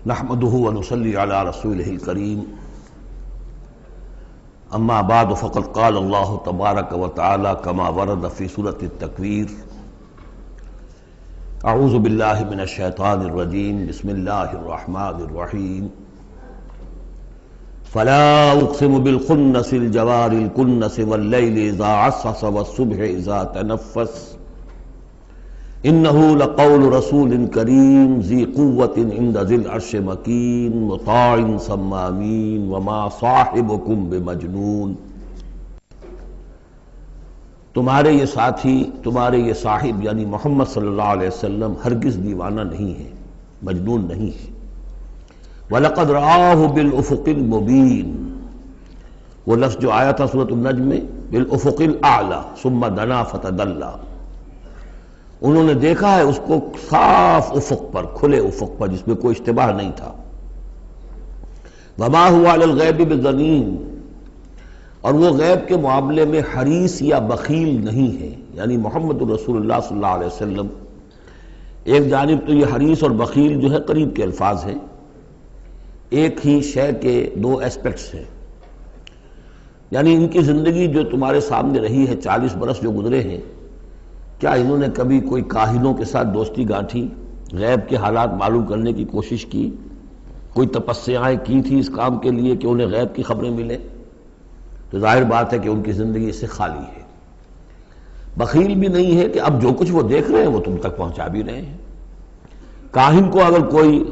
نحمده ونصلي على رسوله الكريم اما بعد فقد قال الله تبارك وتعالى كما ورد في سورة التكوير اعوذ بالله من الشيطان الرجيم بسم الله الرحمن الرحيم فلا اقسم بالخنس الجوار الكنس والليل اذا عسعس والصبح اذا تنفس انه لقول رسول کریم ذی قوت عند ذی العرش مکین مطاع ثم امین وما صاحبکم بمجنون۔ تمہارے یہ ساتھی، تمہارے یہ صاحب یعنی محمد صلی اللہ علیہ وسلم ہرگز دیوانہ نہیں ہے، مجنون نہیں ہے۔ وَلَقَدْ رَآهُ بِالْأُفُقِ الْمُبِينِ، وہ لفظ جو آیا تھا سورۃ النجم میں، بِالْأُفُقِ الْأَعْلَى ثُمَّ دَنَا فَتَدَلَّى، انہوں نے دیکھا ہے اس کو صاف افق پر، کھلے افق پر جس میں کوئی اشتباہ نہیں تھا۔ وَمَا هُوَ عَلَى الْغَيْبِ بِضَنِينٍ، اور وہ غیب کے معاملے میں حریص یا بخیل نہیں ہے، یعنی محمد رسول اللہ صلی اللہ علیہ وسلم ایک جانب تو یہ حریص اور بخیل جو ہے قریب کے الفاظ ہیں، ایک ہی شے کے دو ایسپیکٹس ہیں، یعنی ان کی زندگی جو تمہارے سامنے رہی ہے 40 برس جو گزرے ہیں، کیا انہوں نے کبھی کوئی کاہنوں کے ساتھ دوستی گانٹھی، غیب کے حالات معلوم کرنے کی کوشش کی، کوئی تپسیائیں کی تھی اس کام کے لیے کہ انہیں غیب کی خبریں ملیں؟ تو ظاہر بات ہے کہ ان کی زندگی اس سے خالی ہے۔ بخیل بھی نہیں ہے کہ اب جو کچھ وہ دیکھ رہے ہیں وہ تم تک پہنچا بھی رہے ہیں۔ کاہن کو اگر کوئی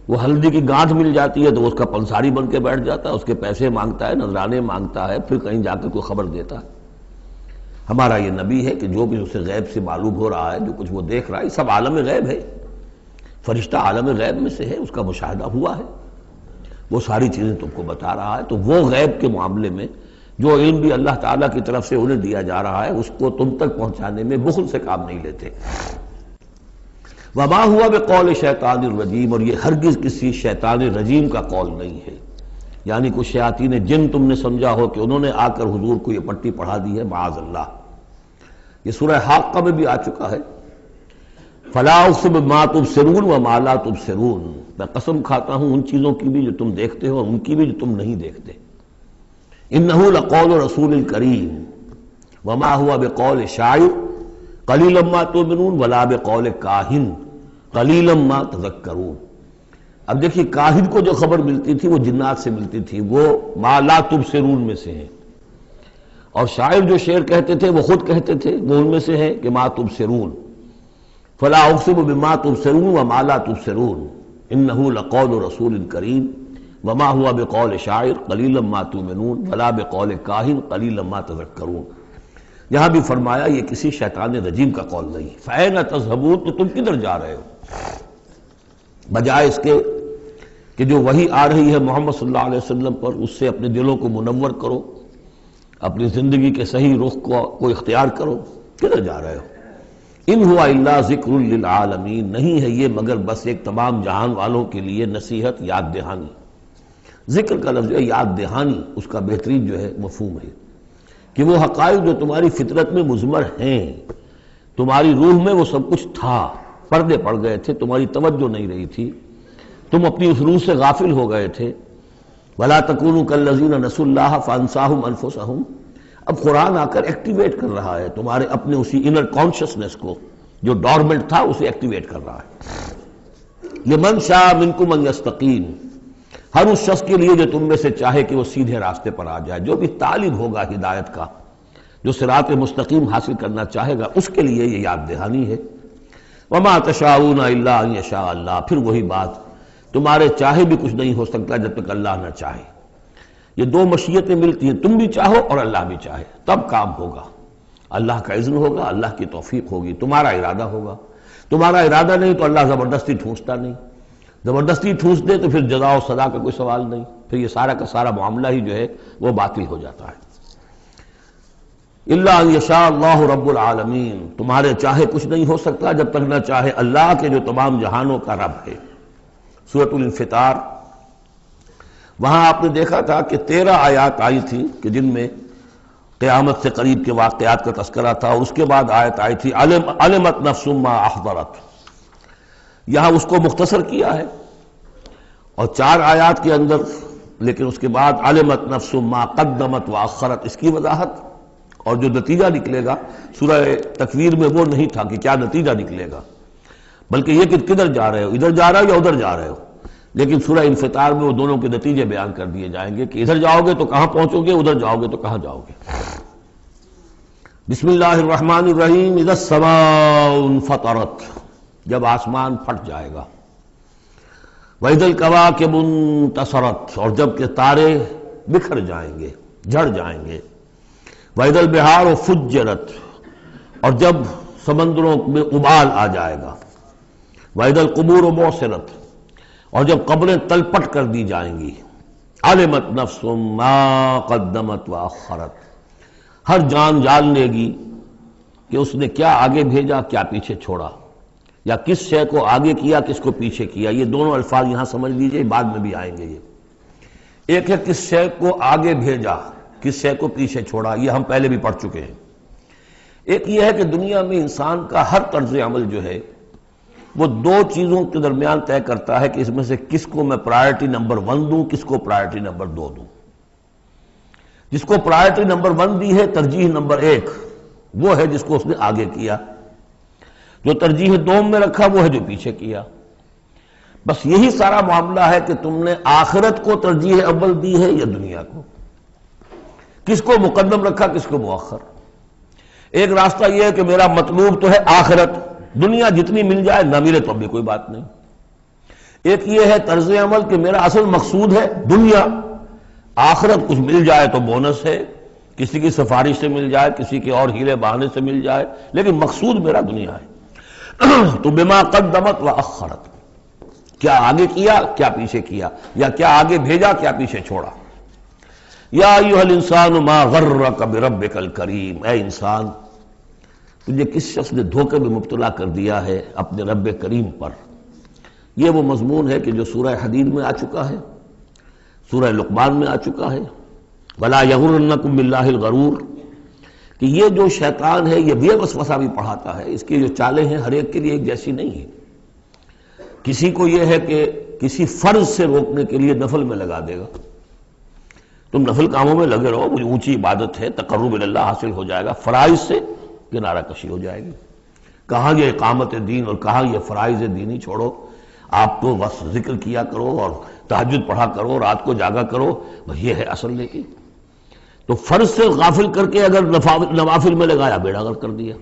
وہ ہلدی کی گانٹھ مل جاتی ہے تو اس کا پنساری بن کے بیٹھ جاتا ہے، اس کے پیسے مانگتا ہے، نذرانے مانگتا ہے، پھر کہیں جا کے کوئی خبر دیتا ہے۔ ہمارا یہ نبی ہے کہ جو بھی اسے غیب سے معلوم ہو رہا ہے، جو کچھ وہ دیکھ رہا ہے، یہ سب عالم غیب ہے، فرشتہ عالم غیب میں سے ہے، اس کا مشاہدہ ہوا ہے، وہ ساری چیزیں تم کو بتا رہا ہے۔ تو وہ غیب کے معاملے میں جو علم بھی اللہ تعالیٰ کی طرف سے انہیں دیا جا رہا ہے، اس کو تم تک پہنچانے میں بخل سے کام نہیں لیتے۔ وما ہوا بقول شیطان الرجیم، اور یہ ہرگز کسی شیطان رجیم کا قول نہیں ہے، یعنی کچھ شیاطین جن تم نے سمجھا ہو کہ انہوں نے آ کر حضور کو یہ پٹی پڑھا دی ہے، معاذ اللہ۔ یہ سورہ حاقہ میں بھی آ چکا ہے، فلا اقسم بما تبصرون وما لا تبصرون، میں قسم کھاتا ہوں ان چیزوں کی بھی جو تم دیکھتے ہو اور ان کی بھی جو تم نہیں دیکھتے۔ انہ لقول رسول کریم وما ہوا بقول شاعر قلیلا ما تؤمنون ولا بقول کاہن قلیلا ما تذکرون۔ اب دیکھیے کاہن کو جو خبر ملتی تھی وہ جنات سے ملتی تھی، وہ ما لا تبصرون میں سے ہیں، اور شاعر جو شعر کہتے تھے وہ خود کہتے تھے وہ ان میں سے ہے کہ ما تبصرون۔ فلا اقسم بما تبصرون وما لا تبصرون انہ لقول رسول کریم وما ہوا بقول شاعر قلیلا ما تؤمنون ولا بقول کاہن قلیلا ما تذکرون۔ یہاں بھی فرمایا یہ کسی شیطان رجیم کا قول نہیں۔ فأین تذہبون، تو تم کدھر جا رہے ہو؟ بجائے اس کے کہ جو وحی آ رہی ہے محمد صلی اللہ علیہ وسلم پر، اس سے اپنے دلوں کو منور کرو، اپنی زندگی کے صحیح رخ کو اختیار کرو، کدھر جا رہے ہو؟ ان ہوا الا ذکر للعالمین، نہیں ہے یہ مگر بس ایک تمام جہان والوں کے لیے نصیحت، یاد دہانی۔ ذکر کا لفظ ہے یاد دہانی، اس کا بہترین جو ہے مفہوم ہے کہ وہ حقائق جو تمہاری فطرت میں مضمر ہیں، تمہاری روح میں وہ سب کچھ تھا، پردے پڑ گئے تھے، تمہاری توجہ نہیں رہی تھی، تم اپنی اس روح سے غافل ہو گئے تھے۔ وَلَا تَكُونُوا كَالَّذِينَ نَسُوا اللَّهَ فَأَنسَاهُمْ أَنفُسَهُمْ، اب قرآن آ کر ایکٹیویٹ کر رہا ہے تمہارے اپنے اسی انر کانشسنس کو جو ڈورمنٹ تھا، اسے ایکٹیویٹ کر رہا ہے۔ لِمَنْ شَاءَ مِنْكُمْ أَنْ يَسْتَقِيمَ، ہر اس شخص کے لیے جو تم میں سے چاہے کہ وہ سیدھے راستے پر آ جائے، جو بھی طالب ہوگا ہدایت کا، جو صراط مستقیم حاصل کرنا چاہے گا، اس کے لیے یہ یاد دہانی ہے۔ وَمَا تَشَاءُونَ إِلَّا أَن يَشَاءَ اللَّهُ، پھر وہی بات، تمہارے چاہے بھی کچھ نہیں ہو سکتا جب تک اللہ نہ چاہے۔ یہ دو مشیتیں ملتی ہیں، تم بھی چاہو اور اللہ بھی چاہے، تب کام ہوگا۔ اللہ کا اذن ہوگا، اللہ کی توفیق ہوگی، تمہارا ارادہ ہوگا۔ تمہارا ارادہ نہیں تو اللہ زبردستی ٹھونستا نہیں، زبردستی ٹھونس دے تو پھر جزا و سزا کا کوئی سوال نہیں، پھر یہ سارا کا سارا معاملہ ہی جو ہے وہ باطل ہو جاتا ہے۔ الا ان یشاء اللہ رب العالمین، تمہارے چاہے کچھ نہیں ہو سکتا جب تک نہ چاہے اللہ کے جو تمام جہانوں کا رب ہے۔ سورۃ الانفطار، وہاں آپ نے دیکھا تھا کہ 13 آیات آئی تھی کہ جن میں قیامت سے قریب کے واقعات کا تذکرہ تھا، اور اس کے بعد آیت آئی تھی علمت نفس ما احضرت، یہاں اس کو مختصر کیا ہے اور 4 آیات کے اندر لیکن اس کے بعد علمت نفس ما قدمت واخرت، اس کی وضاحت، اور جو نتیجہ نکلے گا سورہ تکویر میں وہ نہیں تھا کہ کیا نتیجہ نکلے گا، بلکہ یہ کہ کدھر جا رہے ہو، ادھر جا رہے ہو یا ادھر جا رہے ہو، لیکن سورہ انفطار میں وہ دونوں کے نتیجے بیان کر دیے جائیں گے کہ ادھر جاؤ گے تو کہاں پہنچو گے، ادھر جاؤ گے تو کہاں جاؤ گے۔ بسم اللہ الرحمن الرحیم، اذا السماء انفطرت، جب آسمان پھٹ جائے گا، وَإِذَا الْكَوَاكِبُ انتَثَرَتْ، اور جب کہ تارے بکھر جائیں گے، جھڑ جائیں گے، وَإِذَا الْبِحَارُ فُجِّرَتْ، اور جب سمندروں میں ابال آ جائے گا، وَإِذَا الْقُبُورُ بُعْثِرَتْ، اور جب قبریں تلپٹ کر دی جائیں گی، عَلِمَتْ نَفْسٌ مَا قَدَّمَتْ وَأَخَّرَتْ، ہر جان جان لے گی کہ اس نے کیا آگے بھیجا کیا پیچھے چھوڑا، یا کس شے کو آگے کیا کس کو پیچھے کیا۔ یہ دونوں الفاظ یہاں سمجھ لیجئے، بعد میں بھی آئیں گے۔ یہ ایک ہے کس شے کو آگے بھیجا کس شے کو پیچھے چھوڑا، یہ ہم پہلے بھی پڑھ چکے ہیں۔ ایک یہ ہے کہ دنیا میں انسان کا ہر طرز عمل جو ہے وہ 2 چیزوں کے درمیان طے کرتا ہے کہ اس میں سے کس کو میں پرائرٹی نمبر 1 دوں، کس کو پرائرٹی نمبر 2 دوں۔ جس کو پرائرٹی نمبر 1 دی ہے، ترجیح نمبر 1، وہ ہے جس کو اس نے آگے کیا، جو ترجیح 2 میں رکھا وہ ہے جو پیچھے کیا۔ بس یہی سارا معاملہ ہے کہ تم نے آخرت کو ترجیح اول دی ہے یا دنیا کو، کس کو مقدم رکھا کس کو مؤخر۔ ایک راستہ یہ ہے کہ میرا مطلوب تو ہے آخرت، دنیا جتنی مل جائے نہ ملے تو بھی کوئی بات نہیں۔ ایک یہ ہے طرز عمل کہ میرا اصل مقصود ہے دنیا، آخرت کچھ مل جائے تو بونس ہے، کسی کی سفارش سے مل جائے، کسی کے اور ہیلے بہانے سے مل جائے، لیکن مقصود میرا دنیا ہے۔ تو بما قدمت واخرت، کیا آگے کیا کیا پیچھے کیا، یا کیا آگے بھیجا کیا پیچھے چھوڑا۔ یا ایھا الانسان ما غرک بربک الکریم، اے انسان تجھے کس شخص نے دھوکے میں مبتلا کر دیا ہے اپنے رب کریم پر۔ یہ وہ مضمون ہے کہ جو سورہ حدید میں آ چکا ہے، سورہ لقمان میں آ چکا ہے، ولا یغرنکم باللہ الغرور، کہ یہ جو شیطان ہے یہ وسوسہ بھی پڑھاتا ہے، اس کی جو چالیں ہیں ہر ایک کے لیے ایک جیسی نہیں ہے۔ کسی کو یہ ہے کہ کسی فرض سے روکنے کے لیے نفل میں لگا دے گا، تم نفل کاموں میں لگے رہو، مجھے اونچی عبادت ہے، تقرب اللہ حاصل ہو جائے گا، فرائض سے کنارہ کشی ہو جائے گی۔ کہاں یہ اقامت دین اور کہاں یہ فرائض دینی چھوڑو، آپ تو بس ذکر کیا کرو اور تہجد پڑھا کرو، رات کو جاگا کرو، بس یہ ہے اصل۔ لیکن تو فرض سے غافل کر کے اگر نوافل میں لگایا بیڑا غرق کر دیا۔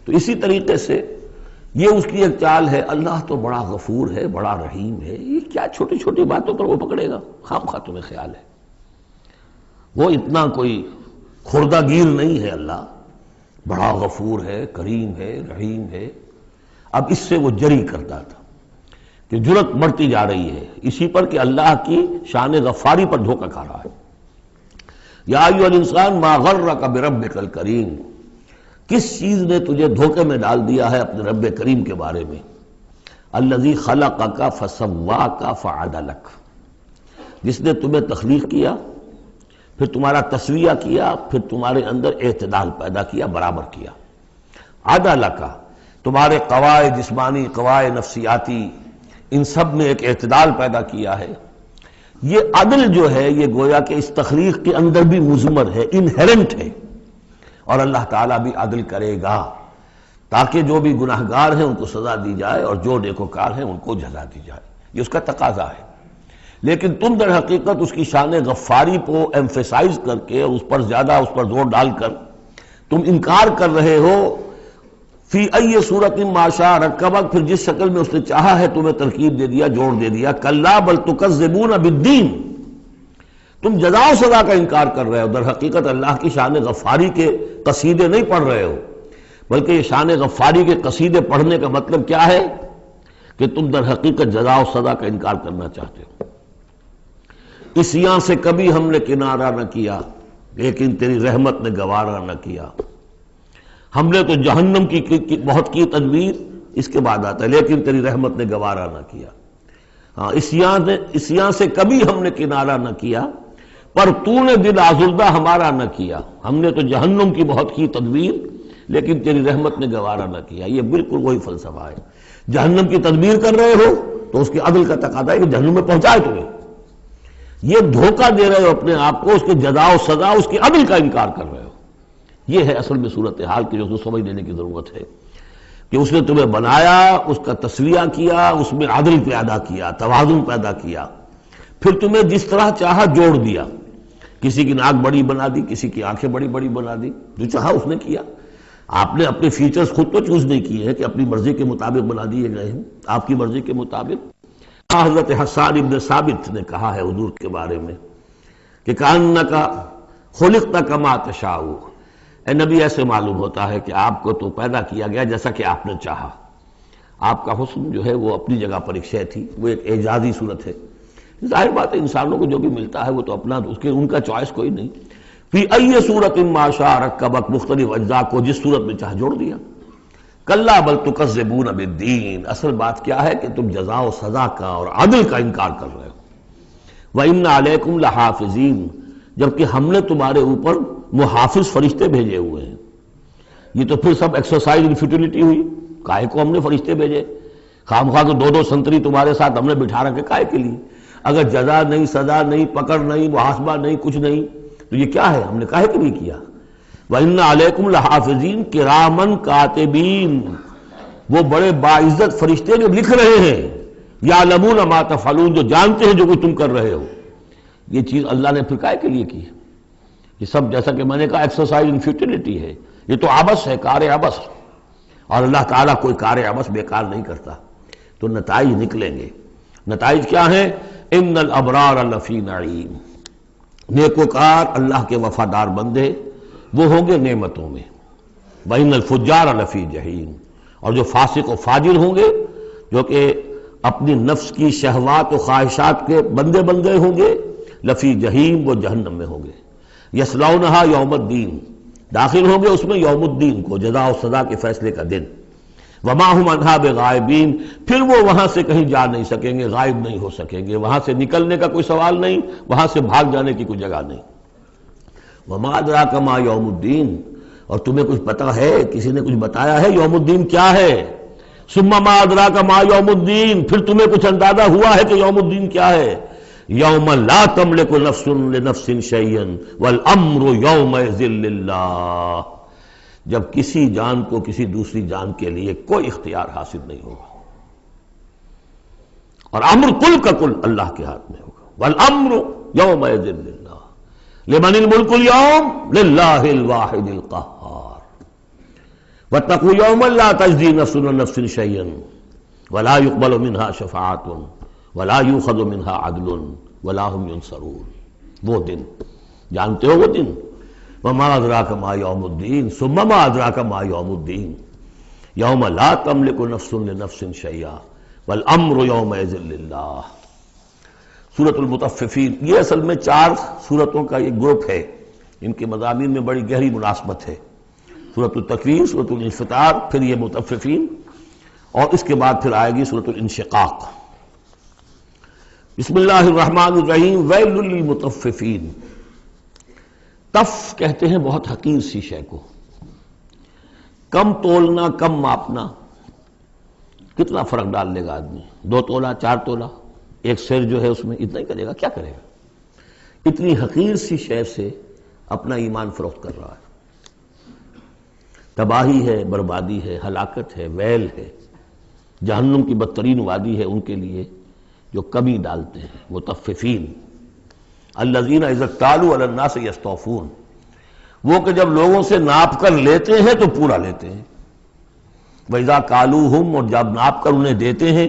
تو اسی طریقے سے یہ اس کی ایک چال ہے، اللہ تو بڑا غفور ہے، بڑا رحیم ہے، یہ کیا چھوٹی چھوٹی باتوں پر وہ پکڑے گا، خام خواہ تمہیں خیال ہے وہ اتنا کوئی خوردہ گیر نہیں ہے، اللہ بڑا غفور ہے، کریم ہے، رحیم ہے۔ اب اس سے وہ جری کرتا تھا کہ جرت بڑھتی جا رہی ہے اسی پر کہ اللہ کی شان غفاری پر دھوکہ کھا رہا ہے۔ یا ایھا الانسان ما غرک بربک الکریم، کس چیز نے تجھے دھوکے میں ڈال دیا ہے اپنے رب کریم کے بارے میں۔ الذی خلقک فسواک فعدلک، جس نے تمہیں تخلیق کیا پھر تمہارا تسویہ کیا، پھر تمہارے اندر اعتدال پیدا کیا، برابر کیا۔ عدلک، تمہارے قواعد جسمانی قواعد نفسیاتی ان سب میں ایک اعتدال پیدا کیا ہے۔ یہ عدل جو ہے یہ گویا کہ اس تخلیق کے اندر بھی مضمر ہے، انہیرنٹ ہے، اور اللہ تعالیٰ بھی عدل کرے گا تاکہ جو بھی گناہگار ہیں ان کو سزا دی جائے اور جو نیکوکار ہیں ان کو جزا دی جائے، یہ اس کا تقاضا ہے۔ لیکن تم در حقیقت اس کی شان غفاری کو ایمفیسائز کر کے اس پر زیادہ اس پر زور ڈال کر تم انکار کر رہے ہو۔ فی ای صورت ما شاء رکبک، پھر جس شکل میں اس نے چاہا ہے تمہیں ترکیب دے دیا، جوڑ دے دیا۔ کلا بل تکذبون بالدین، تم جزا و سزا کا انکار کر رہے ہو، در حقیقت اللہ کی شان غفاری کے قصیدے نہیں پڑھ رہے ہو، بلکہ یہ شان غفاری کے قصیدے پڑھنے کا مطلب کیا ہے کہ تم در حقیقت جزا و سزا کا انکار کرنا چاہتے ہو۔ عصیاں سے کبھی ہم نے کنارہ نہ کیا لیکن تیری رحمت نے گوارا نہ کیا۔ ہم نے تو جہنم کی بہت کی تدبیر، اس کے بعد آتا ہے لیکن تیری رحمت نے گوارا نہ کیا۔ ہاں، عصیاں سے کبھی ہم نے کنارہ نہ کیا، پر تو نے دل آزردہ ہمارا نہ کیا۔ ہم نے تو جہنم کی بہت کی تدبیر لیکن تیری رحمت نے گوارا نہ کیا۔ یہ بالکل وہی فلسفہ ہے، جہنم کی تدبیر کر رہے ہو تو تو اس کے عدل کا تقاضا ہے کہ جہنم میں پہنچائے تمہیں. یہ دھوکہ دے رہے ہو اپنے آپ کو، اس کے جزا و سزا، اس کے عدل کا انکار کر رہے ہو. یہ ہے اصل میں صورتحال کی جو سمجھ لینے کی ضرورت ہے کہ اس نے تمہیں بنایا، اس کا تسویہ کیا، اس میں عدل پیدا کیا، توازن پیدا کیا، پھر تمہیں جس طرح چاہا جوڑ دیا. کسی کی ناک بڑی بنا دی، کسی کی آنکھیں بڑی بڑی بنا دی، جو چاہا اس نے کیا. آپ نے اپنے فیچرز خود تو چوز نہیں کیے ہیں کہ اپنی مرضی کے مطابق بنا دیے گئے ہیں، آپ کی مرضی کے مطابق. حضرت حسان ابن ثابت نے کہا ہے حضور کے بارے میں کہ کأنک خلقت کما تشاء، اے نبی ایسے معلوم ہوتا ہے کہ آپ کو تو پیدا کیا گیا جیسا کہ آپ نے چاہا. آپ کا حسن جو ہے وہ اپنی جگہ پر ایک شے تھی، وہ ایک اعجازی صورت ہے. ظاہر بات ہے انسانوں کو جو بھی ملتا ہے وہ تو اپنا، ان کا چوائس کوئی نہیں. فی ای صورت ما شاء رکبک، مختلف اجزاء کو جس صورت میں چاہ جوڑ دیا. کلا بل تکذبون بالدین، اصل بات کیا ہے کہ تم جزا و سزا کا اور عدل کا انکار کر رہے ہو. وَإِنَّ عَلَيْكُمْ لَحَافِظِينَ، جبکہ ہم نے تمہارے اوپر محافظ فرشتے بھیجے ہوئے ہیں. یہ تو پھر سب ایکسرسائز ان فیوٹیلٹی ہوئی. کائے کو ہم نے فرشتے بھیجے؟ خام خواہ کو دو دو سنتری تمہارے ساتھ ہم نے بٹھا رکھے کائے کے لیے؟ اگر جزا نہیں، سزا نہیں، پکڑ نہیں، محاسبہ نہیں، کچھ نہیں، تو یہ کیا ہے؟ ہم نے کائے کے لیے کیا. وَإِنَّ عَلَيْكُمْ لَحَافِظِينَ كِرَامًا كَاتِبِينَ، وہ بڑے باعزت فرشتے جو لکھ رہے ہیں، يَعْلَمُونَ مَا تَفْعَلُونَ، جو جانتے ہیں جو کچھ تم کر رہے ہو. یہ چیز اللہ نے پھر کائے کے لیے کی؟ یہ سب جیسا کہ میں نے کہا ایکسرسائز ان فیوٹیلٹی ہے. یہ تو عبث ہے، کار عبث، اور اللہ تعالیٰ کوئی کار عبث بیکار نہیں کرتا. تو نتائج نکلیں گے. نتائج کیا ہیں؟ ان الابرار لفی نعیم، نیکوکار اللہ کے وفادار بندے وہ ہوں گے نعمتوں میں. وَإِنَّ الْفُجَّارَ لَفِي جَحِيمٍ، اور جو فاسق و فاجر ہوں گے، جو کہ اپنی نفس کی شہوات و خواہشات کے بندے ہوں گے، لفی جہیم، وہ جہنم میں ہوں گے. یصلونہا یوم الدین، داخل ہوں گے اس میں یوم الدین کو، جزا و سزا کے فیصلے کا دن. وما ہم عنہا بغائبین، پھر وہ وہاں سے کہیں جا نہیں سکیں گے، غائب نہیں ہو سکیں گے. وہاں سے نکلنے کا کوئی سوال نہیں، وہاں سے بھاگ جانے کی کوئی جگہ نہیں. وما ادراک ما یوم الدین، اور تمہیں کچھ پتہ ہے، کسی نے کچھ بتایا ہے یوم الدین کیا ہے؟ ثم ما ادراک ما یوم الدین، پھر تمہیں کچھ اندازہ ہوا ہے کہ یوم الدین کیا ہے؟ یوم لا تملک نفس لنفس شیئا والامر یومئذ للہ، جب کسی جان کو کسی دوسری جان کے لیے کوئی اختیار حاصل نہیں ہوگا، اور امر کل کا کل اللہ کے ہاتھ میں ہوگا. والامر یومئذ للہ، لمن الملک اليوم للہ الواحد القہار. واتقوا یوما لا تجزی نفس عن نفس شیئا ولا يقبل منها شفاعۃ ولا یؤخذ منها عدل ولا هم ينصرون. وہ دن جانتے ہو، وہ دن. وما ادراک ما یوم الدین ثم ما ادراک ما یوم الدین یوم لا تملک نفس لنفس شیئا والامر یومئذ للہ. سورۃ المطففین، یہ اصل میں 4 سورتوں کا ایک گروپ ہے، ان کے مضامین میں بڑی گہری مناسبت ہے. سورۃ التکویر، سورۃ الانفطار، پھر یہ مطففین، اور اس کے بعد پھر آئے گی سورۃ الانشقاق. بسم اللہ الرحمن الرحیم. ویل للمطففین، تف کہتے ہیں بہت حقیر سی شے کو. کم تولنا، کم ماپنا، کتنا فرق ڈال لے گا آدمی؟ 2 تولہ، 4 تولہ، ایک سیر جو ہے اس میں اتنا ہی کرے گا، کیا کرے گا؟ اتنی حقیر سی شے سے اپنا ایمان فروخت کر رہا ہے. تباہی ہے، بربادی ہے، ہلاکت ہے، ویل ہے. جہنم کی بدترین وادی ہے ان کے لیے جو کمی ڈالتے ہیں. مطففین الذین اذا اکتالوا علی الناس یستوفون، وہ کہ جب لوگوں سے ناپ کر لیتے ہیں تو پورا لیتے ہیں. وَإِذَا كَالُوهُمْ، اور جب ناپ کر انہیں دیتے ہیں،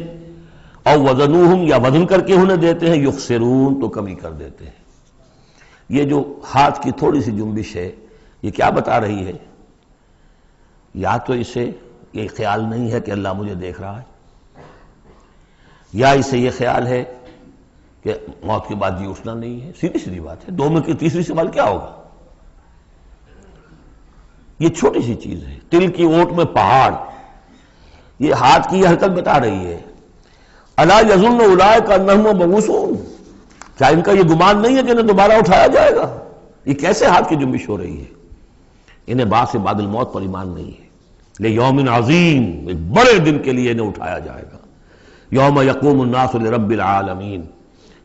اور وزنوہم، یا وزن کر کے انہیں دیتے ہیں، یخسرون، تو کمی کر دیتے ہیں. یہ جو ہاتھ کی تھوڑی سی جنبش ہے، یہ کیا بتا رہی ہے؟ یا تو اسے یہ خیال نہیں ہے کہ اللہ مجھے دیکھ رہا ہے، یا اسے یہ خیال ہے کہ موت کے بعد جی اٹھنا نہیں ہے. سیدھی سیدھی بات ہے. 2 میں کی تیسری سوال کیا ہوگا؟ یہ چھوٹی سی چیز ہے، تل کی اوٹ میں پہاڑ. یہ ہاتھ کی یہ حرکت بتا رہی ہے. الا یظن اولئک انہم مبعوثون، کیا ان کا یہ گمان نہیں ہے کہ انہیں دوبارہ اٹھایا جائے گا؟ یہ کیسے ہاتھ کی جنبش ہو رہی ہے؟ انہیں بعد سے بعد الموت پر ایمان نہیں ہے. لیوم عظیم، ایک بڑے دن کے لیے انہیں اٹھایا جائے گا. یوم یقوم الناس لرب العالمین،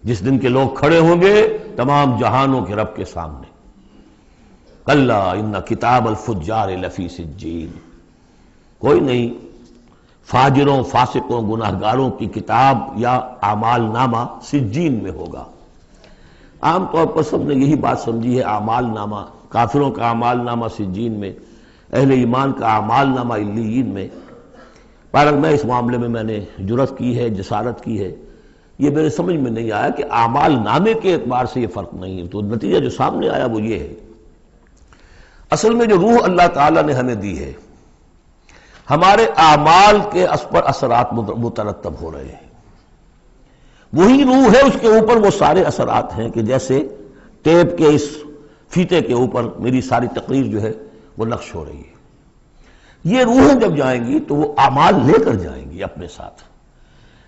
جس دن کے لوگ کھڑے ہوں گے تمام جہانوں کے رب کے سامنے۔ کلا ان کتاب الفجار لفی سجین، کوئی نہیں، فاجروں، فاسقوں، گناہگاروں کی کتاب یا اعمال نامہ سجین میں ہوگا۔ عام طور پر سب نے یہی بات سمجھی ہے، اعمال نامہ، کافروں کا اعمال نامہ سجین میں، اہل ایمان کا اعمال نامہ علیین میں۔ بہرحال میں اس معاملے میں نے جرأت کی ہے، جسارت کی ہے، یہ میرے سمجھ میں نہیں آیا کہ اعمال نامے کے اعتبار سے یہ فرق نہیں ہے، تو نتیجہ جو سامنے آیا وہ یہ ہے۔ اصل میں جو روح اللہ تعالیٰ نے ہمیں دی ہے، ہمارے اعمال کے اس پر اثرات مترتب ہو رہے ہیں، وہی روح ہے، اس کے اوپر وہ سارے اثرات ہیں کہ جیسے ٹیپ کے اس فیتے کے اوپر میری ساری تقریر جو ہے وہ نقش ہو رہی ہے۔ یہ روحیں جب جائیں گی تو وہ اعمال لے کر جائیں گی اپنے ساتھ،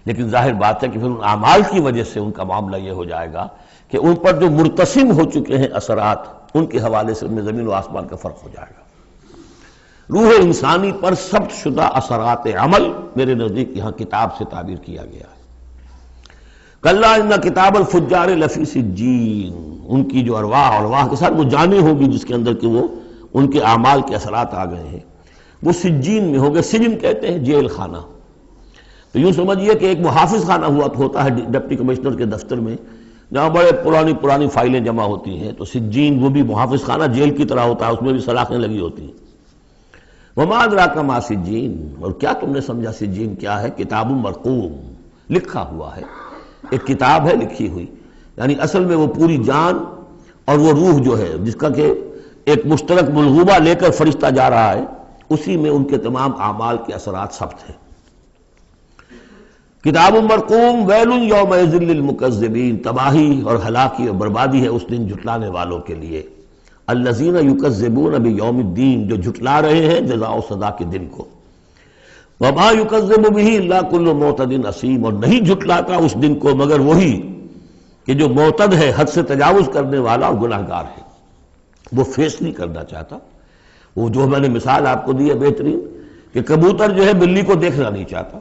لیکن ظاہر بات ہے کہ پھر ان اعمال کی وجہ سے ان کا معاملہ یہ ہو جائے گا کہ ان پر جو مرتسم ہو چکے ہیں اثرات، ان کے حوالے سے ان میں زمین و آسمان کا فرق ہو جائے گا۔ روح انسانی پر ثبت شدہ اثرات عمل میرے نزدیک یہاں کتاب سے تعبیر کیا گیا ہے۔ کلا ان کتاب الفجار لفی سجین، ان کی جو ارواح کے ساتھ وہ جانیں ہوگی جس کے اندر کہ وہ ان کے اعمال کے اثرات آ گئے ہیں، وہ سجین میں ہو گئے۔ سجن کہتے ہیں جیل خانہ، تو یوں سمجھیے کہ ایک محافظ خانہ ہوتا ہے ڈپٹی کمشنر کے دفتر میں، جہاں بڑے پرانی فائلیں جمع ہوتی ہیں، تو سجین وہ بھی محافظ خانہ جیل کی طرح ہوتا ہے، اس میں بھی سلاخیں لگی ہوتی ہیں۔ وما ادراک ما سجین، اور کیا تم نے سمجھا سجین کیا ہے؟ کتاب مرقوم، لکھا ہوا ہے، ایک کتاب ہے لکھی ہوئی، یعنی اصل میں وہ پوری جان اور وہ روح جو ہے جس کا کہ ایک مشترک ملغوبہ لے کر فرشتہ جا رہا ہے، اسی میں ان کے تمام اعمال کے اثرات ثبت ہیں۔ کتاب مرقوم ویل یومئذ للمکذبین، تباہی اور ہلاکی اور بربادی ہے اس دن جھٹلانے والوں کے لیے۔ الذین یکذبون بیوم الدین، جو جھٹلا رہے ہیں جزا و سزا کے دن کو۔ وما یکذب بہ الا کل معتد اثیم، اور نہیں جھٹلاتا اس دن کو مگر وہی کہ جو معتد ہے، حد سے تجاوز کرنے والا اور گناہگار ہے، وہ فیس نہیں کرنا چاہتا۔ وہ جو میں نے مثال آپ کو دی ہے بہترین، کہ کبوتر جو ہے بلی کو دیکھنا نہیں چاہتا،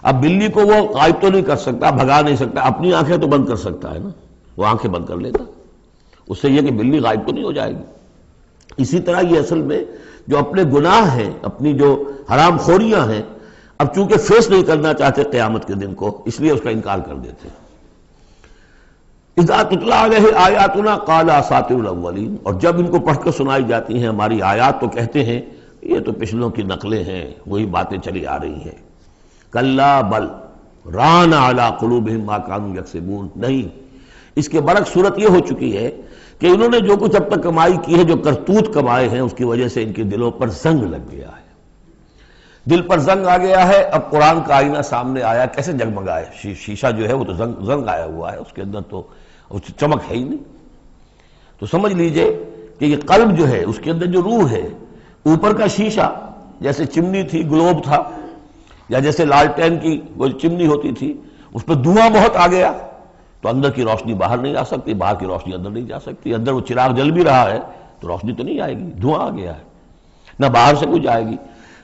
اب بلی کو وہ غائب تو نہیں کر سکتا، بھگا نہیں سکتا، اپنی آنکھیں تو بند کر سکتا ہے نا، وہ آنکھیں بند کر لیتا، اس سے یہ کہ بلی غائب تو نہیں ہو جائے گی۔ اسی طرح یہ اصل میں جو اپنے گناہ ہیں، اپنی جو حرام خوریاں ہیں، اب چونکہ فیس نہیں کرنا چاہتے قیامت کے دن کو، اس لیے اس کا انکار کر دیتے ہیں۔ اذا تتلی علیہ آیاتنا قال اساطیر الاولین، اور جب ان کو پڑھ کر سنائی جاتی ہیں ہماری آیات تو کہتے ہیں یہ تو پچھلوں کی نقلیں ہیں، وہی باتیں چلی آ رہی ہیں۔ کلا بل ران علی قلوبہم ما کانوا یکسبون، نہیں، اس کے برعکس صورت یہ ہو چکی ہے کہ انہوں نے جو کچھ اب تک کمائی کی ہے، جو کرتوت کمائے ہیں، اس کی وجہ سے ان کے دلوں پر زنگ لگ گیا ہے، دل پر زنگ آ گیا ہے۔ اب قرآن کا آئینہ سامنے آیا، کیسے جگمگائے؟ شیشہ جو ہے وہ تو زنگ آیا ہوا ہے، اس کے اندر تو چمک ہے ہی نہیں۔ تو سمجھ لیجئے کہ یہ قلب جو ہے، اس کے اندر جو روح ہے، اوپر کا شیشہ جیسے چمنی تھی، گلوب تھا، یا جیسے لالٹین کی وہ چمنی ہوتی تھی، اس پہ دھواں بہت آ گیا تو اندر کی روشنی باہر نہیں آ سکتی، باہر کی روشنی اندر نہیں جا سکتی، اندر وہ چراغ جل بھی رہا ہے تو روشنی تو نہیں آئے گی، دھواں آ گیا ہے، نہ باہر سے کچھ آئے گی۔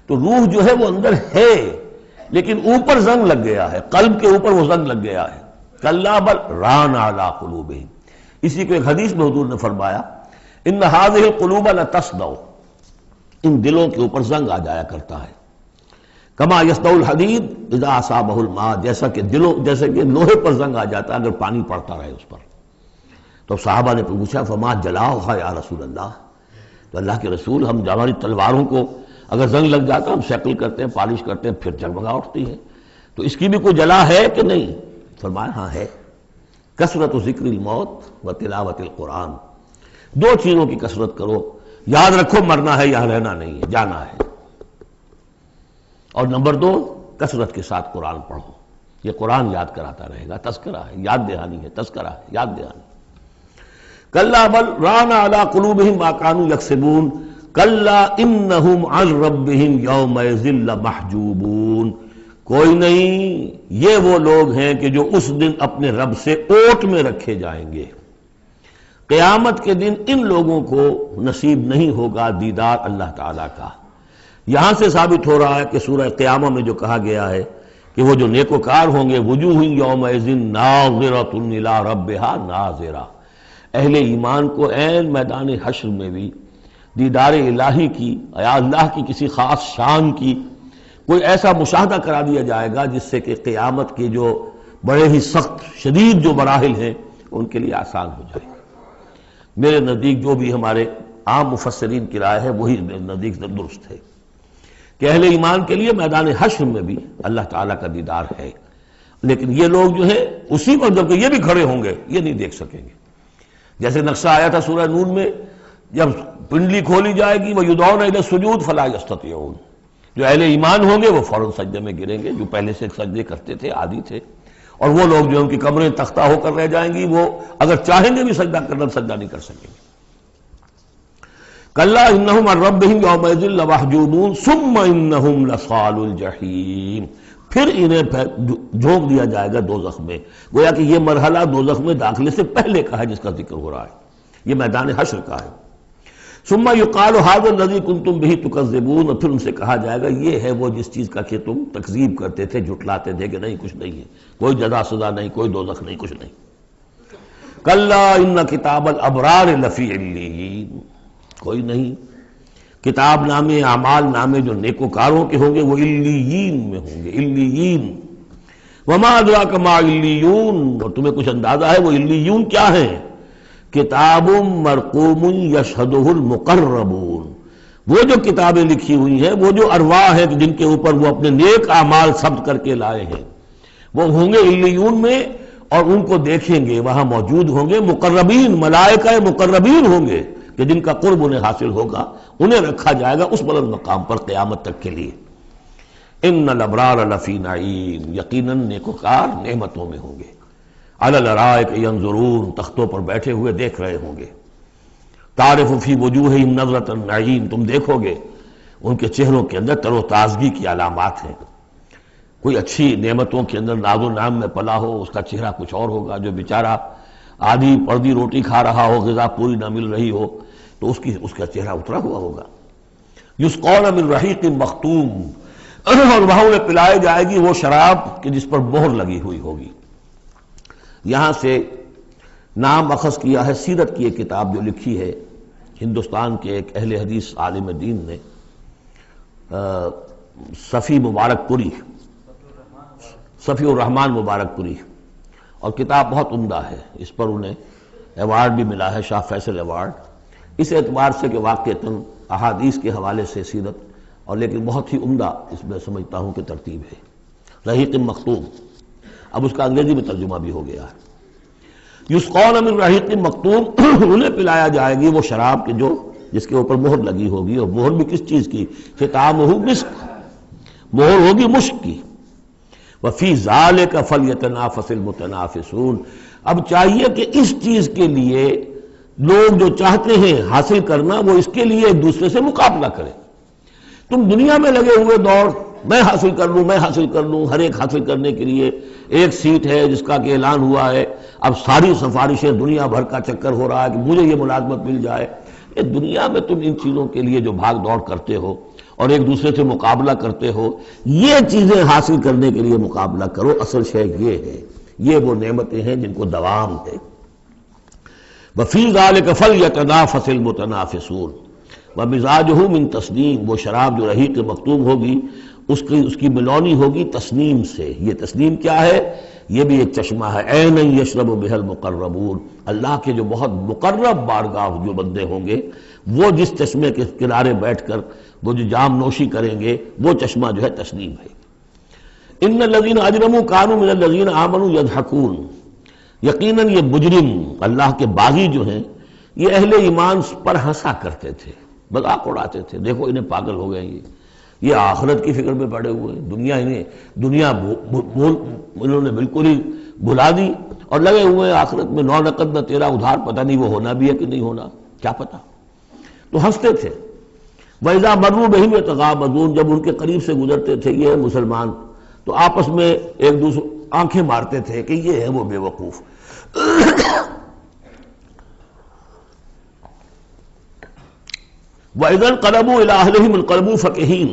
تو روح جو ہے وہ اندر ہے، لیکن اوپر زنگ لگ گیا ہے، قلب کے اوپر وہ زنگ لگ گیا ہے۔ کلا بل ران علی قلوبہم، اسی کو ایک حدیث میں حضور نے فرمایا ان هذه القلوب لتصدع، ان دلوں کے اوپر زنگ آ جایا کرتا ہے۔ کما یصدع الحدید اذا اصابہ الماء، جیسا کہ لوہے پر زنگ آ جاتا ہے اگر پانی پڑتا رہے اس پر۔ تو صحابہ نے پوچھا فما جلاؤھا یا رسول اللہ، تو اللہ کے رسول، ہم ہماری تلواروں کو اگر زنگ لگ جاتا ہم سیکل کرتے ہیں، پالش کرتے ہیں، پھر جگمگا اٹھتی ہے، تو اس کی بھی کوئی جلا ہے کہ نہیں؟ فرمایا ہاں ہے، کثرت ذکر الموت و تلاوت القرآن، دو چیزوں کی کثرت کرو، یاد رکھو مرنا ہے، یہاں رہنا نہیں ہے، جانا ہے، اور نمبر دو کثرت کے ساتھ قرآن پڑھو، یہ قرآن یاد کراتا رہے گا، تذکرہ ہے، یاد دہانی ہے، تذکرہ ہے، یاد دہانی۔ کلا بل ران علی قلوبہم ما کانوا یکسبون کلا انہم عن ربہم یومئذ لمحجوبون، کوئی نہیں، یہ وہ لوگ ہیں کہ جو اس دن اپنے رب سے اوٹ میں رکھے جائیں گے۔ قیامت کے دن ان لوگوں کو نصیب نہیں ہوگا دیدار اللہ تعالیٰ کا۔ یہاں سے ثابت ہو رہا ہے کہ سورہ قیامہ میں جو کہا گیا ہے کہ کہ وہ جو نیکوکار ہوں گے وجوہ یومئذ ناظرۃ الی ربھا ناظرہ، اہل ایمان کو عین میدان حشر میں بھی دیدار الہی کی یا اللہ کی کسی خاص شان کی کوئی ایسا مشاہدہ کرا دیا جائے گا جس سے کہ قیامت کے جو بڑے ہی سخت شدید جو مراحل ہیں ان کے لیے آسان ہو جائے۔ میرے نزدیک جو بھی ہمارے عام مفسرین کی رائے ہے وہی میرے نزدیک درست ہے کہ اہل ایمان کے لیے میدان حشر میں بھی اللہ تعالیٰ کا دیدار ہے، لیکن یہ لوگ جو ہے اسی وقت جب کہ یہ بھی کھڑے ہوں گے یہ نہیں دیکھ سکیں گے۔ جیسے نقشہ آیا تھا سورہ نون میں، جب پنڈلی کھولی جائے گی وَيُدْعَوْنَ إِلَى السُّجُودِ فَلَا يَسْتَطِيعُونَ، جو اہل ایمان ہوں گے وہ فوراً سجدے میں گریں گے، جو پہلے سے سجدے کرتے تھے عادی تھے، اور وہ لوگ جو ان کی کمریں تختہ ہو کر رہ جائیں گی وہ اگر چاہیں گے بھی سجدہ کرنا سجدہ نہیں کر سکیں گے۔ کَلَّا إِنَّهُمْ عَنْ رَبِّهِمْ يَوْمَئِذٍ لَمَحْجُوبُونَ ثُمَّ إِنَّهُمْ لَصَالُو الْجَحِيمِ، پھر انہیں جھونک دیا جائے گا دوزخ میں، گویا کہ یہ مرحلہ دوزخ میں داخلے سے پہلے کا ہے جس کا ذکر ہو رہا ہے، یہ میدان حشر کا ہے۔ ثم یقال ھذا الذی کنتم بہ تکذبون، اور پھر ان سے کہا جائے گا یہ ہے وہ جس چیز کا کہ تم تکذیب کرتے تھے، جھٹلاتے تھے کہ نہیں کچھ نہیں ہے، کوئی جزا سزا نہیں، کوئی دوزخ نہیں، کچھ نہیں۔ کلا ان کتاب الابرار لفی علیین، کوئی نہیں، کتاب نامے اعمال نامے جو نیکوکاروں کے ہوں گے وہ علیین میں ہوں گے، علیین۔ وما ادراک ما علیون، اور تمہیں کچھ اندازہ ہے وہ علیون کیا ہیں؟ کتاب مرقوم یشہدہ المقربون، وہ جو کتابیں لکھی ہوئی ہیں، وہ جو ارواح ہیں جن کے اوپر وہ اپنے نیک اعمال ثبت کر کے لائے ہیں، وہ ہوں گے علیون میں، اور ان کو دیکھیں گے، وہاں موجود ہوں گے مقربین، ملائکہ مقربین ہوں گے کہ جن کا قرب انہیں حاصل ہوگا، انہیں رکھا جائے گا اس بلند مقام پر قیامت تک کے لیے۔ ان الابرار لفی نعیم، یقیناً نیکوکار نعمتوں میں ہوں گے، علی الارائک ینظرون، تختوں پر بیٹھے ہوئے دیکھ رہے ہوں گے۔ تعرف فی وجوہہم نظرۃ النعیم، تم دیکھو گے ان کے چہروں کے اندر تر و تازگی کی علامات ہیں۔ کوئی اچھی نعمتوں کے اندر ناز و نعم میں پلا ہو، اس کا چہرہ کچھ اور ہوگا، جو بیچارہ آدھی پردی روٹی کھا رہا ہو، غذا پوری نہ مل رہی ہو تو اس کا چہرہ اترا ہوا ہوگا۔ یسقون من رحیق مختوم، اور وہاں انہیں پلائے جائے گی وہ شراب کہ جس پر مہر لگی ہوئی ہوگی۔ یہاں سے نام اخذ کیا ہے سیرت کی ایک کتاب جو لکھی ہے ہندوستان کے ایک اہل حدیث عالم دین نے، صفی مبارک پوری، صفی الرحمن مبارک پوری، اور کتاب بہت عمدہ ہے، اس پر انہیں ایوارڈ بھی ملا ہے، شاہ فیصل ایوارڈ، اس اعتبار سے کہ واقعتاً احادیث کے حوالے سے سیرت، اور لیکن بہت ہی عمدہ اس میں سمجھتا ہوں کہ ترتیب ہے۔ رحیق مختوم، اب اس کا انگریزی میں ترجمہ بھی ہو گیا ہے۔ یسقون من رحیق مختوم، انہیں پلایا جائے گی وہ شراب کہ جو جس کے اوپر مہر لگی ہوگی، اور مہر بھی کس چیز کی؟ ختامہ مسک، مہر ہوگی مشک کی۔ وفی ذالک فلیتنافس المتنافسون، اب چاہیے کہ اس چیز کے لیے لوگ جو چاہتے ہیں حاصل کرنا وہ اس کے لیے ایک دوسرے سے مقابلہ کریں۔ تم دنیا میں لگے ہوئے دوڑ، میں حاصل کر لوں، میں حاصل کر لوں، ہر ایک حاصل کرنے کے لیے ایک سیٹ ہے جس کا کہ اعلان ہوا ہے، اب ساری سفارشیں دنیا بھر کا چکر ہو رہا ہے کہ مجھے یہ ملازمت مل جائے۔ یہ دنیا میں تم ان چیزوں کے لیے جو بھاگ دوڑ کرتے ہو اور ایک دوسرے سے مقابلہ کرتے ہو، یہ چیزیں حاصل کرنے کے لیے مقابلہ کرو، اصل شے یہ ہے، یہ وہ نعمتیں ہیں جن کو دوام ہے۔ وفی ذالک فلیتنافس المتنافسون ومزاجہ من تسنیم، وہ شراب جو رحیق مختوم ہوگی اس کی ملونی ہوگی تسنیم سے۔ یہ تسنیم کیا ہے؟ یہ بھی ایک چشمہ ہے، عین یشرب بہ المقربون، اللہ کے جو بہت مقرب بارگاہ جو بندے ہوں گے وہ جس چشمے کے کنارے بیٹھ کر وہ جو جام نوشی کریں گے وہ چشمہ جو ہے تسنیم ہے۔ ان الذین اجرموا کانوا من الذین آمنوا یضحکون، یقیناً یہ مجرم اللہ کے باغی جو ہیں یہ اہل ایمان پر ہنسا کرتے تھے، مذاق اڑاتے تھے، دیکھو انہیں پاگل ہو گئے، یہ آخرت کی فکر میں پڑے ہوئے ہیں، دنیا انہوں نے بالکل ہی بھلا دی اور لگے ہوئے ہیں آخرت میں، نو نقد نہ تیرا ادھار، پتہ نہیں وہ ہونا بھی ہے کہ نہیں ہونا، کیا پتہ، تو ہنستے تھے۔ وَإِذَا مَرُّوا بِهِمْ يَتَغَامَزُونَ، جب ان کے قریب سے گزرتے تھے یہ مسلمان تو آپس میں ایک دوسرے آنکھیں مارتے تھے کہ یہ ہے وہ بے وقوف۔ وَإِذَا انْقَلَبُوا إِلَىٰ أَهْلِهِمْ انْقَلَبُوا فَكِهِينَ،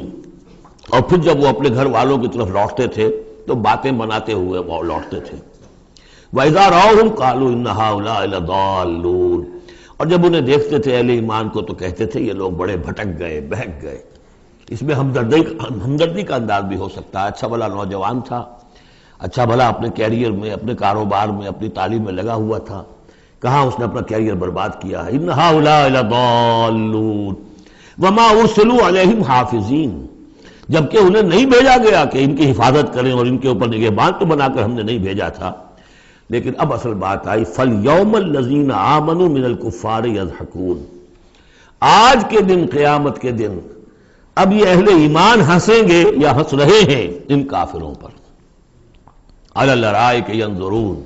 اور پھر جب وہ اپنے گھر والوں کی طرف لوٹتے تھے تو باتیں بناتے ہوئے وہ لوٹتے تھے۔ وَإِذَا رَأَوْهُمْ قَالُوا إِنَّ هَؤُلَاءِ لَضَالُّونَ، اور جب انہیں دیکھتے تھے اہل ایمان کو تو کہتے تھے یہ لوگ بڑے بھٹک گئے، بہک گئے۔ اس میں ہمدردی کا انداز بھی ہو سکتا ہے، اچھا بھلا نوجوان تھا، اچھا بھلا اپنے کیریئر میں، اپنے کاروبار میں، اپنی تعلیم میں لگا ہوا تھا، کہاں اس نے اپنا کیریئر برباد کیا ہے۔ ان هؤلاء لضالون وما ارسلوا علیہم حافظین، جبکہ انہیں نہیں بھیجا گیا کہ ان کی حفاظت کریں اور ان کے اوپر نگہبان تو بنا کر ہم نے نہیں بھیجا تھا۔ لیکن اب اصل بات آئی، فَالْيَوْمَ الَّذِينَ آمَنُوا مِنَ الْكُفَّارِ يَضْحَكُونَ، آج کے دن، قیامت کے دن، اب یہ اہل ایمان ہنسیں گے یا ہنس رہے ہیں ان کافروں پر۔ عَلَى الْأَرَائِكِ يَنظُرُونَ،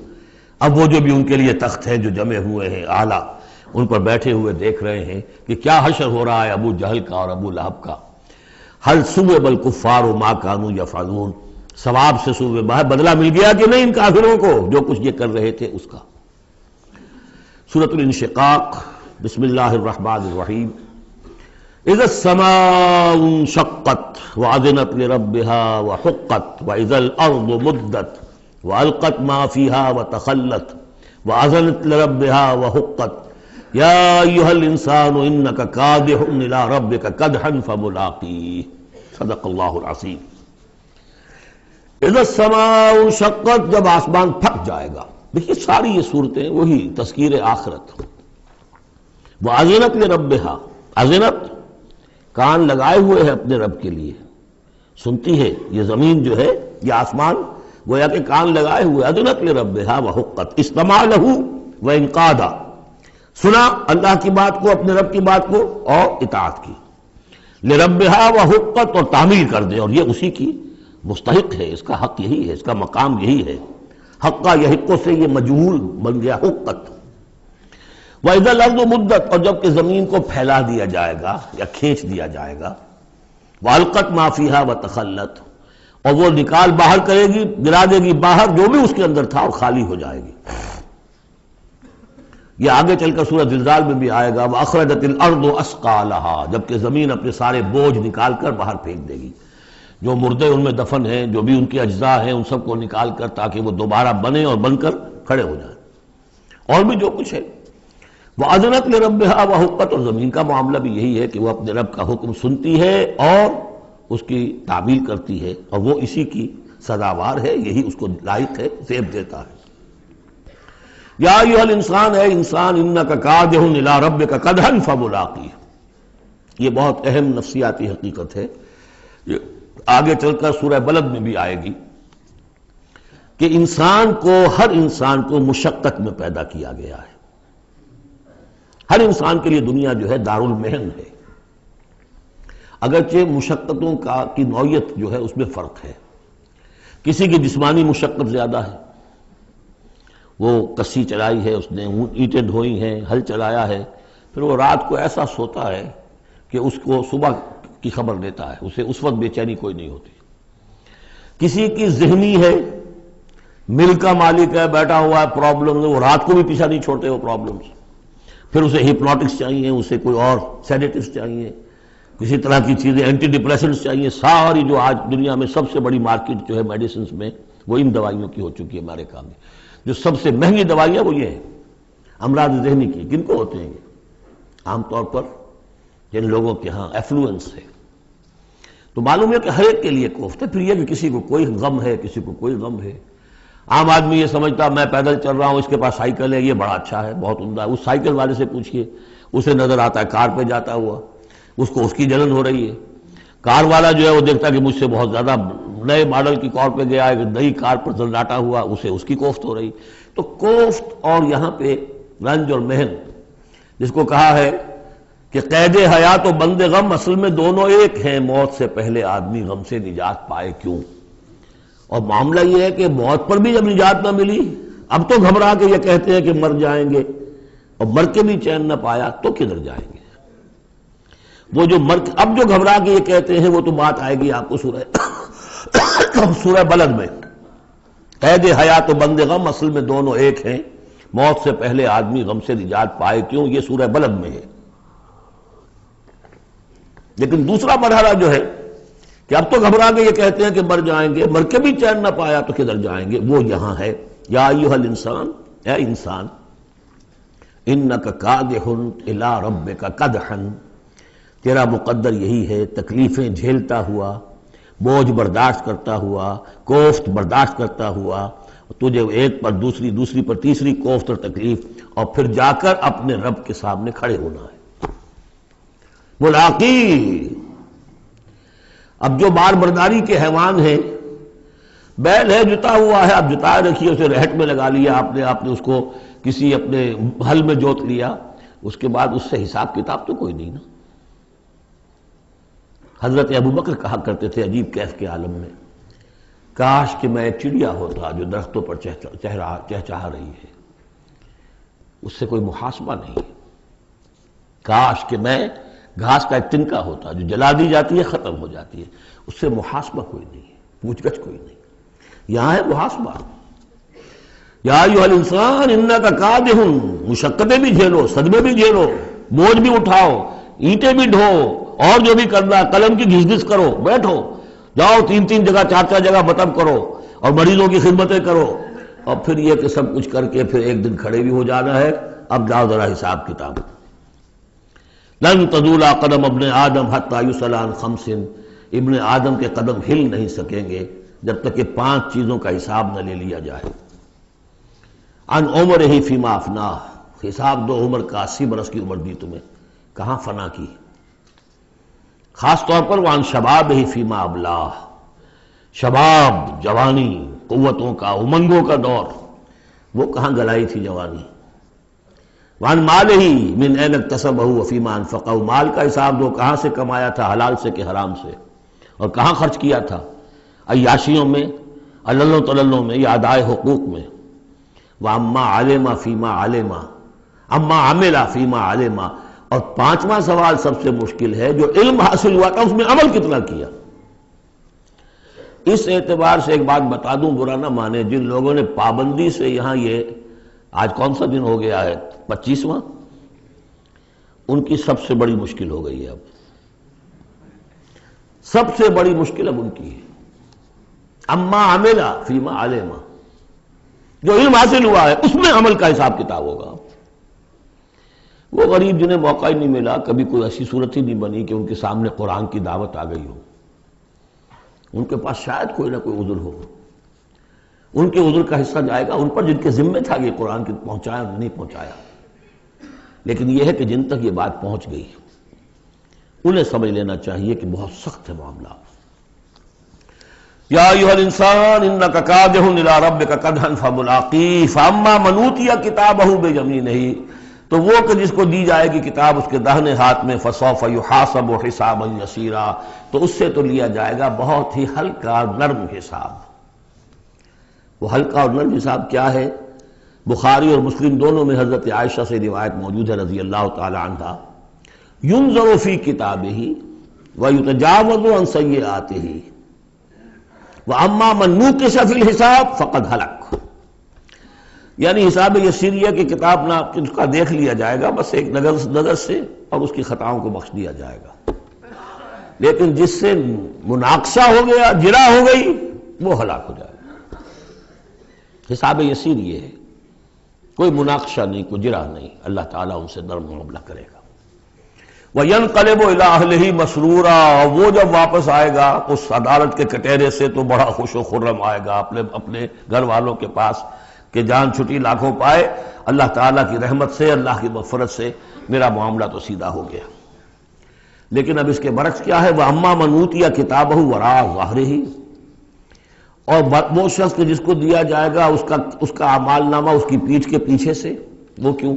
اب وہ جو بھی ان کے لیے تخت ہیں جو جمے ہوئے ہیں اعلیٰ، ان پر بیٹھے ہوئے دیکھ رہے ہیں کہ کیا حشر ہو رہا ہے ابو جہل کا اور ابو لہب کا۔ هل ثوب الكفار ما كانوا يفعلون، ثواب سے صوبے باہر بدلہ مل گیا کہ نہیں ان کافروں کو جو کچھ یہ کر رہے تھے اس کا۔ سورۃ الانشقاق، بسم اللہ الرحمن الرحیم۔ اذا السماء انشقت واذنت لربها وحقت واذا الارض مدت والقت ما فيها وتخلت واذنت لربها وحقت یا ایھا الانسان انک کادح الی ربک کدحا فملاقیہ، صدق اللہ العظیم۔ اذا السماء انشقت، جب آسمان پھٹ جائے گا۔ دیکھیے ساری یہ صورتیں وہی تذکیر آخرت۔ واذنت لربها، اذنت کان لگائے ہوئے ہیں اپنے رب کے لیے، سنتی ہے یہ زمین جو ہے، یہ آسمان گویا کہ کان لگائے ہوئے۔ اذنت لربها وحقت، استمع له وانقاد، سنا اللہ کی بات کو، اپنے رب کی بات کو، اور اطاعت کی۔ لربها وحقت، اور تعمیل کر دے، اور یہ اسی کی مستحق ہے، اس کا حق یہی ہے، اس کا مقام یہی ہے۔ حقا یحق سے یہ مجہول بن گیا حقت۔ وَإِذَا الْأَرْضُ مُدَّتْ، اور جب کہ زمین کو پھیلا دیا جائے گا یا کھینچ دیا جائے گا۔ وَأَلْقَتْ مَا فِيهَا وَتَخَلَّتْ، اور وہ نکال باہر کرے گی، گرا دے گی باہر جو بھی اس کے اندر تھا اور خالی ہو جائے گی۔ یہ آگے چل کر سورہ زلزال میں بھی آئے گا، وَأَخْرَجَتِ الْأَرْضُ أَثْقَالَهَا، جب کہ زمین اپنے سارے بوجھ نکال کر باہر پھینک دے گی، جو مردے ان میں دفن ہیں، جو بھی ان کے اجزاء ہیں، ان سب کو نکال کر، تاکہ وہ دوبارہ بنے اور بن کر کھڑے ہو جائیں، اور بھی جو کچھ ہے۔ وَأَذْنَتْ لِرَبِّهَا وَحُقَّتْ، اور زمین کا معاملہ بھی یہی ہے کہ وہ اپنے رب کا حکم سنتی ہے اور اس کی تعمیل کرتی ہے، اور وہ اسی کی سزاوار ہے، یہی اس کو لائق ہے، زیب دیتا ہے۔ یا ایھا الانسان، اے انسان، انک کادح الی ربک کدحا فملاقیہ، یہ بہت اہم نفسیاتی حقیقت ہے، یہ آگے چل کر سورہ بلد میں بھی آئے گی کہ انسان کو، ہر انسان کو مشقت میں پیدا کیا گیا ہے۔ ہر انسان کے لیے دنیا جو ہے دارالمحن ہے، اگرچہ مشقتوں کی نوعیت جو ہے اس میں فرق ہے۔ کسی کی جسمانی مشقت زیادہ ہے، وہ کسی چلائی ہے، اس نے اینٹیں ڈھوئی ہیں، ہل چلایا ہے، پھر وہ رات کو ایسا سوتا ہے کہ اس کو صبح کی خبر دیتا ہے، اسے اس وقت بے چینی کوئی نہیں ہوتی۔ کسی کی ذہنی ہے، مل کا مالک ہے، بیٹھا ہوا ہے، پرابلم، وہ رات کو بھی پیچھا نہیں چھوڑتے وہ پرابلمز، پھر اسے ہپنوٹکس چاہیے، اسے کوئی اور سیڈیٹیوز چاہیے، کسی طرح کی چیزیں، اینٹی ڈپریسنٹس چاہیے۔ ساری جو آج دنیا میں سب سے بڑی مارکیٹ جو ہے میڈیسنز میں، وہ ان دوائیوں کی ہو چکی ہے امریکہ میں۔ جو سب سے مہنگی دوائیاں وہ یہ ہیں امراض ذہنی کی۔ کن کو ہوتے ہیں یہ؟ عام طور پر جن لوگوں کے ہاں ایفلوئنس ہے۔ تو معلوم ہے کہ ہر ایک کے لیے کوفت ہے۔ پھر یہ کہ کسی کو کوئی غم ہے، کسی کو کوئی غم ہے۔ عام آدمی یہ سمجھتا میں پیدل چل رہا ہوں، اس کے پاس سائیکل ہے، یہ بڑا اچھا ہے، بہت عمدہ ہے۔ اس سائیکل والے سے پوچھئے، اسے نظر آتا ہے کار پہ جاتا ہوا، اس کو اس کی جلن ہو رہی ہے۔ کار والا جو ہے وہ دیکھتا ہے کہ مجھ سے بہت زیادہ نئے ماڈل کی کار پہ گیا ہے، نئی کار پر زلزلاتا ہوا، اسے اس کی کوفت ہو رہی۔ تو کوفت اور یہاں پہ رنج اور محن، جس کو کہا ہے کہ قید حیات و بند غم اصل میں دونوں ایک ہیں، موت سے پہلے آدمی غم سے نجات پائے کیوں؟ اور معاملہ یہ ہے کہ موت پر بھی جب نجات نہ ملی، اب تو گھبرا کے یہ کہتے ہیں کہ مر جائیں گے، اور مر کے بھی چین نہ پایا تو کدھر جائیں گے؟ وہ جو اب جو گھبرا کے یہ کہتے ہیں، وہ تو بات آئے گی آپ کو سورہ بلد میں۔ قید حیات و بند غم اصل میں دونوں ایک ہیں، موت سے پہلے آدمی غم سے نجات پائے کیوں، یہ سورہ بلد میں ہے۔ لیکن دوسرا مرحلہ جو ہے کہ اب تو گھبرا کے یہ کہتے ہیں کہ مر جائیں گے، مر کے بھی چین نہ پایا تو کدھر جائیں گے. وہ یہاں ہے یا ایھا الانسان، اے انسان، انک کادح الی ربک کدحا، تیرا مقدر یہی ہے تکلیفیں جھیلتا ہوا، بوجھ برداشت کرتا ہوا، کوفت برداشت کرتا ہوا، تجھے ایک پر دوسری، دوسری پر تیسری کوفت اور تکلیف، اور پھر جا کر اپنے رب کے سامنے کھڑے ہونا ہے. ملاقی، اب جو بار برداری کے حیوان ہیں، بیل ہے جتا ہوا ہے، اب جتا رکھیے، اسے رہٹ میں لگا لیا آپ نے اس کو کسی اپنے ہل میں جوت لیا، اس کے بعد اس سے حساب کتاب تو کوئی نہیں نا. حضرت ابوبکر کہا کرتے تھے عجیب کیف کے عالم میں، کاش کہ میں ایک چڑیا ہوتا جو درختوں پر چہچہا رہی ہے، اس سے کوئی محاسبہ نہیں. کاش کہ میں گھاس کا ایک تنکا ہوتا جو جلا دی جاتی ہے ختم ہو جاتی ہے، اس سے محاسبہ کوئی نہیں ہے، پوچھ گچھ کوئی نہیں. یہاں ہے محاسبہ. یا ایھا الانسان انک کادح، مشقتیں بھی جھیلو، صدمے بھی جھیلو، بوجھ بھی اٹھاؤ، اینٹیں بھی ڈھو، اور جو بھی کرنا، قلم کی گھس گھس کرو، بیٹھو، جاؤ 3 جگہ 4 جگہ مطلب کرو، اور مریضوں کی خدمتیں کرو، اور پھر یہ کہ سب کچھ کر کے پھر ایک دن کھڑے بھی ہو جانا ہے. اب جاؤ ذرا حساب کتاب. لن تزول قدم ابن آدم حتی یسأل عن 5، ابن آدم کے قدم ہل نہیں سکیں گے جب تک کہ 5 چیزوں کا حساب نہ لے لیا جائے. عن عمرہ فیما افناہ، حساب دو عمر کا، 80 برس کی عمر دی تمہیں، کہاں فنا کی. خاص طور پر وعن شبابہ فیما ابلاہ، شباب، جوانی، قوتوں کا، امنگوں کا دور، وہ کہاں گلائی تھی جوانی. وعن مالہ من این اکتسبہ وفیما انفقہ، مال کا حساب دو، کہاں سے کمایا تھا، حلال سے کہ حرام سے، اور کہاں خرچ کیا تھا، عیاشیوں میں، عللوں تللوں میں، یا ادائے حقوق میں. وَأَمَّا عَلِمَ فِيمَا عَلِمَ، اما عمل فیما علم. اور 5واں سوال سب سے مشکل ہے، جو علم حاصل ہوا تھا اس میں عمل کتنا کیا. اس اعتبار سے ایک بات بتا دوں، برا نہ مانے، جن لوگوں نے پابندی سے یہاں یہ آج کون سا دن ہو گیا ہے، 25واں، ان کی سب سے بڑی مشکل ہو گئی ہے. اب سب سے بڑی مشکل اب ان کی ہے. اما عمل فیما علم، جو علم حاصل ہوا ہے اس میں عمل کا حساب کتاب ہوگا. وہ غریب جنہیں موقع ہی نہیں ملا، کبھی کوئی ایسی صورت ہی نہیں بنی کہ ان کے سامنے قرآن کی دعوت آ گئی ہو، ان کے پاس شاید کوئی نہ کوئی عذر ہو، ان کے عذر کا حصہ جائے گا ان پر جن کے ذمہ تھا کہ قرآن کی پہنچایا نہیں پہنچایا. لیکن یہ ہے کہ جن تک یہ بات پہنچ گئی انہیں سمجھ لینا چاہیے کہ بہت سخت ہے معاملہ. یا ایھا الانسان انک کادح الی ربک کدحا فملاقیہ فاما من اوتی کتابہ بیمینہ، تو وہ کہ جس کو دی جائے گی کتاب اس کے داہنے ہاتھ میں، فسوف یحاسب حسابا یسیرا، تو اس سے تو لیا جائے گا بہت ہی ہلکا اور نرم حساب. وہ ہلکا اور نرم حساب کیا ہے؟ بخاری اور مسلم دونوں میں حضرت عائشہ سے روایت موجود ہے رضی اللہ تعالی عنہا، ینظر فی کتابہ ویتجاوز عن سیئاتہ واما من نوقش فی الحساب فقد ہلک. یعنی حساب یسیریہ کی کتاب نہ اس کا دیکھ لیا جائے گا بس ایک نظر سے، اور اس کی خطاؤں کو بخش دیا جائے گا. لیکن جس سے مناقشہ ہو گیا، جرا ہو گئی، وہ ہلاک ہو جائے گا. حساب یسیر یہ ہے، کوئی مناقشہ نہیں، کوئی جرا نہیں، اللہ تعالیٰ ان سے نرم معاملہ کرے گا. وَيَنْقَلِبُ إِلَىٰ أَهْلِهِ مَسْرُورًا، وہ جب واپس آئے گا اس عدالت کے کٹہرے سے تو بڑا خوش و خرم آئے گا اپنے گھر والوں کے پاس کہ جان چھٹی لاکھوں پائے، اللہ تعالیٰ کی رحمت سے، اللہ کی مغفرت سے میرا معاملہ تو سیدھا ہو گیا. لیکن اب اس کے برعکس کیا ہے، وَأَمَّا مَنْ أُوتِيَ كِتَابَهُ وَرَاءَ ظَهْرِهِ، اور وہ شخص کہ جس کو دیا جائے گا اس کا اعمال نامہ اس کی پیٹھ کے پیچھے سے. وہ کیوں؟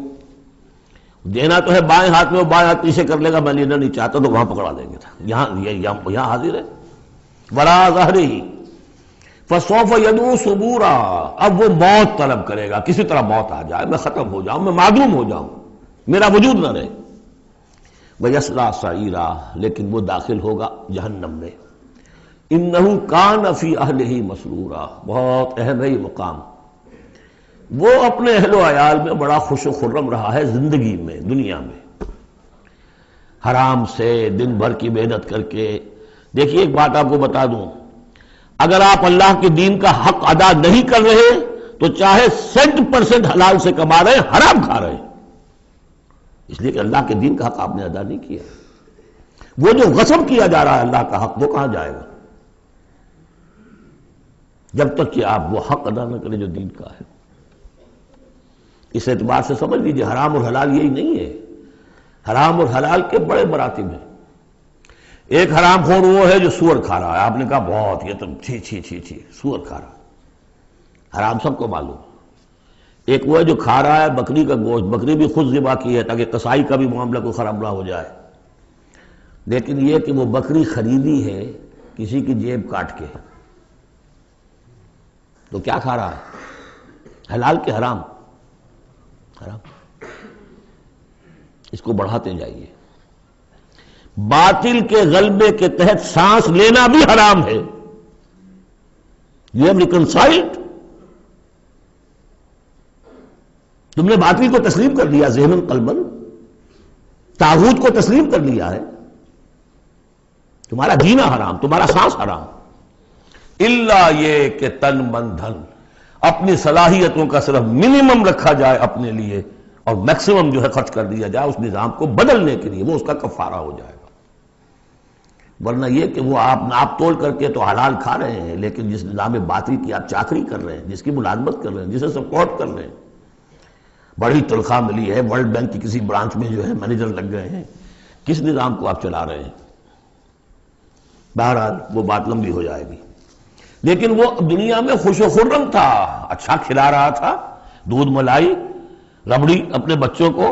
دینا تو ہے بائیں ہاتھ میں، وہ بائیں ہاتھ پیچھے کر لے گا، میں لینا نہیں چاہتا تو وہاں پکڑا دیں گے. یہاں حاضر ہے وَرَاءَ ظَهْرِهِ فَسَوْفَ يَدْعُو ثُبُورًا، اب وہ موت طلب کرے گا، کسی طرح موت آ جائے، میں ختم ہو جاؤں، میں معدوم ہو جاؤں، میرا وجود نہ رہے. وَيَصْلَىٰ سَعِيرًا، لیکن وہ داخل ہوگا جہنم میں. إِنَّهُ كَانَ فِي أَهْلِهِ مَسْرُورًا، بہت اہم ہے یہ مقام. وہ اپنے اہل و عیال میں بڑا خوش و خرم رہا ہے زندگی میں، دنیا میں، حرام سے دن بھر کی محنت کر کے دیکھیے ایک بات آپ کو بتا دوں، اگر آپ اللہ کے دین کا حق ادا نہیں کر رہے تو چاہے 100% حلال سے کما رہے ہیں، حرام کھا رہے ہیں، اس لیے کہ اللہ کے دین کا حق آپ نے ادا نہیں کیا۔ وہ جو غصب کیا جا رہا ہے اللہ کا حق، وہ کہاں جائے گا جب تک کہ آپ وہ حق ادا نہ کریں جو دین کا ہے۔ اس اعتبار سے سمجھ لیجیے حرام اور حلال یہی نہیں ہے، حرام اور حلال کے بڑے مراتب ہیں۔ ایک حرام خور وہ ہے جو سور کھا رہا ہے، آپ نے کہا بہت یہ تو چھی چھی چھی چھی سور کھا رہا ہے، حرام سب کو معلوم۔ ایک وہ ہے جو کھا رہا ہے بکری کا گوشت، بکری بھی خود ذبح کی ہے تاکہ قصائی کا بھی معاملہ کو خراب نہ ہو جائے، لیکن یہ کہ وہ بکری خریدی ہے کسی کی جیب کاٹ کے، تو کیا کھا رہا ہے؟ حلال کے حرام؟ حرام۔ اس کو بڑھاتے جائیے، باطل کے غلبے کے تحت سانس لینا بھی حرام ہے۔ یو ہیو ریکنسائلڈ، تم نے باطل کو تسلیم کر لیا، ذہن قلباً طاغوت کو تسلیم کر لیا ہے، تمہارا جینا حرام، تمہارا سانس حرام۔ الا یہ کہ تن من دھن، اپنی صلاحیتوں کا صرف منیمم رکھا جائے اپنے لیے اور میکسیمم جو ہے خرچ کر دیا جائے اس نظام کو بدلنے کے لیے، وہ اس کا کفارہ ہو جائے گا۔ ورنہ یہ کہ وہ آپ ناپ تول کر کے تو حلال کھا رہے ہیں، لیکن جس نظام باطل کی آپ چاکری کر رہے ہیں، جس کی ملازمت کر رہے ہیں، جسے سپورٹ کر رہے ہیں، بڑی تنخواہ ملی ہے، ورلڈ بینک کی کسی برانچ میں جو ہے مینیجر لگ گئے ہیں، کس نظام کو آپ چلا رہے ہیں؟ بہرحال وہ بات لمبی ہو جائے گی، لیکن وہ دنیا میں خوش و خرم تھا، اچھا کھلا رہا تھا، دودھ ملائی ربڑی اپنے بچوں کو،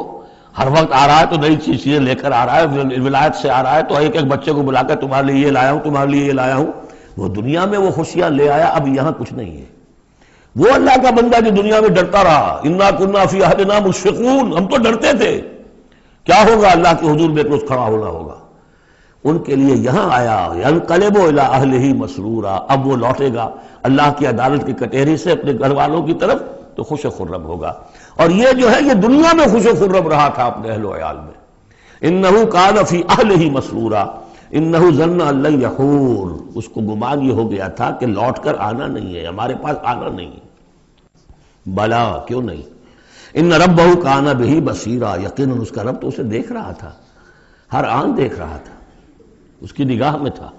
ہر وقت آ رہا ہے تو نئی چیزیں لے کر آ رہا ہے، ولایت سے آ رہا ہے تو ایک ایک بچے کو بلا کر تمہارے لیے یہ لایا ہوں، تمہارے لیے یہ لایا ہوں، وہ دنیا میں وہ خوشیاں لے آیا، اب یہاں کچھ نہیں ہے۔ وہ اللہ کا بندہ جو دنیا میں ڈرتا رہا، انا کنا فی عہدنا مشفقون، ہم تو ڈرتے تھے کیا ہوگا، اللہ کے حضور میں روز کھڑا ہونا ہوگا، ان کے لیے یہاں آیا ینقلب الی اہلہ مسرورا، اب وہ لوٹے گا اللہ کی عدالت کی کٹہری سے اپنے گھر والوں کی طرف تو خوش و خرم ہوگا۔ اور یہ جو ہے یہ دنیا میں خوش و خرم رہا تھا اپنے اہل و عیال میں۔ انہ کان فی اہلہ مسرورا انہ ظن ان لن یحور، اس کو گمان یہ ہو گیا تھا کہ لوٹ کر آنا نہیں ہے، ہمارے پاس آنا نہیں ہے۔ بلا، کیوں نہیں، ان ربہ کان بہ بصیرا، یقیناً اس کا رب تو اسے دیکھ رہا تھا، ہر آن دیکھ رہا تھا، اس کی نگاہ میں تھا۔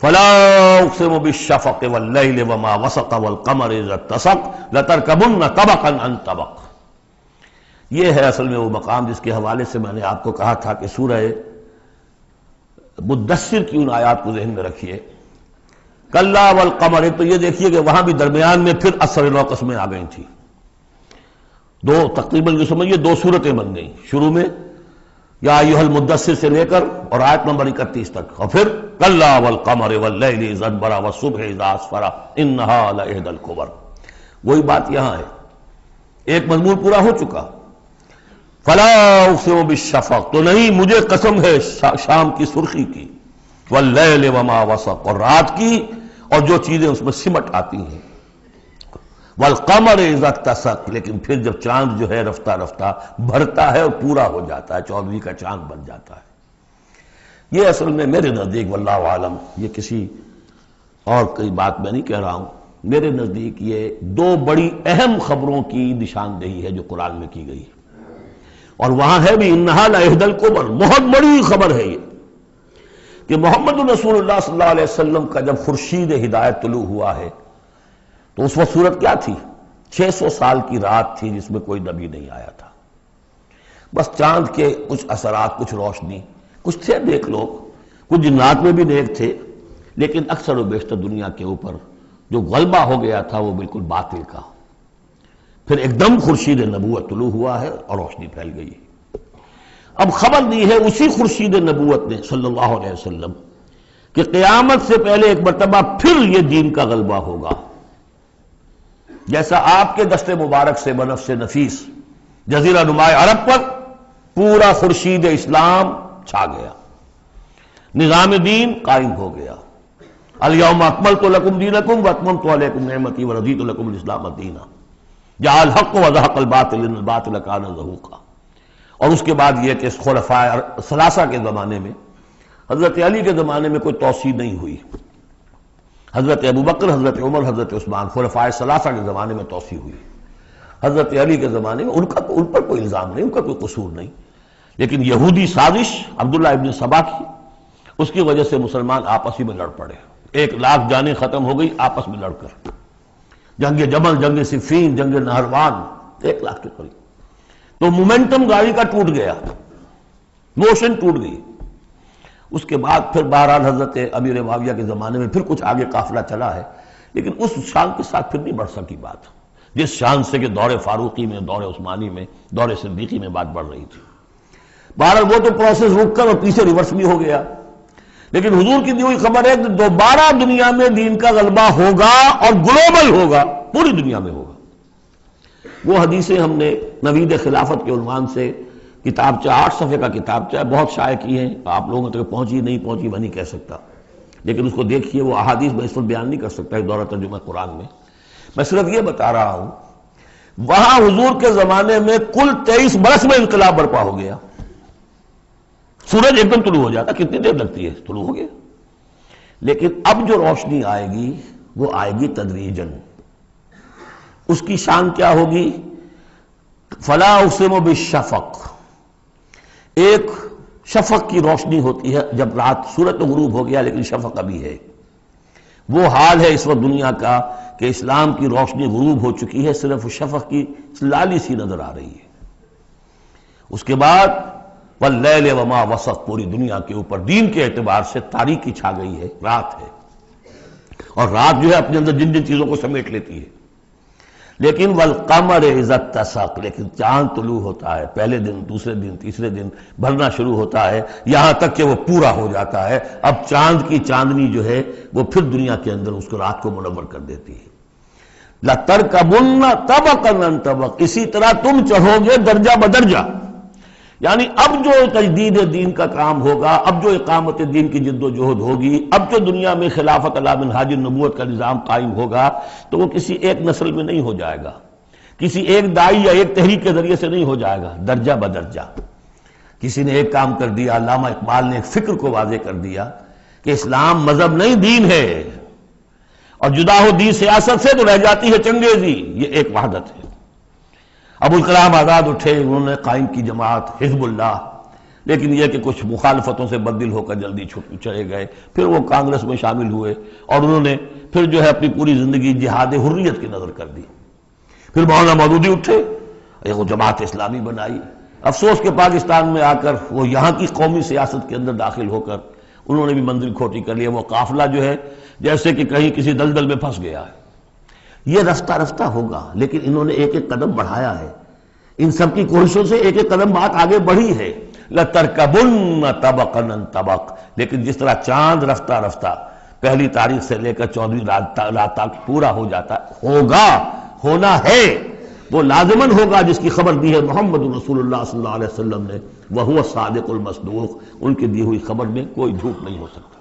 فلا اقسم بالشفق واللیل وما وسق والقمر اذا اتسق لترکبن طبقا عن طبق۔ یہ ہے اصل میں وہ مقام جس کے حوالے سے میں نے آپ کو کہا تھا کہ سورہ مدثر کی ان آیات کو ذہن میں رکھیے۔ کلا والقمر، تو یہ دیکھیے کہ وہاں بھی درمیان میں پھر اثر نو قسمیں آ گئی تھیں، دو تقریباً جو سمجھیے دو صورتیں بن گئیں، شروع میں یا ایھا المدثر سے لے کر اور آیت نمبر 31 تک، اور پھر کلا والقمر واللیل اذا ادبر والصبح اذا اسفر انھا لإحدی الکبر۔ وہی بات یہاں ہے، ایک مضمون پورا ہو چکا۔ فلا اقسم بالشفق، تو نہیں مجھے قسم ہے شام کی سرخی کی، واللیل وما وسق، اور رات کی اور جو چیزیں اس میں سمٹ آتی ہیں، والقمر اذا اتسق، لیکن پھر جب چاند جو ہے رفتہ رفتہ بھرتا ہے اور پورا ہو جاتا ہے، 14ویں کا چاند بن جاتا ہے۔ یہ اصل میں میرے نزدیک واللہ عالم، یہ کسی اور کوئی بات میں نہیں کہہ رہا ہوں، میرے نزدیک یہ دو بڑی اہم خبروں کی نشاندہی ہے جو قرآن میں کی گئی ہے، اور وہاں ہے بھی انہا لإحدی الکبر، بہت بڑی خبر ہے یہ کہ محمد رسول اللہ صلی اللہ علیہ وسلم کا جب خورشید ہدایت طلوع ہوا ہے تو اس وقت صورت کیا تھی؟ 600 سال کی رات تھی جس میں کوئی نبی نہیں آیا تھا، بس چاند کے کچھ اثرات، کچھ روشنی، کچھ تھے نیک لوگ، کچھ جنات میں بھی نیک تھے، لیکن اکثر و بیشتر دنیا کے اوپر جو غلبہ ہو گیا تھا وہ بالکل باطل کا۔ پھر ایک دم خورشید نبوت طلوع ہوا ہے اور روشنی پھیل گئی ہے۔ اب خبر دی ہے اسی خورشید نبوت نے صلی اللہ علیہ وسلم کہ قیامت سے پہلے ایک مرتبہ پھر یہ دین کا غلبہ ہوگا، جیسا آپ کے دست مبارک سے بنفس نفیس جزیرہ نمائے عرب پر پورا خورشید اسلام چھا گیا، نظام دین قائم ہو گیا۔ الیوم اکملت لکم دینکم واتممت علیکم نعمتی ورضیت لکم الاسلام دینا، جاء الحق وزہق الباطل ان الباطل کان زہوقا۔ اور اس کے بعد یہ کہ خلفائے ثلاثہ کے زمانے میں حضرت علی کے زمانے میں کوئی توسیع نہیں ہوئی، حضرت ابوبکر، حضرت عمر، حضرت عثمان، خلفائے ثلاثہ کے زمانے میں توسیع ہوئی۔ حضرت علی کے زمانے میں ان پر کوئی الزام نہیں، ان کا کوئی قصور نہیں، لیکن یہودی سازش عبداللہ ابن سبا کی، اس کی وجہ سے مسلمان آپس ہی میں لڑ پڑے، 1,00,000 جانیں ختم ہو گئی آپس میں لڑ کر، جنگ جمل، جنگ صفین، جنگ نہروان، 1,00,000 کے قریب۔ تو مومنٹم گاڑی کا ٹوٹ گیا، موشن ٹوٹ گئی۔ اس کے بعد پھر بہرحال حضرت امیر معاویہ کے زمانے میں پھر کچھ آگے قافلہ چلا ہے، لیکن اس شان کے ساتھ پھر نہیں بڑھ سکی بات، جس شان سے کہ دور فاروقی میں، دور عثمانی میں، دور صدیقی میں بات بڑھ رہی تھی۔ بہرحال وہ تو پروسیس رک کر اور پیچھے ریورس بھی ہو گیا، لیکن حضور کی دی ہوئی خبر ہے کہ دوبارہ دنیا میں دین کا غلبہ ہوگا اور گلوبل ہوگا، پوری دنیا میں ہوگا۔ وہ حدیثیں ہم نے نوید خلافت کے عنوان سے کتابچہ 8 صفحے کا کتابچہ بہت شائع کی ہیں، آپ لوگوں تک پہنچی نہیں پہنچی میں نہیں کہہ سکتا، لیکن اس کو دیکھیے، وہ احادیث میں اس وقت بیان نہیں کر سکتا اس دورہ ترجمہ قرآن میں صرف یہ بتا رہا ہوں وہاں حضور کے زمانے میں کل 23 برس میں انقلاب برپا ہو گیا۔ سورج ایک دم طلوع ہو جاتا، کتنی دیر لگتی ہے، طلوع ہو گیا، لیکن اب جو روشنی آئے گی وہ آئے گی تدریجاً۔ اس کی شان کیا ہوگی؟ فلا اقسم بالشفق، ایک شفق کی روشنی ہوتی ہے جب رات سورج تو غروب ہو گیا لیکن شفق ابھی ہے۔ وہ حال ہے اس وقت دنیا کا کہ اسلام کی روشنی غروب ہو چکی ہے، صرف شفق کی لالی سی نظر آ رہی ہے۔ اس کے بعد واللیل وما وسق، پوری دنیا کے اوپر دین کے اعتبار سے تاریکی چھا گئی ہے، رات ہے، اور رات جو ہے اپنے اندر جن جن چیزوں کو سمیٹ لیتی ہے۔ لیکن والقمر اذا اتسق، لیکن چاند طلوع ہوتا ہے، پہلے دن، دوسرے دن، تیسرے دن بھرنا شروع ہوتا ہے، یہاں تک کہ وہ پورا ہو جاتا ہے۔ اب چاند کی چاندنی جو ہے وہ پھر دنیا کے اندر اس کو رات کو منور کر دیتی ہے۔ لَتَرْكَبُنَّ طَبَقًا عَنْ طَبَقٍ، اسی طرح تم چڑھو گے درجہ بدرجہ، یعنی اب جو تجدید دین کا کام ہوگا، اب جو اقامت دین کی جد و جہد ہوگی، اب جو دنیا میں خلافت علی منہاج النبوت کا نظام قائم ہوگا، تو وہ کسی ایک نسل میں نہیں ہو جائے گا، کسی ایک دائی یا ایک تحریک کے ذریعے سے نہیں ہو جائے گا، درجہ بدرجہ۔ کسی نے ایک کام کر دیا، علامہ اقبال نے ایک فکر کو واضح کر دیا کہ اسلام مذہب نہیں دین ہے، اور جدا ہو دین سیاست سے تو رہ جاتی ہے چنگیزی، یہ ایک وحدت ہے۔ ابوالکلام آزاد اٹھے، انہوں نے قائم کی جماعت حزب اللہ، لیکن یہ کہ کچھ مخالفتوں سے بددل ہو کر جلدی چلے گئے، پھر وہ کانگریس میں شامل ہوئے، اور انہوں نے پھر جو ہے اپنی پوری زندگی جہاد حریت کی نظر کر دی۔ پھر مولانا مودودی اٹھے، وہ جماعت اسلامی بنائی۔ افسوس کہ پاکستان میں آ کر وہ یہاں کی قومی سیاست کے اندر داخل ہو کر انہوں نے بھی منزل کھوٹی کر لیا، وہ قافلہ جو ہے جیسے کہ کہیں کسی دلدل میں پھنس گیا ہے۔ یہ رفتہ رفتہ ہوگا، لیکن انہوں نے ایک ایک قدم بڑھایا ہے، ان سب کی کوششوں سے ایک ایک قدم بات آگے بڑھی ہے۔ لَتَرْكَبُنَّ طَبَقًا عَنْ طَبَقٍ، لیکن جس طرح چاند رفتہ رفتہ پہلی تاریخ سے لے کر 14ویں رات تک پورا ہو جاتا ہوگا، ہونا ہے، وہ لازماً ہوگا، جس کی خبر دی ہے محمد رسول اللہ صلی اللہ علیہ وسلم نے، وَهُوَ الصَّادِقُ الْمَصْدُوقُ، ان کی دی ہوئی خبر میں کوئی جھوٹ نہیں ہو سکتا۔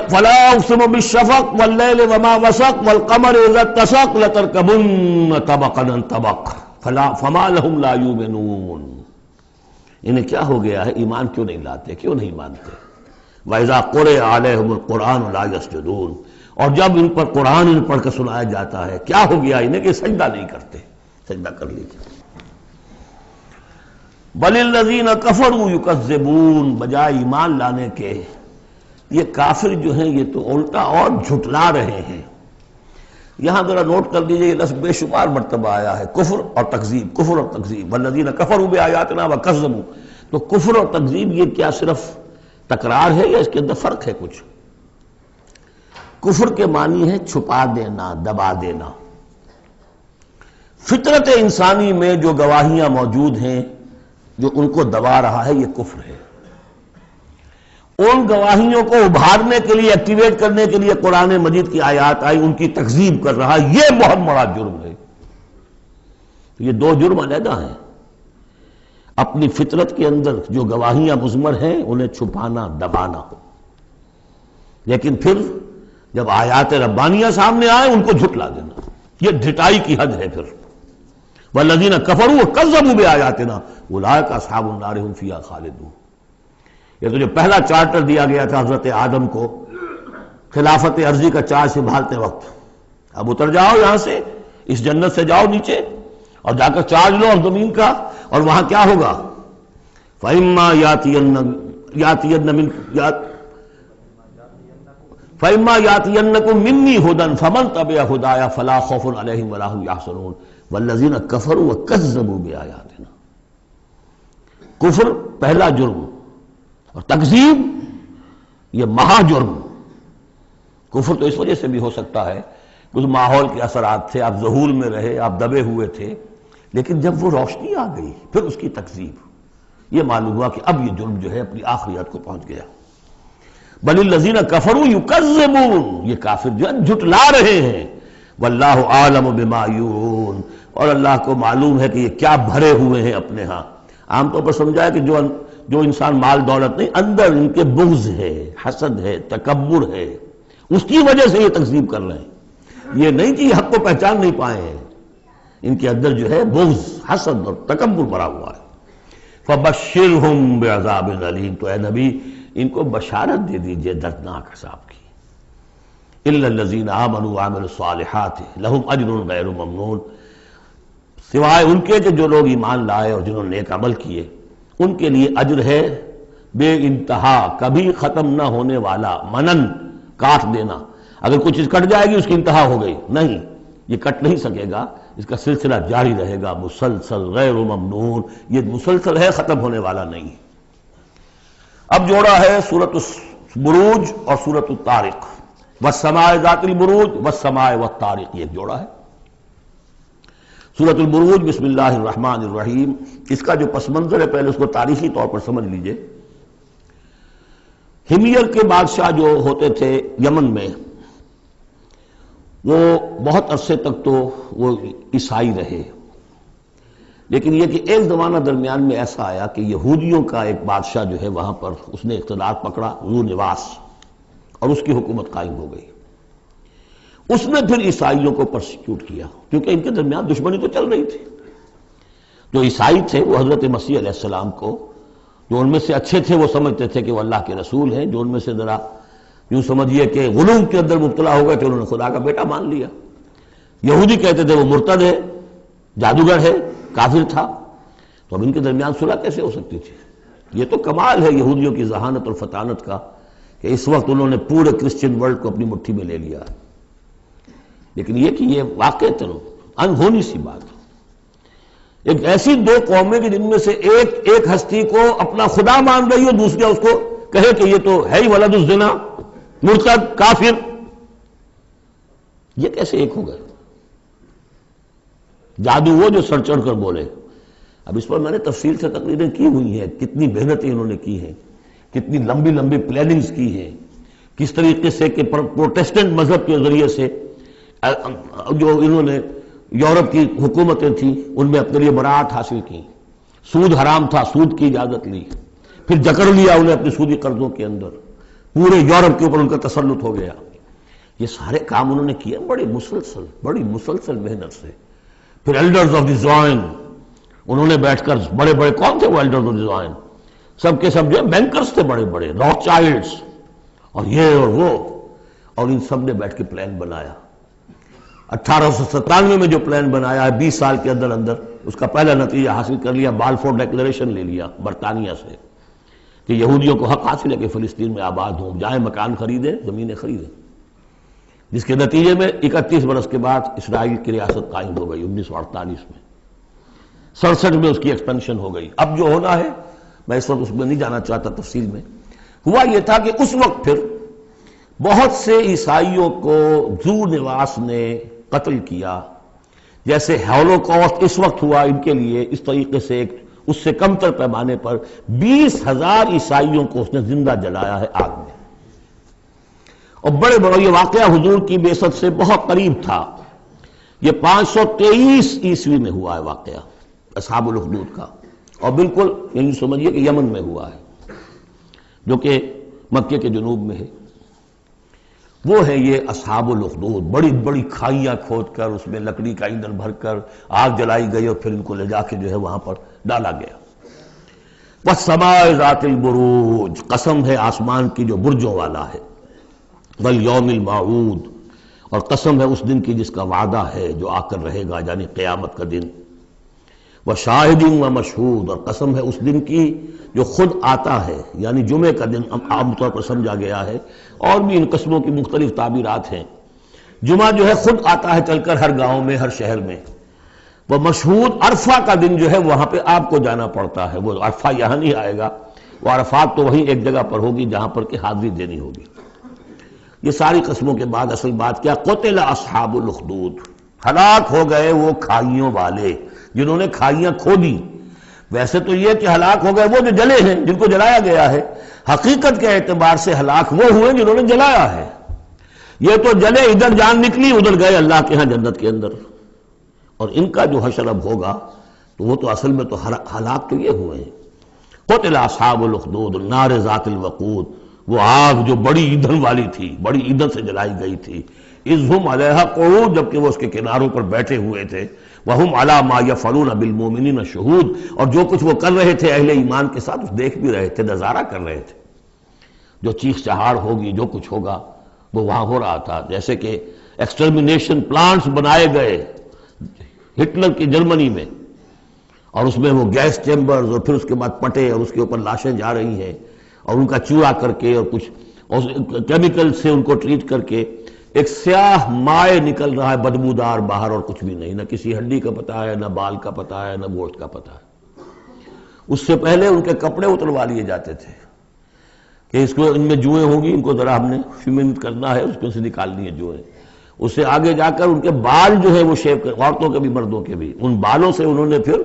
فَلَا أُقْسِمُ بِالشَّفَقِ وَاللَّيْلِ وَمَا وَسَقَ وَالْقَمَرِ إِذَا اتَّسَقَ لَتَرْكَبُنَّ طَبَقًا عَنْ طَبَقٍ فَمَا لَهُمْ لَا يُؤْمِنُونَ، انہیں کیا ہو گیا ہے، ایمان کیوں نہیں لاتے، کیوں نہیں مانتے؟ وَإِذَا قُرِئَ عَلَيْهِمُ الْقُرْآنُ لَا يَسْجُدُونَ، اور جب ان پر قرآن ان پڑھ کر سنایا جاتا ہے کیا ہو گیا انہیں کہ سجدہ نہیں کرتے۔ سجدہ کر لیجیے۔ بَلِ الَّذِينَ كَفَرُوا يُكَذِّبُونَ، بجائے ایمان لانے کے یہ کافر جو ہیں یہ تو الٹا اور جھٹلا رہے ہیں۔ یہاں ذرا نوٹ کر دیجئے، یہ لفظ بے شمار مرتبہ آیا ہے، کفر اور تکذیب، کفر اور تکذیب، والذین کفروا بآیاتنا وکذبوا، تو کفر اور تکذیب یہ کیا صرف تکرار ہے یا اس کے اندر فرق ہے کچھ؟ کفر کے معنی ہے چھپا دینا، دبا دینا۔ فطرت انسانی میں جو گواہیاں موجود ہیں جو ان کو دبا رہا ہے، یہ کفر ہے۔ ان گواہیوں کو ابھارنے کے لیے، ایکٹیویٹ کرنے کے لیے قرآن مجید کی آیات آئی، ان کی تکذیب کر رہا، یہ بہت بڑا جرم ہے۔ یہ دو جرم علیحدہ ہیں۔ اپنی فطرت کے اندر جو گواہیاں مضمر ہیں انہیں چھپانا، دبانا، لیکن پھر جب آیات ربانیہ سامنے آئے ان کو جھٹلا دینا، یہ ڈھٹائی کی حد ہے۔ پھر والذین کفروا وکذبوا بآیاتنا اولئک اصحاب النار هم فیہا خالدون، یہ تو جو پہلا چارٹر دیا گیا تھا حضرت آدم کو خلافت عرضی کا چارج سنبھالتے وقت، اب اتر جاؤ یہاں سے، اس جنت سے جاؤ نیچے اور جا کر چارج لو اور زمین کا، اور وہاں کیا ہوگا؟ فَإِمَّا يَأْتِيَنَّكُم مِّنِّي هُدًى فَمَن تَبِعَ هُدَايَ فَلَا خَوْفٌ عَلَيْهِمْ وَلَا هُمْ يَحْزَنُونَ وَالَّذِينَ كَفَرُوا وَكَذَّبُوا بِآيَاتِنَا۔ کفر پہلا جرم اور تکذیب یہ مہا جرم۔ کفر تو اس وجہ سے بھی ہو سکتا ہے کہ اس ماحول کے اثرات تھے، آپ ذہول میں رہے، آپ دبے ہوئے تھے، لیکن جب وہ روشنی آ گئی پھر اس کی تکذیب، یہ معلوم ہوا کہ اب یہ جرم جو ہے اپنی آخریت کو پہنچ گیا۔ بل الذین کفروا یکذبون، یہ کافر جو ہے جھٹلا رہے ہیں، واللہ عالم بما یورون، اور اللہ کو معلوم ہے کہ یہ کیا بھرے ہوئے ہیں اپنے ہاں۔ عام طور پر سمجھا ہے کہ جو انسان مال دولت نہیں، اندر ان کے بغض ہے، حسد ہے، تکبر ہے، اس کی وجہ سے یہ تکذیب کر رہے ہیں، یہ نہیں کہ یہ حق کو پہچان نہیں پائے ہیں، ان کے اندر جو ہے بغض، حسد اور تکبر بھرا ہوا ہے۔ فبشرہم بعذاب علیم، تو اے نبی ان کو بشارت دے دیجئے دردناک عذاب کی۔ الا الذین آمنوا وعملوا الصالحات لہم اجر غیر ممنون، سوائے ان کے کہ جو لوگ ایمان لائے اور جنہوں نے نیک عمل کیے، ان کے لیے اجر ہے بے انتہا، کبھی ختم نہ ہونے والا، منن کاٹ دینا، اگر کچھ چیز کٹ جائے گی اس کی انتہا ہو گئی، نہیں، یہ کٹ نہیں سکے گا، اس کا سلسلہ جاری رہے گا، مسلسل، غیر ممنون، یہ مسلسل ہے، ختم ہونے والا نہیں۔ اب جوڑا ہے سورۃ البروج اور سورۃ الطارق، والسماء ذات البروج والسماء والطارق، یہ ایک جوڑا ہے۔ سورۃ البروج بسم اللہ الرحمن الرحیم، اس کا جو پس منظر ہے پہلے اس کو تاریخی طور پر سمجھ لیجئے۔ ہمیر کے بادشاہ جو ہوتے تھے یمن میں، وہ بہت عرصے تک تو وہ عیسائی رہے، لیکن یہ کہ ایک زمانہ درمیان میں ایسا آیا کہ یہودیوں کا ایک بادشاہ جو ہے وہاں پر اس نے اقتدار پکڑا، ذو نواس، اور اس کی حکومت قائم ہو گئی۔ اس نے پھر عیسائیوں کو پرسیکیوٹ کیا، کیونکہ ان کے درمیان دشمنی تو چل رہی تھی۔ جو عیسائی تھے وہ حضرت مسیح علیہ السلام کو، جو ان میں سے اچھے تھے وہ سمجھتے تھے کہ وہ اللہ کے رسول ہیں، جو ان میں سے ذرا یوں سمجھیے کہ غلو کے اندر مبتلا ہو گئے تھے، انہوں نے خدا کا بیٹا مان لیا۔ یہودی کہتے تھے وہ مرتد ہے، جادوگر ہے، کافر تھا۔ تو اب ان کے درمیان صلح کیسے ہو سکتی تھی؟ یہ تو کمال ہے یہودیوں کی ذہانت اور فطانت کا کہ اس وقت انہوں نے پورے کرسچن ورلڈ کو اپنی مٹھی میں لے لیا، لیکن یہ کہ یہ واقعتاً انہونی سی بات ہے۔ ایک ایسی دو قومیں کہ جن میں سے ایک ہستی کو اپنا خدا مان رہی ہو، دوسرا اس کو کہے کہ یہ تو ہے ہی ولد الزنا، مرتد، کافر، یہ کیسے ایک ہو گئے؟ جادو وہ جو سر چڑھ کر بولے۔ اب اس پر میں نے تفصیل سے تقریریں کی ہوئی ہیں، کتنی محنتیں انہوں نے کی ہیں، کتنی لمبی لمبی پلاننگز کی ہیں، کس طریقے سے کہ پروٹیسٹنٹ مذہب کے ذریعے سے جو انہوں نے یورپ کی حکومتیں تھیں ان میں اپنے لیے براعت حاصل کی، سود حرام تھا، سود کی اجازت لی، پھر جکڑ لیا انہیں اپنے سودی قرضوں کے اندر، پورے یورپ کے اوپر ان کا تسلط ہو گیا۔ یہ سارے کام انہوں نے کیے بڑی مسلسل محنت سے۔ پھر ایلڈرز آف دی زوائن، انہوں نے بیٹھ کر، بڑے بڑے کون تھے وہ ایلڈرز آف دی زوائن؟ سب کے سب جو ہے بینکرز تھے، بڑے بڑے راک چائلڈز اور یہ اور وہ، اور ان سب نے بیٹھ کے پلان بنایا۔ 1897 میں جو پلان بنایا ہے، 20 سال کے اندر اندر اس کا پہلا نتیجہ حاصل کر لیا، بالفور ڈیکلریشن لے لیا برطانیہ سے کہ یہودیوں کو حق حاصل ہے کہ فلسطین میں آباد ہوں، جائیں مکان خریدیں، زمینیں خریدیں، جس کے نتیجے میں 31 برس کے بعد اسرائیل کی ریاست قائم ہو گئی 1948 میں۔ 67 میں اس کی ایکسپینشن ہو گئی۔ اب جو ہونا ہے، میں اس وقت اس میں نہیں جانا چاہتا تفصیل میں، ہوا یہ تھا کہ اس وقت پھر بہت سے عیسائیوں کو ذو نواس نے قتل کیا، جیسے ہولوکاسٹ اس وقت ہوا ان کے لیے، اس طریقے سے ایک اس سے کم تر پیمانے پر 20,000 عیسائیوں کو اس نے زندہ جلایا ہے آگ میں۔ اور بڑے بڑے یہ واقعہ حضور کی بعثت سے بہت قریب تھا، یہ 523 عیسوی میں ہوا ہے واقعہ اصحاب الاخدود کا، اور بالکل یعنی سمجھیے کہ یمن میں ہوا ہے جو کہ مکے کے جنوب میں ہے۔ وہ ہے یہ اصحاب الاخدود، بڑی بڑی کھائیاں کھود کر اس میں لکڑی کا ایندھن بھر کر آگ جلائی گئی اور پھر ان کو لے جا کے جو ہے وہاں پر ڈالا گیا۔ والسماء ذات البروج، قسم ہے آسمان کی جو برجوں والا ہے، والیوم الموعود، اور قسم ہے اس دن کی جس کا وعدہ ہے جو آ کر رہے گا، یعنی قیامت کا دن، وشاہد ومشہود، اور قسم ہے اس دن کی جو خود آتا ہے، یعنی جمعے کا دن عام طور پر سمجھا گیا ہے، اور بھی ان قسموں کی مختلف تعبیرات ہیں۔ جمعہ جو ہے خود آتا ہے چل کر ہر گاؤں میں، ہر شہر میں۔ وہ مشہود عرفہ کا دن جو ہے وہاں پہ آپ کو جانا پڑتا ہے، وہ عرفہ یہاں نہیں آئے گا، وہ عرفات تو وہیں ایک جگہ پر ہوگی جہاں پر کہ حاضری دینی ہوگی۔ یہ ساری قسموں کے بعد اصل بات کیا؟ قتل اصحاب الاخدود، ہلاک ہو گئے وہ کھائیوں والے جنہوں نے کھائیاں کھو دی۔ ویسے تو یہ کہ ہلاک ہو گئے وہ جو جلے ہیں، جن کو جلایا گیا ہے، حقیقت کے اعتبار سے ہلاک وہ ہوئے جنہوں نے جلایا ہے۔ یہ تو جلے، ادھر جان نکلی، ادھر گئے اللہ کے ہاں جنت کے اندر، اور ان کا جو حشر اب ہوگا تو وہ تو اصل میں تو ہلاک تو یہ ہوئے ہیں۔ قتل اصحاب الاخدود النار ذات الوقود، وہ آگ جو بڑی ایندھن والی تھی، بڑی ایندھن سے جلائی گئی تھی، اذ ہم علیہا قعود، جبکہ وہ اس کے کناروں پر بیٹھے ہوئے تھے، وہم علی ما یفعلون بالمؤمنین شہود، اور جو کچھ وہ کر رہے تھے اہل ایمان کے ساتھ اس دیکھ بھی رہے تھے، نظارہ کر رہے تھے۔ جو چیخ چہاڑ ہوگی، جو کچھ ہوگا وہ وہاں ہو رہا تھا۔ جیسے کہ ایکسٹرمینیشن پلانٹس بنائے گئے ہٹلر کی جرمنی میں، اور اس میں وہ گیس چیمبرز، اور پھر اس کے بعد پٹے، اور اس کے اوپر لاشیں جا رہی ہیں، اور ان کا چورا کر کے اور کچھ کیمیکل سے ان کو ٹریٹ کر کے ایک سیاہ مائع نکل رہا ہے بدبودار باہر، اور کچھ بھی نہیں، نہ کسی ہڈی کا پتہ ہے، نہ بال کا پتہ ہے، نہ گوشت کا پتہ ہے۔ اس سے پہلے ان کے کپڑے اتروا لیے جاتے تھے کہ اس کو، ان میں جوئیں ہوں گی، ان کو ذرا ہم نے فیمنٹ کرنا ہے، اس میں سے نکالنی ہے جوئیں۔ اس سے آگے جا کر ان کے بال جو ہے وہ شیو کر، عورتوں کے بھی مردوں کے بھی، ان بالوں سے انہوں نے پھر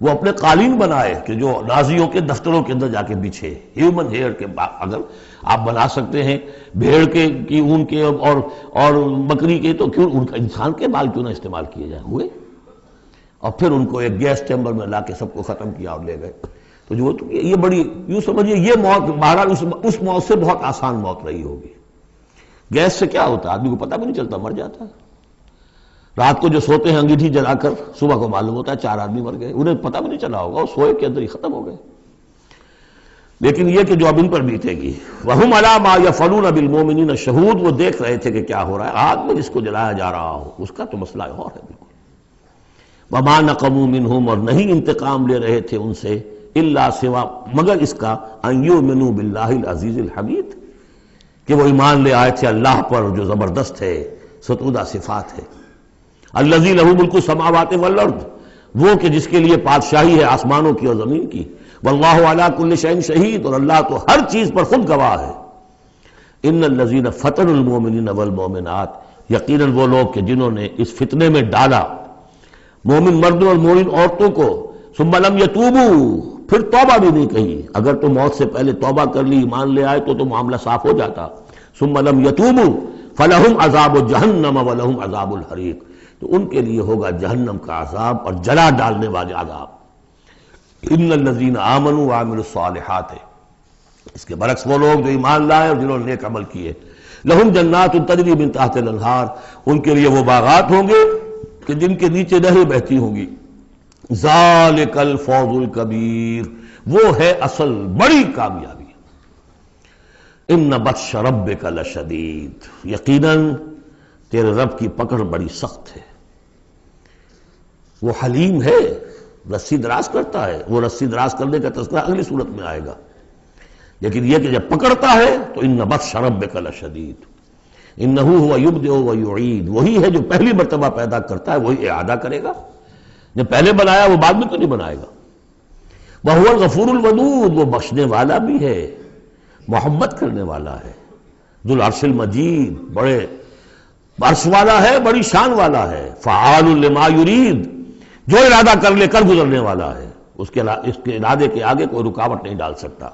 وہ اپنے قالین بنائے کہ جو نازیوں کے دفتروں کے اندر جا کے بچھے، ہیومن ہیئر کے۔ اگر آپ بنا سکتے ہیں بھیڑ کے کی اون کے اور بکری کے، تو کیوں ان کا انسان کے بال کیوں نہ استعمال کیے جائیں؟ ہوئے، اور پھر ان کو ایک گیس چیمبر میں لا کے سب کو ختم کیا اور لے گئے۔ تو جو یہ بڑی، یوں سمجھیے یہ موت بہرحال اس موت سے بہت آسان موت رہی ہوگی۔ گیس سے کیا ہوتا ہے؟ آدمی کو پتہ بھی نہیں چلتا، مر جاتا ہے۔ رات کو جو سوتے ہیں انگیٹھی جلا کر، صبح کو معلوم ہوتا ہے 4 آدمی مر گئے، انہیں پتہ بھی نہیں چلا ہوگا، وہ سوئے کے اندر ہی ختم ہو گئے۔ لیکن یہ کہ جو اب ان پر بیتے گی، وَهُمْ عَلَىٰ مَا يَفْعَلُونَ بِالْمُؤْمِنِينَ شَهُودٌ، وہ دیکھ رہے تھے کہ کیا ہو رہا ہے، آگ میں جس کو جلایا جا رہا ہو اس کا تو مسئلہ اور ہے بالکل۔ وَمَا نَقَمُوا مِنْهُمْ، اور نہیں انتقام لے رہے تھے ان سے، إِلَّا سوا، مگر اس کا، أَن يُؤْمِنُوا بِاللَّهِ الْعَزِيزِ الْحَمِيدِ، کہ وہ ایمان لے آئے تھے اللہ پر جو زبردست ہے، ستودہ صفات ہے۔ الذی لہ ملک السماوات والارض، وہ کہ جس کے لیے بادشاہی ہے آسمانوں کی اور زمین کی، واللہ علی کل شیء شہید، اور اللہ تو ہر چیز پر خود گواہ ہے۔ ان الذین فتنوا المؤمنین والمؤمنات، یقیناً وہ لوگ کہ جنہوں نے اس فتنے میں ڈالا مومن مردوں اور مومن عورتوں کو، ثم لم یتوبوا، پھر توبہ بھی نہیں کہی، اگر تو موت سے پہلے توبہ کر لی، ایمان لے آئے تو معاملہ صاف ہو جاتا۔ ثم لم یتوبوا فلہم عذاب جہنم ولہم عذاب الحریق، تو ان کے لیے ہوگا جہنم کا عذاب اور جلا ڈالنے والے عذاب۔ ان الذین آمنوا وعملوا الصالحات، اس کے برعکس وہ لوگ جو ایمان لائے اور جنہوں نے نیک عمل کیے، لہم جنات تجری من تحت الانہار، ان کے لیے وہ باغات ہوں گے کہ جن کے نیچے نہریں بہتی ہوں گی۔ ذالک الفوز الکبیر، وہ ہے اصل بڑی کامیابی۔ ان بطش ربک لشدید، یقیناً تیرے رب کی پکڑ بڑی سخت ہے۔ وہ حلیم ہے، رسی دراز کرتا ہے، وہ رسی دراز کرنے کا تذکرہ اگلی صورت میں آئے گا، لیکن یہ کہ جب پکڑتا ہے تو ان بطش ربک لشدید، انہ هو یبدئ و یعید، وہی ہے جو پہلی مرتبہ پیدا کرتا ہے وہی اعادہ کرے گا، جب پہلے بنایا وہ بعد میں تو نہیں بنائے گا۔ وہو الغفور الودود، وہ بخشنے والا بھی ہے، محبت کرنے والا ہے، ذو العرش المجید، بڑے عرش والا ہے، بڑی شان والا ہے، فعال لما یرید، جو ارادہ کر لے کر گزرنے والا ہے، اس کے ارادے کے آگے کوئی رکاوٹ نہیں ڈال سکتا۔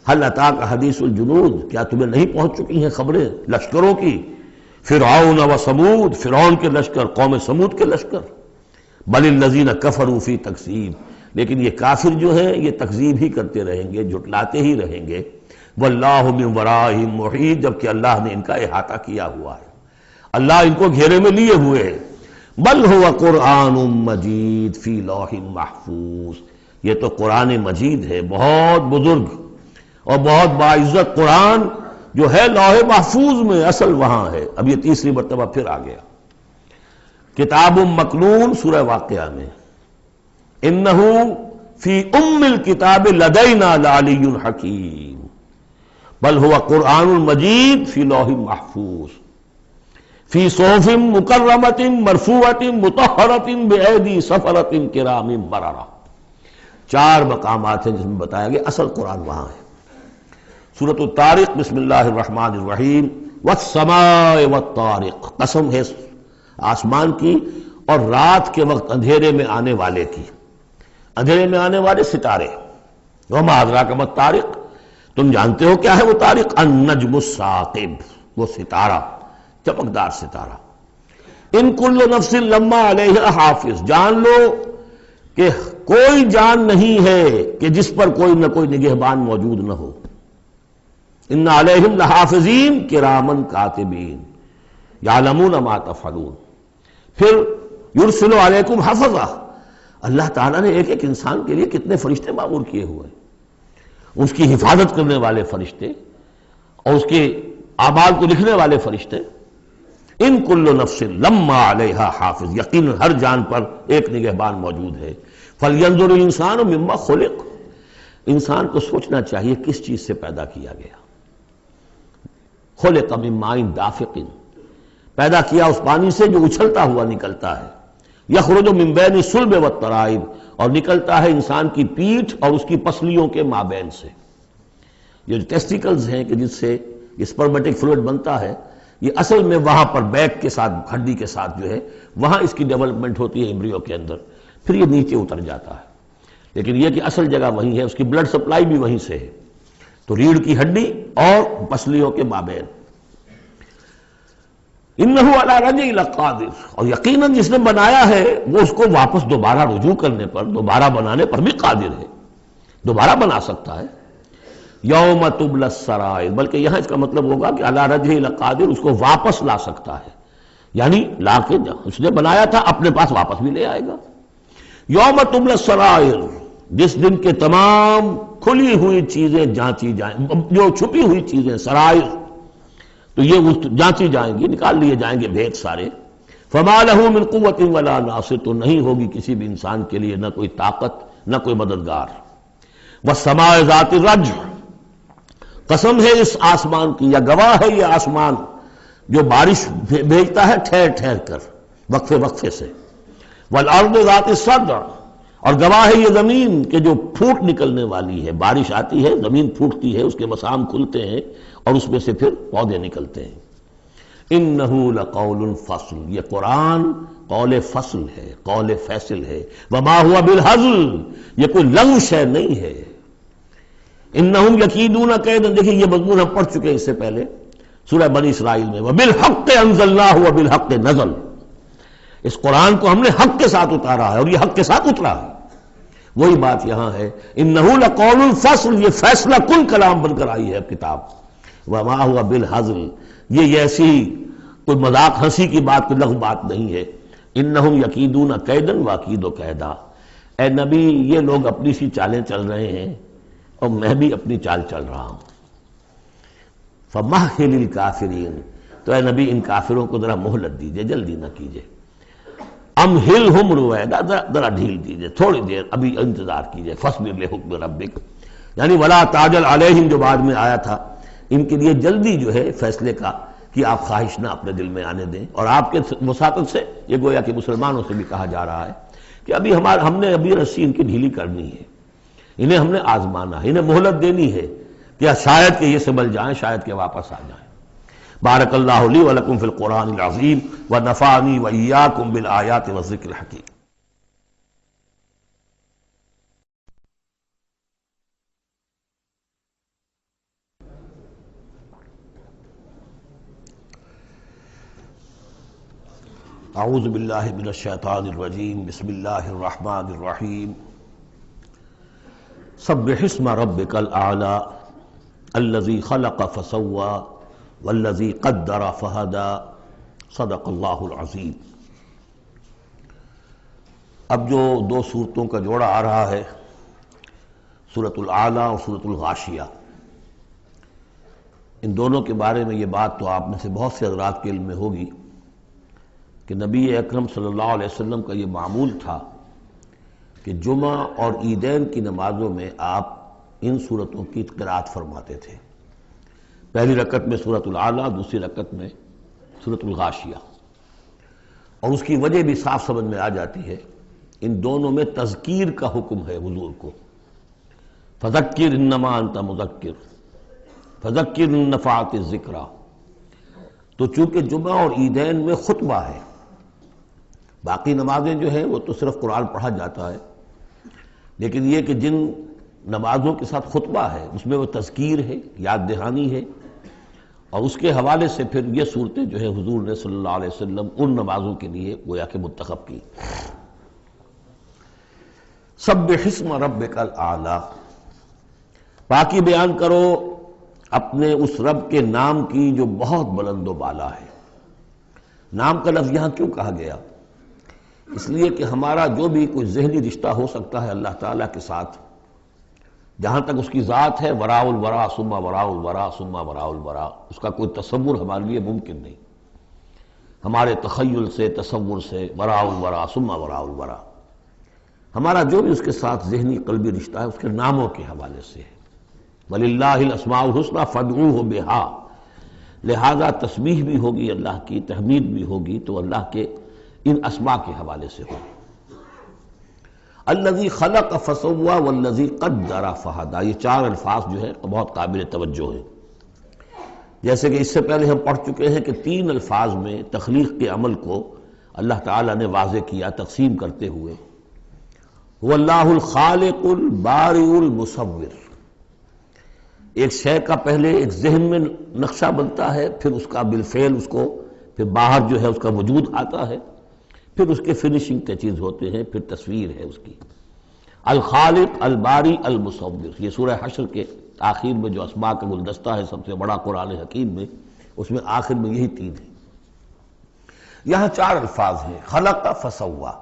هل اتاک حدیث الجنود، کیا تمہیں نہیں پہنچ چکی ہیں خبریں لشکروں کی؟ فرعون و سمود، فرعون کے لشکر، قوم سمود کے لشکر۔ بل الذین کفروا فی تکذیب، لیکن یہ کافر جو ہیں یہ تکذیب ہی کرتے رہیں گے، جھٹلاتے ہی رہیں گے۔ واللہ من ورائہم محیط، جبکہ اللہ نے ان کا احاطہ کیا ہوا ہے، اللہ ان کو گھیرے میں لیے ہوئے ہے۔ بل هو قرآن مجید فی لوح محفوظ، یہ تو قرآن مجید ہے، بہت بزرگ اور بہت باعزت قرآن جو ہے لوح محفوظ میں، اصل وہاں ہے۔ اب یہ تیسری مرتبہ پھر آ گیا۔ کتاب مکنون سورہ واقعہ میں، انہ فی ام الکتاب لدینا لعلی حکیم بل هو قرآن مجید فی لوح محفوظ فی صحف مکرمۃ مرفوعۃ مطہرۃ بأیدی سفرۃ کرام بررہ۔ 4 مقامات ہیں جس میں بتایا گیا اصل قرآن وہاں ہے۔ سورۃ الطارق، بسم اللہ الرحمن الرحیم، والسماء والطارق، قسم ہے آسمان کی اور رات کے وقت اندھیرے میں آنے والے کی، اندھیرے میں آنے والے ستارے۔ وما ادراک ما الطارق، تم جانتے ہو کیا ہے وہ طارق؟ النجم الثاقب، وہ ستارہ، چمکدار ستارہ۔ ان کل نفس لما علیہا حافظ، جان لو کہ کوئی جان نہیں ہے کہ جس پر کوئی نہ کوئی نگہبان موجود نہ ہو۔ ان علیہم لحافظین کرامن کاتبین یعلمون ما تفعلون۔ پھر یرسل علیکم حفظہ، اللہ تعالیٰ نے ایک ایک انسان کے لیے کتنے فرشتے معمور کیے ہوئے ہیں، اس کی حفاظت کرنے والے فرشتے اور اس کے اعمال کو لکھنے والے فرشتے۔ ان کل نفس لما علیہا حافظ، یقیناً ہر جان پر ایک نگہبان موجود ہے۔ فلینظر الانسان مما خلق، انسان کو سوچنا چاہیے کس چیز سے پیدا کیا گیا۔ خلق من ماء دافق، پیدا کیا اس پانی سے جو اچھلتا ہوا نکلتا ہے۔ یخرج من بین الصلب والترائب، اور نکلتا ہے انسان کی پیٹھ اور اس کی پسلیوں کے مابین سے۔ یہ جو ٹیسٹیکلز ہیں کہ جس سے اسپرمیٹک فلوئڈ بنتا ہے، یہ اصل میں وہاں پر بیک کے ساتھ، ہڈی کے ساتھ جو ہے وہاں اس کی ڈیولپمنٹ ہوتی ہے ایمبریو کے اندر، پھر یہ نیچے اتر جاتا ہے۔ لیکن یہ کہ اصل جگہ وہیں ہے، اس کی بلڈ سپلائی بھی وہیں سے ہے۔ تو ریڑھ کی ہڈی اور پسلیوں کے مابین۔ انہ علی رجعہ لقادر، اور یقیناً جس نے بنایا ہے وہ اس کو واپس دوبارہ رجوع کرنے پر، دوبارہ بنانے پر بھی قادر ہے، دوبارہ بنا سکتا ہے۔ یوم تبلی السرائر، بلکہ یہاں اس کا مطلب ہوگا کہ علی رجعہ لقادر، اس کو واپس لا سکتا ہے، یعنی لا کے اس نے بنایا تھا اپنے پاس واپس بھی لے آئے گا۔ یوم تبلی السرائر، جس دن کے تمام کھلی ہوئی چیزیں جانچی جائیں، جو چھپی ہوئی چیزیں سرائر، تو یہ جانچی جائیں گی، نکال لیے جائیں گے بھید سارے۔ فما لہ من قوت ولا ناصر، تو نہیں ہوگی کسی بھی انسان کے لیے نہ کوئی طاقت نہ کوئی مددگار۔ والسماء ذات الرجع، قسم ہے اس آسمان کی، یا گواہ ہے یہ آسمان جو بارش بھیجتا ہے ٹھہر ٹھہر کر، وقفے وقفے سے۔ والارض ذات الصدع، اور گواہ ہے یہ زمین کہ جو پھوٹ نکلنے والی ہے، بارش آتی ہے زمین پھوٹتی ہے، اس کے مسام کھلتے ہیں اور اس میں سے پھر پودے نکلتے ہیں۔ انہ لقول فصل، یہ قرآن قول فصل ہے، قول فیصل ہے۔ وما ہوا بالہزل، یہ کوئی لغو شے نہیں ہے۔ انہم یکیدون کیدا، دیکھیں یہ مضمون ہم پڑھ چکے ہیں اس سے پہلے سورہ بنی اسرائیل میں، وبالحق انزلناہ وبالحق نزل، اس قرآن کو ہم نے حق کے ساتھ اتارا ہے اور یہ حق کے ساتھ اترا ہے۔ وہی بات یہاں ہے، انہ لقول الفصل، یہ فیصلہ کن کلام بن کر آئی ہے اب کتاب۔ وما ہوا بالہزل، یہ ایسی کوئی مذاق ہنسی کی بات، کوئی لغو بات نہیں ہے۔ انہم یکیدون کیدا واکید کیدا، اے نبی یہ لوگ اپنی سی چالیں چل رہے ہیں اور میں بھی اپنی چال چل رہا ہوں۔ فمہل الکافرین، تو اے نبی ان کافروں کو ذرا مہلت دیجئے، جلدی نہ کیجئے۔ امہلہم رویدا، ذرا ڈھیل دیجئے، تھوڑی دیر ابھی انتظار کیجئے۔ فاصبر لحکم ربک، یعنی ولا تعجل علیہم جو بعد میں آیا تھا، ان کے لیے جلدی جو ہے فیصلے کا کہ آپ خواہش نہ اپنے دل میں آنے دیں۔ اور آپ کے وساطت سے یہ گویا کہ مسلمانوں سے بھی کہا جا رہا ہے کہ ہم نے ابھی رسی ان کی ڈھیلی کرنی ہے، انہیں ہم نے آزمانا ہے، انہیں مہلت دینی ہے کہ شاید کہ یہ سنبھل جائیں، شاید کہ واپس آ جائیں۔ بارک اللہ لی ولکم فی القرآن العظیم ونفعنی وإیاکم بالآیات والذکر الحکیم۔ اعوذ باللہ من الشیطان الرجیم، بسم اللہ الرحمن الرحیم۔ سبح اسم ربک الاعلی الذی خلق فسوی والذی قدر فہدی، صدق اللہ العظیم۔ اب جو 2 صورتوں کا جوڑا آ رہا ہے سورۃ الاعلیٰ اور سورۃ الغاشیہ، ان دونوں کے بارے میں یہ بات تو آپ میں سے بہت سے حضرات کے علم میں ہوگی کہ نبی اکرم صلی اللہ علیہ وسلم کا یہ معمول تھا کہ جمعہ اور عیدین کی نمازوں میں آپ ان صورتوں کی قرأت فرماتے تھے، پہلی رکعت میں سورۃ الاعلیٰ، دوسری رکعت میں سورۃ الغاشیہ، اور اس کی وجہ بھی صاف سمجھ میں آ جاتی ہے، ان دونوں میں تذکیر کا حکم ہے حضور کو، فذکر انما انت مذکر فذکر ان نفعت الذکریٰ۔ تو چونکہ جمعہ اور عیدین میں خطبہ ہے، باقی نمازیں جو ہیں وہ تو صرف قرآن پڑھا جاتا ہے، لیکن یہ کہ جن نمازوں کے ساتھ خطبہ ہے اس میں وہ تذکیر ہے، یاد دہانی ہے، اور اس کے حوالے سے پھر یہ صورتیں جو ہے حضور نے صلی اللہ علیہ وسلم ان نمازوں کے لیے گویا کہ منتخب کی۔ سبح اسم ربک الاعلیٰ، پاکی بیان کرو اپنے اس رب کے نام کی جو بہت بلند و بالا ہے۔ نام کا لفظ یہاں کیوں کہا گیا؟ اس لیے کہ ہمارا جو بھی کوئی ذہنی رشتہ ہو سکتا ہے اللہ تعالیٰ کے ساتھ، جہاں تک اس کی ذات ہے، وراء الورا ثم وراء الورا ثم وراء الورا، اس کا کوئی تصور ہمارے لیے ممکن نہیں، ہمارے تخیل سے، تصور سے، وراء الورا ثم وراء الورا، ہمارا جو بھی اس کے ساتھ ذہنی قلبی رشتہ ہے اس کے ناموں کے حوالے سے ہے۔ وَلِلَّهِ الْأَسْمَاءُ الْحُسْنَىٰ فَادْعُوهُ بِهَا، لہذا تسبیح بھی ہوگی اللہ کی، تحمید بھی ہوگی تو اللہ کے ان اسماء کے حوالے سے ہوگی۔ الَّذِي خَلَقَ فَسَوَّىٰ وَالَّذِي قَدَّرَ فَهَدَىٰ، یہ چار الفاظ جو ہیں بہت قابل توجہ ہیں۔ جیسے کہ اس سے پہلے ہم پڑھ چکے ہیں کہ تین الفاظ میں تخلیق کے عمل کو اللہ تعالیٰ نے واضح کیا تقسیم کرتے ہوئے، هُوَ اللَّهُ الْخَالِقُ الْبَارِئُ الْمُصَوِّرُ، ایک شے کا پہلے ایک ذہن میں نقشہ بنتا ہے، پھر اس کا بالفعل اس کو پھر باہر جو ہے اس کا وجود آتا ہے، پھر اس کے فنشنگ ٹچز ہوتے ہیں، پھر تصویر ہے اس کی۔ الخالق، الباری، المصور، یہ سورہ حشر کے آخر میں جو اسماء کا گلدستہ ہے سب سے بڑا قرآن حکیم میں، اس میں آخر میں یہی تین ہیں۔ یہاں چار الفاظ ہیں، خلق فسوا،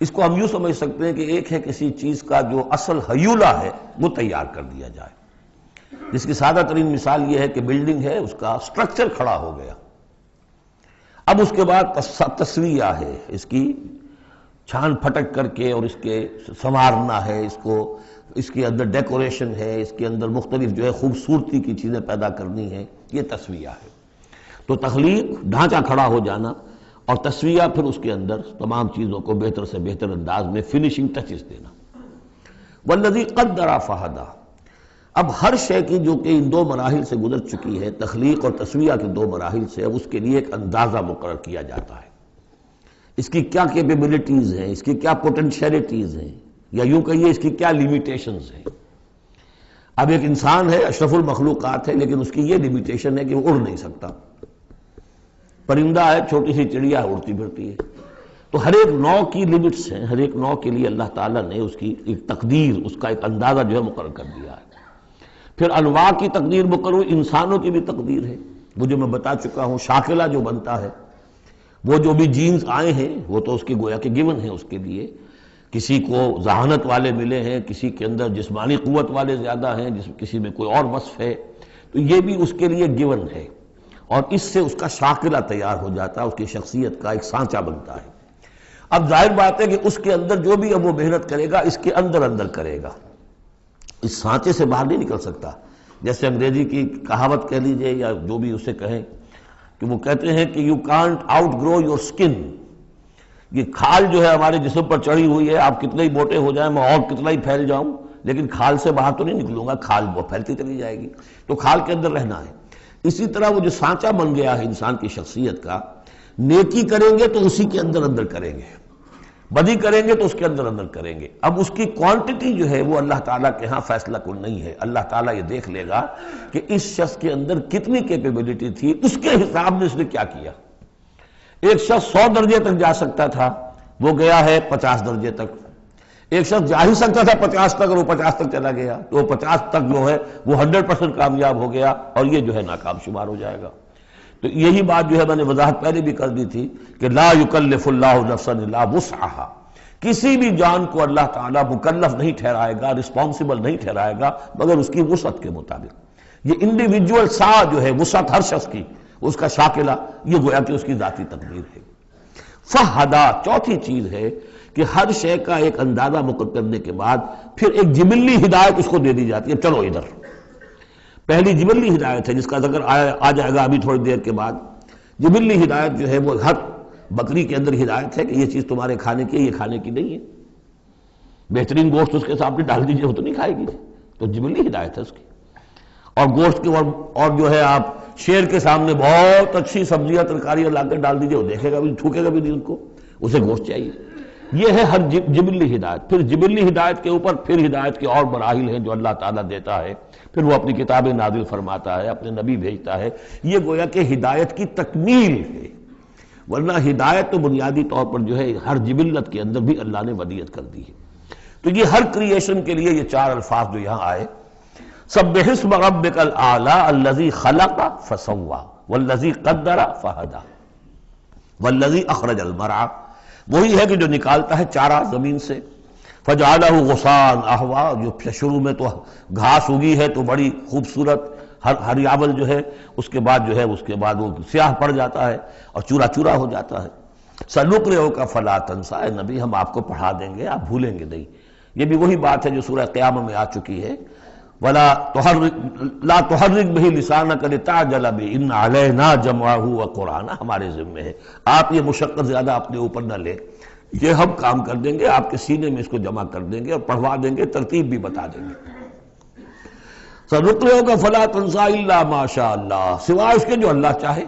اس کو ہم یوں سمجھ سکتے ہیں کہ ایک ہے کسی چیز کا جو اصل حیولہ ہے وہ تیار کر دیا جائے، جس کی سادہ ترین مثال یہ ہے کہ بلڈنگ ہے، اس کا سٹرکچر کھڑا ہو گیا، اب اس کے بعد تسویہ ہے، اس کی چھان پھٹک کر کے اور اس کے سنوارنا ہے، اس کو، اس کے اندر ڈیکوریشن ہے، اس کے اندر مختلف جو ہے خوبصورتی کی چیزیں پیدا کرنی ہے، یہ تسویہ ہے۔ تو تخلیق ڈھانچہ کھڑا ہو جانا، اور تسویہ پھر اس کے اندر تمام چیزوں کو بہتر سے بہتر انداز میں فنشنگ ٹچز دینا۔ والذی قدر فہدی، اب ہر شے کی جو کہ ان دو مراحل سے گزر چکی ہے، تخلیق اور تسویہ کے دو مراحل سے، اب اس کے لیے ایک اندازہ مقرر کیا جاتا ہے، اس کی کیا کیپیبلٹیز ہیں، اس کی کیا پوٹینشیلٹیز ہیں، یا یوں کہیے اس کی کیا لیمیٹیشنز ہیں۔ اب ایک انسان ہے، اشرف المخلوقات ہے، لیکن اس کی یہ لیمیٹیشن ہے کہ وہ اڑ نہیں سکتا، پرندہ ہے، چھوٹی سی چڑیا اڑتی پھرتی ہے، تو ہر ایک نوع کی لمٹس ہیں، ہر ایک نوع کے لیے اللہ تعالیٰ نے اس کی ایک تقدیر، اس کا ایک اندازہ جو ہے مقرر کر دیا ہے۔ پھر انواع کی تقدیر مقرر، انسانوں کی بھی تقدیر ہے، وہ جو میں بتا چکا ہوں، شاکلہ جو بنتا ہے، وہ جو بھی جینز آئے ہیں وہ تو اس کے گویا کہ گیون ہیں، اس کے لیے کسی کو ذہانت والے ملے ہیں، کسی کے اندر جسمانی قوت والے زیادہ ہیں، کسی میں کوئی اور وصف ہے، تو یہ بھی اس کے لیے گیون ہے، اور اس سے اس کا شاکلہ تیار ہو جاتا ہے، اس کی شخصیت کا ایک سانچہ بنتا ہے۔ اب ظاہر بات ہے کہ اس کے اندر جو بھی اب وہ محنت کرے گا، اس کے اندر اندر کرے گا، اس سانچے سے باہر نہیں نکل سکتا۔ جیسے انگریزی کی کہاوت کہہ لیجئے یا جو بھی اسے کہیں، کہ وہ کہتے ہیں کہ you can't out grow your skin, یہ کھال جو ہے ہمارے جسم پر چڑھی ہوئی ہے، آپ کتنے ہی موٹے ہو جائیں، میں اور کتنا ہی پھیل جاؤں، لیکن کھال سے باہر تو نہیں نکلوں گا، کھال وہ پھیلتی چلی جائے گی، تو کھال کے اندر رہنا ہے۔ اسی طرح وہ جو سانچہ بن گیا ہے انسان کی شخصیت کا، نیکی کریں گے تو اسی کے اندر اندر کریں گے، بدی کریں گے تو اس کے اندر اندر کریں گے۔ اب اس کی کوانٹٹی جو ہے وہ اللہ تعالیٰ کے ہاں فیصلہ کن نہیں ہے، اللہ تعالیٰ یہ دیکھ لے گا کہ اس شخص کے اندر کتنی کیپیبلٹی تھی، اس کے حساب میں اس نے کیا کیا۔ ایک شخص 100 درجے تک جا سکتا تھا، وہ گیا ہے 50 درجے تک، ایک شخص جا ہی سکتا تھا 50 تک اور وہ 50 تک چلا گیا، تو وہ 50 تک جو ہے وہ 100% کامیاب ہو گیا، اور یہ جو ہے ناکام شمار ہو جائے گا۔ تو یہی بات جو ہے میں نے وضاحت پہلے بھی کر دی تھی کہ لا یکلف اللہ نفسا الا وسعها، کسی بھی جان کو اللہ تعالیٰ مکلف نہیں ٹھہرائے گا، رسپانسبل نہیں ٹھہرائے گا مگر اس کی وسعت کے مطابق۔ یہ انڈیویجول سا جو ہے وسعت ہر شخص کی، اس کا شاکلہ، یہ گویا کہ اس کی ذاتی تقدیر ہے۔ فہدا، چوتھی چیز ہے کہ ہر شے کا ایک اندازہ مقرر کرنے کے بعد پھر ایک جبلی ہدایت اس کو دے دی جاتی ہے، چلو ادھر۔ پہلی جبلی ہدایت ہے جس کا ذکر آ جائے گا ابھی تھوڑی دیر کے بعد۔ جبلی ہدایت جو ہے وہ ہر بکری کے اندر ہدایت ہے کہ یہ چیز تمہارے کھانے کی ہے، یہ کھانے کی نہیں ہے۔ بہترین گوشت اس کے سامنے ڈال دیجئے وہ تو نہیں کھائے گی، تو جبلی ہدایت ہے اس کی۔ اور گوشت کے اور جو ہے آپ شیر کے سامنے بہت اچھی سبزیاں ترکاریاں لا کر ڈال دیجئے، وہ دیکھے گا بھی، تھوکے گا بھی نہیں، ان کو اسے گوشت چاہیے۔ یہ ہے ہر جبلی ہدایت۔ پھر جبلی ہدایت کے اوپر پھر ہدایت کے اور مراحل ہیں جو اللہ تعالیٰ دیتا ہے، پھر وہ اپنی کتابیں نازل فرماتا ہے، اپنے نبی بھیجتا ہے۔ یہ گویا کہ ہدایت کی تکمیل ہے، ورنہ ہدایت تو بنیادی طور پر جو ہے ہر جبلت کے اندر بھی اللہ نے ودیت کر دی ہے۔ تو یہ ہر کریشن کے لیے یہ چار الفاظ جو یہاں آئے، سبح اسم ربک الاعلی الذی خلق فسوی والذی قدر فہدی والذی اخرج المرعی، وہی ہے کہ جو نکالتا ہے چارہ زمین سے، فجعلہ غثاء احوا، جو شروع میں تو گھاس اگی ہے تو بڑی خوبصورت ہریاول جو ہے، اس کے بعد وہ سیاہ پڑ جاتا ہے اور چورا چورا ہو جاتا ہے۔ سنقرئک فلا تنسی، اے نبی ہم آپ کو پڑھا دیں گے، آپ بھولیں گے نہیں۔ یہ بھی وہی بات ہے جو سورہ قیامہ میں آ چکی ہے، لا تحرک بہ لسانک لتعجل بہ ان علینا جمعہ وقرآنہ، ہمارے ذمہ ہے، آپ یہ مشقت زیادہ اپنے اوپر نہ لیں، یہ ہم کام کر دیں گے، آپ کے سینے میں اس کو جمع کر دیں گے اور پڑھوا دیں گے، ترتیب بھی بتا دیں گے۔ سنقرئک فلا تنسی الا ما شاء اللہ، سوائے اس کے جو اللہ چاہے۔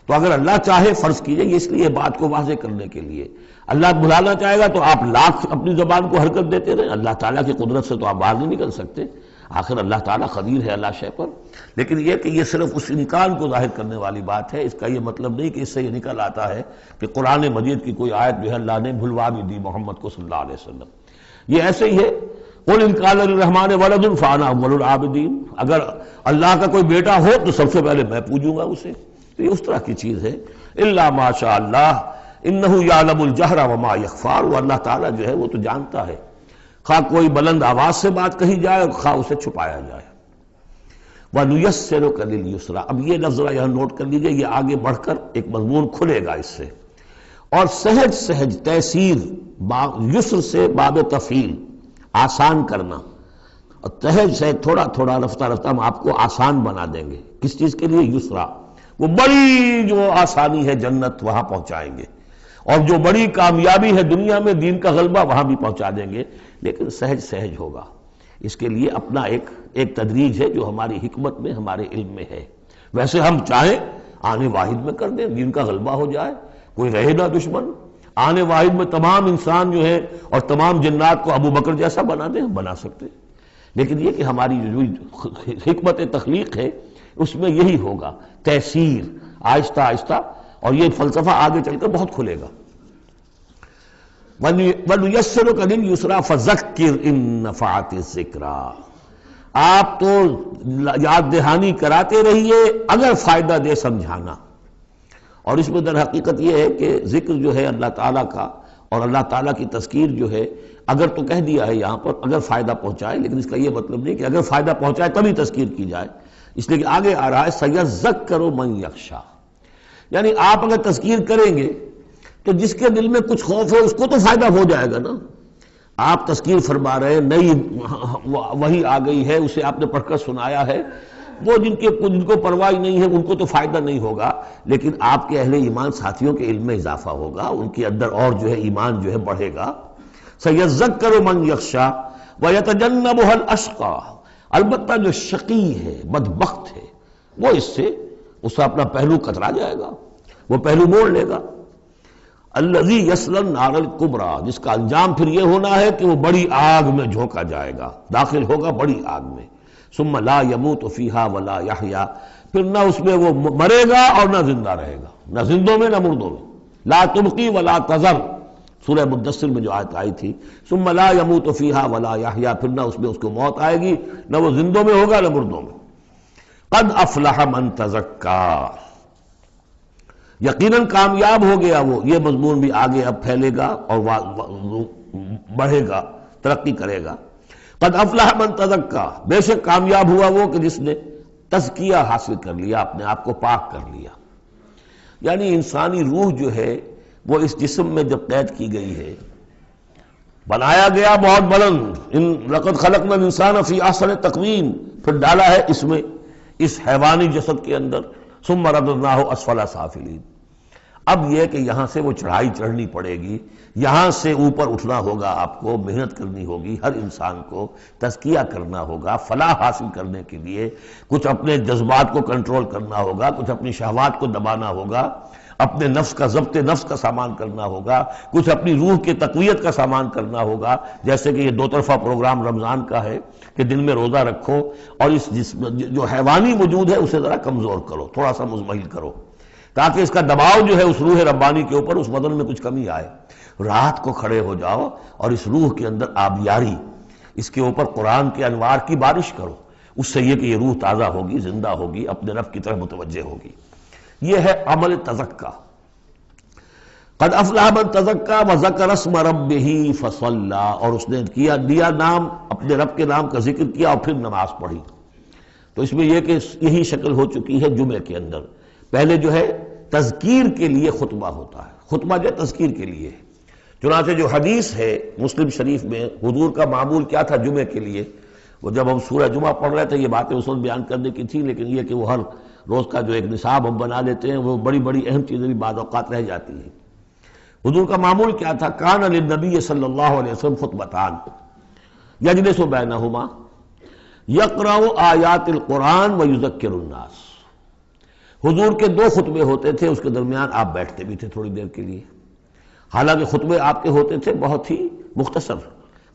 تو اگر اللہ چاہے، فرض کیجئے اس لیے بات کو واضح کرنے کے لیے، اللہ بلانا چاہے گا تو آپ لاکھ اپنی زبان کو حرکت دیتے رہیں، اللہ تعالیٰ کی قدرت سے تو آپ باہر نہیں نکل سکتے، آخر اللہ تعالیٰ قدیر ہے اللہ شے پر۔ لیکن یہ کہ یہ صرف اس امکان کو ظاہر کرنے والی بات ہے، اس کا یہ مطلب نہیں کہ اس سے یہ نکل آتا ہے کہ قرآن مجید کی کوئی آیت جو ہے اللہ نے بھلوا بھی دی محمد کو صلی اللہ علیہ وسلم۔ یہ ایسے ہی ہے، قل ان کان للرحمن ولد فانا اول العابدین، اگر اللہ کا کوئی بیٹا ہو تو سب سے پہلے میں پوجوں گا اسے۔ تو یہ اس طرح کی چیز ہے، الا ما شاء اللہ انہ یعلم الجہر وما یخفی، وہ اللہ تعالیٰ جو ہے وہ تو جانتا ہے، خواہ کوئی بلند آواز سے بات کہی جائے اور خواہ اسے چھپایا جائے۔ وَنُيَسِّرُكَ لِلْيُسْرَىٰ، اب یہ لفظ ذرا یہاں نوٹ کر لیجئے، یہ آگے بڑھ کر ایک مضمون کھلے گا اس سے۔ اور سہج سہج تیسیر، یسر سے باب تفعیل، آسان کرنا، اور سہج سہج تھوڑا تھوڑا رفتہ رفتہ ہم آپ کو آسان بنا دیں گے۔ کس چیز کے لیے؟ یسرا، وہ بڑی جو آسانی ہے جنت وہاں پہنچائیں گے، اور جو بڑی کامیابی ہے دنیا میں دین کا غلبہ وہاں بھی پہنچا دیں گے، لیکن سہج سہج ہوگا۔ اس کے لیے اپنا ایک تدریج ہے جو ہماری حکمت میں، ہمارے علم میں ہے۔ ویسے ہم چاہیں آنے واحد میں کر دیں، دین کا غلبہ ہو جائے، کوئی رہے نہ دشمن، آنے واحد میں تمام انسان جو ہے اور تمام جنات کو ابو بکر جیسا بنا دیں، ہم بنا سکتے ہیں۔ لیکن یہ کہ ہماری جو حکمت تخلیق ہے اس میں یہی ہوگا، تیسیر، آہستہ آہستہ، اور یہ فلسفہ آگے چل کر بہت کھلے گا۔ وَنُيَسِّرُكَ لِلْيُسْرَىٰ فَذَكِّرْ إِن نَّفَعَتِ الذِّكْرَىٰ، آپ تو یاد دہانی کراتے رہیے اگر فائدہ دے سمجھانا۔ اور اس میں در حقیقت یہ ہے کہ ذکر جو ہے اللہ تعالیٰ کا اور اللہ تعالیٰ کی تذکیر جو ہے، اگر تو کہہ دیا ہے یہاں پر اگر فائدہ پہنچائے، لیکن اس کا یہ مطلب نہیں کہ اگر فائدہ پہنچائے تبھی تذکیر کی جائے، اس لیے کہ آگے آ رہا ہے سَيَذَّكَّرُ مَن يَخْشَىٰ، یعنی آپ اگر تذکیر کریں گے تو جس کے دل میں کچھ خوف ہے اس کو تو فائدہ ہو جائے گا نا۔ آپ تذکیر فرما رہے ہیں، نئی وحی آ گئی ہے، اسے آپ نے پڑھ کر سنایا ہے، وہ جن کو پرواہ نہیں ہے ان کو تو فائدہ نہیں ہوگا، لیکن آپ کے اہل ایمان ساتھیوں کے علم میں اضافہ ہوگا، ان کے اندر اور جو ہے ایمان جو ہے بڑھے گا۔ سَيَذَّكَّرُ مَن يَخْشَىٰ وَيَتَجَنَّبُهَا الْأَشْقَىٰ، البتہ جو شقی ہے، بدبخت ہے، وہ اس سے اپنا پہلو کترا جائے گا، وہ پہلو موڑ لے گا۔ الذی یصلی النار الکبریٰ، جس کا انجام پھر یہ ہونا ہے کہ وہ بڑی آگ میں جھونکا جائے گا، داخل ہوگا بڑی آگ میں۔ ثم لا یموت فیہا ولا یحیا، پھر نہ اس میں وہ مرے گا اور نہ زندہ رہے گا، نہ زندوں میں نہ مردوں میں۔ لا تبقی ولا تذر، سورہ مدثر میں جو آیت آئی تھی، ثم لا یموت فیہا ولا یحیا، پھر نہ اس میں اس کو موت آئے گی، نہ وہ زندوں میں ہوگا نہ مردوں میں۔ قد افلح من تزکا، یقیناً کامیاب ہو گیا وہ۔ یہ مضمون بھی آگے اب پھیلے گا اور بڑھے گا، ترقی کرے گا۔ قد افلح من تزکا، بے شک کامیاب ہوا وہ کہ جس نے تزکیہ حاصل کر لیا، اپنے آپ کو پاک کر لیا۔ یعنی انسانی روح جو ہے وہ اس جسم میں جب قید کی گئی ہے، بنایا گیا بہت بلند، لقد خلقنا الانسان فی احسن تقویم، پھر ڈالا ہے اس میں، اس حیوانی جسد کے اندر، ثم رددناہ اسفل سافلین۔ اب یہ کہ یہاں سے وہ چڑھائی چڑھنی پڑے گی، یہاں سے اوپر اٹھنا ہوگا، آپ کو محنت کرنی ہوگی، ہر انسان کو تزکیہ کرنا ہوگا، فلاح حاصل کرنے کے لیے کچھ اپنے جذبات کو کنٹرول کرنا ہوگا، کچھ اپنی شہوات کو دبانا ہوگا، اپنے نفس کا ضبط نفس کا سامان کرنا ہوگا، کچھ اپنی روح کے تقویت کا سامان کرنا ہوگا، جیسے کہ یہ دو طرفہ پروگرام رمضان کا ہے کہ دن میں روزہ رکھو اور اس جو حیوانی وجود ہے اسے ذرا کمزور کرو، تھوڑا سا مزمحل کرو، تاکہ اس کا دباؤ جو ہے اس روح ربانی کے اوپر، اس بدن میں کچھ کمی آئے۔ رات کو کھڑے ہو جاؤ اور اس روح کے اندر آبیاری، اس کے اوپر قرآن کے انوار کی بارش کرو، اس سے یہ کہ یہ روح تازہ ہوگی، زندہ ہوگی، اپنے رب کی طرف متوجہ ہوگی۔ یہ ہے عمل تزکا۔ قد افلح من تزکا وذکر اسم ربہ فصلی، اور اس نے دیا نام، اپنے رب کے نام کا ذکر کیا اور پھر نماز پڑھی۔ تو اس میں یہ کہ یہی شکل ہو چکی ہے جمعے کے اندر۔ پہلے جو ہے تذکیر کے لیے خطبہ ہوتا ہے، خطبہ جو ہے تذکیر کے لیے ہے۔ چنانچہ جو حدیث ہے مسلم شریف میں، حضور کا معمول کیا تھا جمعے کے لیے، وہ جب ہم سورہ جمعہ پڑھ رہے تھے یہ باتیں اس وقت بیان کرنے کی تھی، لیکن یہ کہ وہ ہر روز کا جو ایک نصاب ہم بنا لیتے ہیں، وہ بڑی بڑی اہم چیزیں بھی بعض اوقات رہ جاتی ہیں۔ حضور کا معمول کیا تھا؟ کان للنبی صلی اللہ علیہ وسلم خطبتان یجلس بینہما یقرأ آیات القرآن ویذکر الناس۔ حضور کے دو خطبے ہوتے تھے، اس کے درمیان آپ بیٹھتے بھی تھے تھوڑی دیر کے لیے، حالانکہ خطبے آپ کے ہوتے تھے بہت ہی مختصر،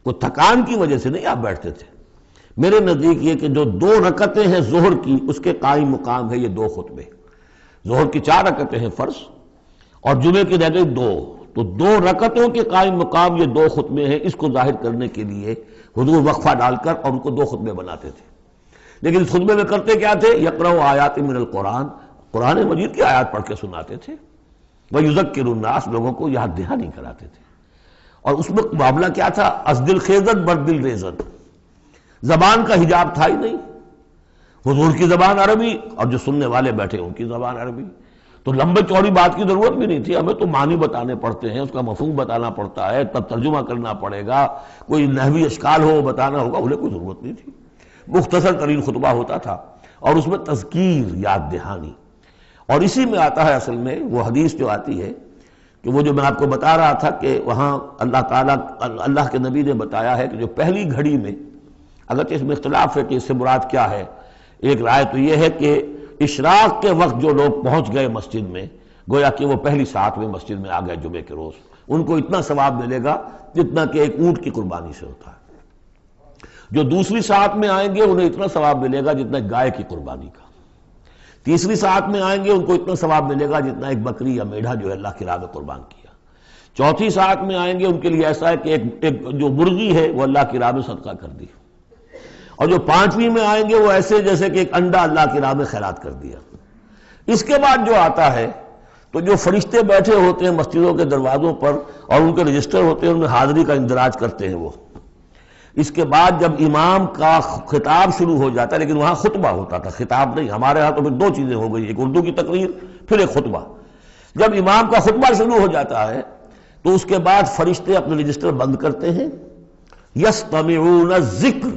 کوئی تھکان کی وجہ سے نہیں آپ بیٹھتے تھے۔ میرے نزدیک یہ کہ جو 2 رکعتیں ہیں ظہر کی، اس کے قائم مقام ہے یہ 2 خطبے۔ ظہر کی 4 رکعتیں ہیں فرض، اور جمعے کی رہ گئی 2، تو 2 رکعتوں کے قائم مقام یہ 2 خطبے ہیں۔ اس کو ظاہر کرنے کے لیے حضور وقفہ ڈال کر اور ان کو 2 خطبے بناتے تھے۔ لیکن اس خطبے میں کرتے کیا تھے؟ یقرأ آیات من القرآن، قرآن مجید کی آیات پڑھ کے سناتے تھے، ویذکر الناس، لوگوں کو یاد دہانی کراتے تھے۔ اور اس میں معاملہ کیا تھا؟ از دل خیزن بر دل ریزن، زبان کا حجاب تھا ہی نہیں، حضور کی زبان عربی اور جو سننے والے بیٹھے ان کی زبان عربی، تو لمبے چوڑی بات کی ضرورت بھی نہیں تھی، ہمیں تو معنی بتانے پڑتے ہیں، اس کا مفہوم بتانا پڑتا ہے، تب ترجمہ کرنا پڑے گا، کوئی نحوی اشکال ہو بتانا ہوگا، انہیں کوئی ضرورت نہیں تھی، مختصر ترین خطبہ ہوتا تھا، اور اس میں تذکیر، یاد دہانی۔ اور اسی میں آتا ہے اصل میں وہ حدیث جو آتی ہے کہ وہ جو میں آپ کو بتا رہا تھا کہ وہاں اللہ تعالیٰ، اللہ کے نبی نے بتایا ہے کہ جو پہلی گھڑی میں، اگرچہ اس میں اختلاف ہے کہ اس سے مراد کیا ہے، ایک رائے تو یہ ہے کہ اشراق کے وقت جو لوگ پہنچ گئے مسجد میں، گویا کہ وہ پہلی ساعت میں مسجد میں آ گئے جمعے کے روز، ان کو اتنا ثواب ملے گا جتنا کہ ایک اونٹ کی قربانی سے ہوتا ہے۔ جو دوسری ساعت میں آئیں گے انہیں اتنا ثواب ملے گا جتنا ایک گائے کی قربانی کا، تیسری ساعت میں آئیں گے ان کو اتنا ثواب ملے گا جتنا ایک بکری یا میڑھا جو ہے اللہ کی راہ میں قربان کیا، چوتھی ساعت میں آئیں گے ان کے لیے ایسا ہے کہ ایک جو مرغی ہے وہ اللہ کی راہ میں صدقہ کر دی، اور جو 5ویں میں آئیں گے وہ ایسے جیسے کہ ایک انڈا اللہ کی راہ میں خیرات کر دیا۔ اس کے بعد جو آتا ہے تو جو فرشتے بیٹھے ہوتے ہیں مسجدوں کے دروازوں پر اور ان کے رجسٹر ہوتے ہیں، ان میں حاضری کا اندراج کرتے ہیں وہ، اس کے بعد جب امام کا خطاب شروع ہو جاتا ہے، لیکن وہاں خطبہ ہوتا تھا، خطاب نہیں، ہمارے ہاں تو پھر 2 چیزیں ہو گئی، ایک اردو کی تقریر پھر ایک خطبہ۔ جب امام کا خطبہ شروع ہو جاتا ہے تو اس کے بعد فرشتے اپنے رجسٹر بند کرتے ہیں، یستمعون الذکر،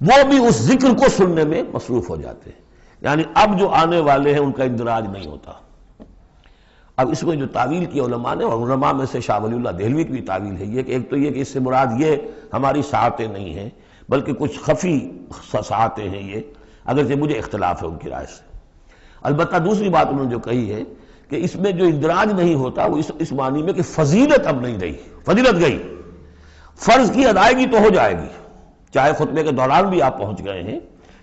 وہ بھی اس ذکر کو سننے میں مصروف ہو جاتے ہیں، یعنی اب جو آنے والے ہیں ان کا اندراج نہیں ہوتا۔ اب اس میں جو تعویل کی علماء نے، اور علماء میں سے شاہ ولی اللہ دہلوی کی بھی تعویل ہے یہ کہ ایک تو یہ کہ اس سے مراد یہ ہماری ساعتیں نہیں ہیں بلکہ کچھ خفی ساعتیں ہیں، یہ اگرچہ مجھے اختلاف ہے ان کی رائے سے۔ البتہ دوسری بات انہوں نے جو کہی ہے کہ اس میں جو اندراج نہیں ہوتا وہ اس معنی میں کہ فضیلت اب نہیں رہی، فضیلت گئی، فرض کی ادائیگی تو ہو جائے گی، چاہے خطبے کے دوران بھی آپ پہنچ گئے ہیں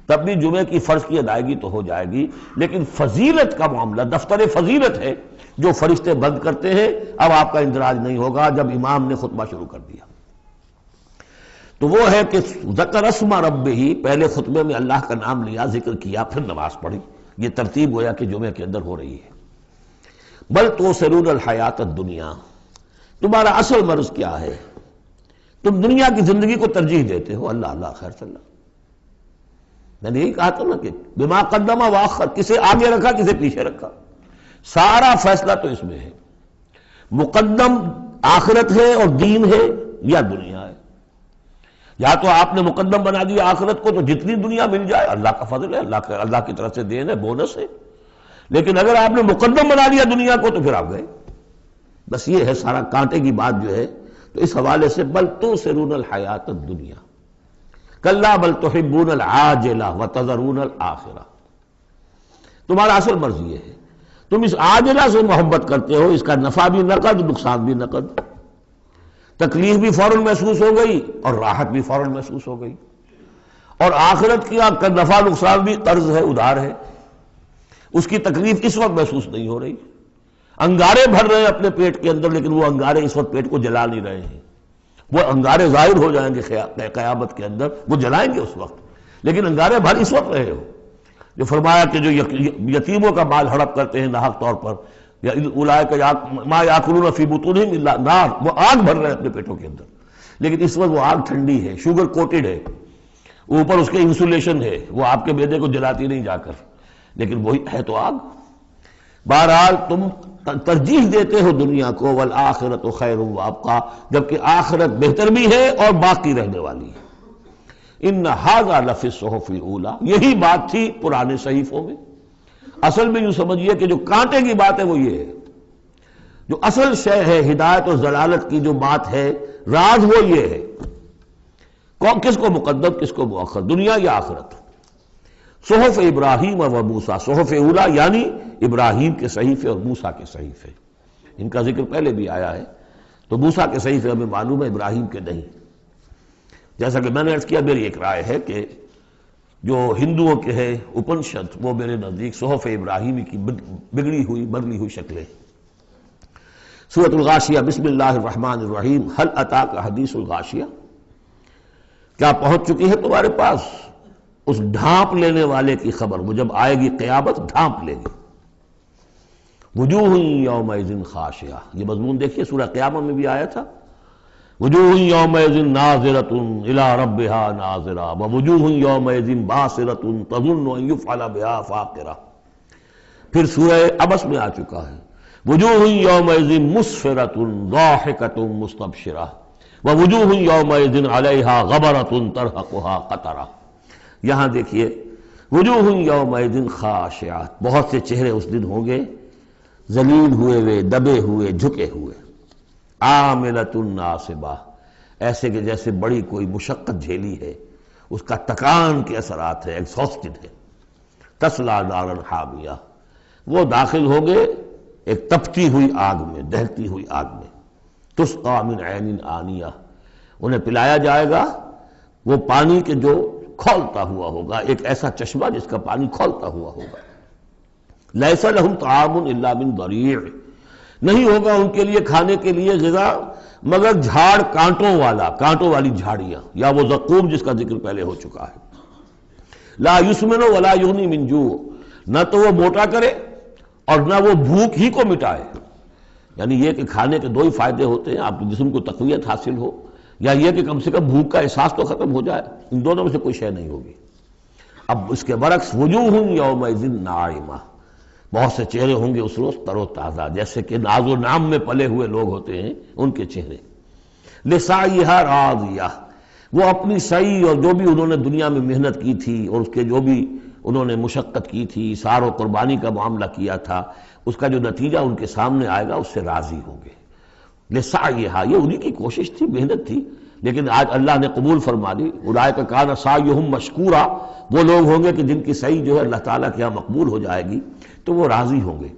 تب بھی جمعے کی فرض کی ادائیگی تو ہو جائے گی، لیکن فضیلت کا معاملہ دفتر فضیلت ہے جو فرشتے بند کرتے ہیں، اب آپ کا اندراج نہیں ہوگا جب امام نے خطبہ شروع کر دیا۔ تو وہ ہے کہ ذکر اسم ربہ، پہلے خطبے میں اللہ کا نام لیا، ذکر کیا، پھر نماز پڑھی، یہ ترتیب گویا کہ جمعے کے اندر ہو رہی ہے۔ بل تؤثرون الحیات الدنیا، تمہارا اصل مرض کیا ہے؟ تم دنیا کی زندگی کو ترجیح دیتے ہو. اللہ اللہ خیر صلی اللہ. میں نے یہی کہا تھا نا کہ بما قدم واخر، کسے آگے رکھا کسے پیچھے رکھا، سارا فیصلہ تو اس میں ہے. مقدم آخرت ہے اور دین ہے یا دنیا ہے. یا تو آپ نے مقدم بنا دیا آخرت کو تو جتنی دنیا مل جائے اللہ کا فضل ہے، اللہ کی طرف سے دین ہے، بونس ہے. لیکن اگر آپ نے مقدم بنا دیا دنیا کو تو پھر آپ گئے. بس یہ ہے سارا کانٹے کی بات جو ہے. تو اس حوالے سے بل تؤثرون الحیات الدنیا کلا بل تحبون العاجلہ وتذرون الآخرہ. تمہارا اصل مرض یہ ہے، تم اس عاجلہ سے محبت کرتے ہو، اس کا نفع بھی نقد نقصان بھی نقد، تکلیف بھی فوراً محسوس ہو گئی اور راحت بھی فوراً محسوس ہو گئی، اور آخرت کی نفع نقصان بھی قرض ہے، ادھار ہے، اس کی تکلیف اس وقت محسوس نہیں ہو رہی. انگارے بھر رہے ہیں اپنے پیٹ کے اندر، لیکن وہ انگارے اس وقت پیٹ کو جلا نہیں رہے ہیں. وہ انگارے ظاہر ہو جائیں گے قیامت کے اندر، وہ جلائیں گے اس وقت، لیکن انگارے بھر اس وقت رہے ہو. جو فرمایا کہ جو یتیموں کا مال ہڑپ کرتے ہیں ناحق طور پر، اولئک ما یاکلون فی بطونہم الا النار، وہ آگ بھر رہے ہیں اپنے پیٹوں کے اندر، لیکن اس وقت وہ آگ ٹھنڈی ہے، شوگر کوٹڈ ہے، اوپر اس کے انسولیشن ہے، وہ آپ کے معدے کو جلاتی نہیں جا کر، لیکن وہی ہے تو آگ. بہرحال تم ترجیح دیتے ہو دنیا کو، والآخرۃ خیر وابقیٰ، جبکہ آخرت بہتر بھی ہے اور باقی رہنے والی ہے. ان ھذا لفی الصحف الاولی، یہی بات تھی پرانے صحیفوں میں. اصل میں یوں سمجھیے کہ جو کانٹے کی بات ہے وہ یہ ہے، جو اصل شے ہے ہدایت اور ضلالت کی جو بات ہے، راز وہ یہ ہے کس کو مقدم کس کو مؤخر، دنیا یا آخرت. صحف ابراہیم و موسیٰ، صحف اولا یعنی ابراہیم کے صحیفے اور موسیٰ کے صحیفے، ان کا ذکر پہلے بھی آیا ہے. تو موسیٰ کے صحیفے ہمیں معلوم ہے، ابراہیم کے نہیں. جیسا کہ میں نے عرض کیا، میری ایک رائے ہے کہ جو ہندوؤں کے ہے اپنشد، وہ میرے نزدیک صحف ابراہیمی کی بگڑی ہوئی بدلی ہوئی شکلیں. سورۃ الغاشیہ، بسم اللہ الرحمن الرحیم. هل اتاک حدیث الغاشیہ، کیا پہنچ چکی ہے تمہارے پاس اس ڈھانپ لینے والے کی خبر؟ وہ جب آئے گی قیامت ڈھانپ لے گی. وجوہ یومئذ خاشعہ، یہ مضمون دیکھیے سورہ قیامہ میں بھی آیا تھا. وجوہ یومئذ ناظرۃ الی ربہا ناظرہ، ووجوہ یومئذ باسرۃ تظن ان یفعل بہا فاقرہ. پھر سورہ عبس میں آ چکا ہے، وجوہ یومئذ مسفرۃ ضاحکۃ مستبشرہ، ووجوہ یومئذ علیہا غبرۃ ترہقہا قطرہ. یہاں دیکھیے وجوہ یومئذ خاشعہ، بہت سے چہرے اس دن ہوں گے ذلیل ہوئے دبے ہوئے جھکے ہوئے. عاملۃ ناصبہ، ایسے کہ جیسے بڑی کوئی مشقت جھیلی ہے، اس کا تکان کے اثرات ہے، ایگزاسٹڈ ہے. تصلی نارا حامیہ، وہ داخل ہوں گے ایک تپتی ہوئی آگ میں، دہتی ہوئی آگ میں. تسقی من عین آنیہ، انہیں پلایا جائے گا وہ پانی کے جو کھولتا ہوا ہوگا، ایک ایسا چشمہ جس کا پانی کھولتا ہوا ہوگا. لیس لہم طعام الا من ضریع، نہیں ہوگا ان کے لیے کھانے کے لیے غذا مگر جھاڑ کانٹوں والی جھاڑیاں، یا وہ زقوم جس کا ذکر پہلے ہو چکا ہے. لا یسمن ولا یغنی من جوع، نہ تو وہ موٹا کرے اور نہ وہ بھوک ہی کو مٹائے. یعنی یہ کہ کھانے کے دو ہی فائدے ہوتے ہیں، آپ کے جسم کو تقویت حاصل ہو، یا یہ کہ کم سے کم بھوک کا احساس تو ختم ہو جائے. ان دونوں میں سے کوئی شے نہیں ہوگی. اب اس کے برعکس وجوہ یومئذ ناعمہ، بہت سے چہرے ہوں گے اس روز تر و تازہ، جیسے کہ ناز و نام میں پلے ہوئے لوگ ہوتے ہیں ان کے چہرے. لسعیھا راضیہ، وہ اپنی سعی اور جو بھی انہوں نے دنیا میں محنت کی تھی اور اس کے جو بھی انہوں نے مشقت کی تھی، اثار و قربانی کا معاملہ کیا تھا، اس کا جو نتیجہ ان کے سامنے آئے گا اس سے راضی ہوں گے. لسعیھا، یہ انہی کی کوشش تھی، محنت تھی، لیکن آج اللہ نے قبول فرما لی. اولئک کان سعیھم مشکورا، وہ لوگ ہوں گے کہ جن کی سعی جو ہے اللہ تعالیٰ کے یہاں مقبول ہو جائے گی تو وہ راضی ہوں گے.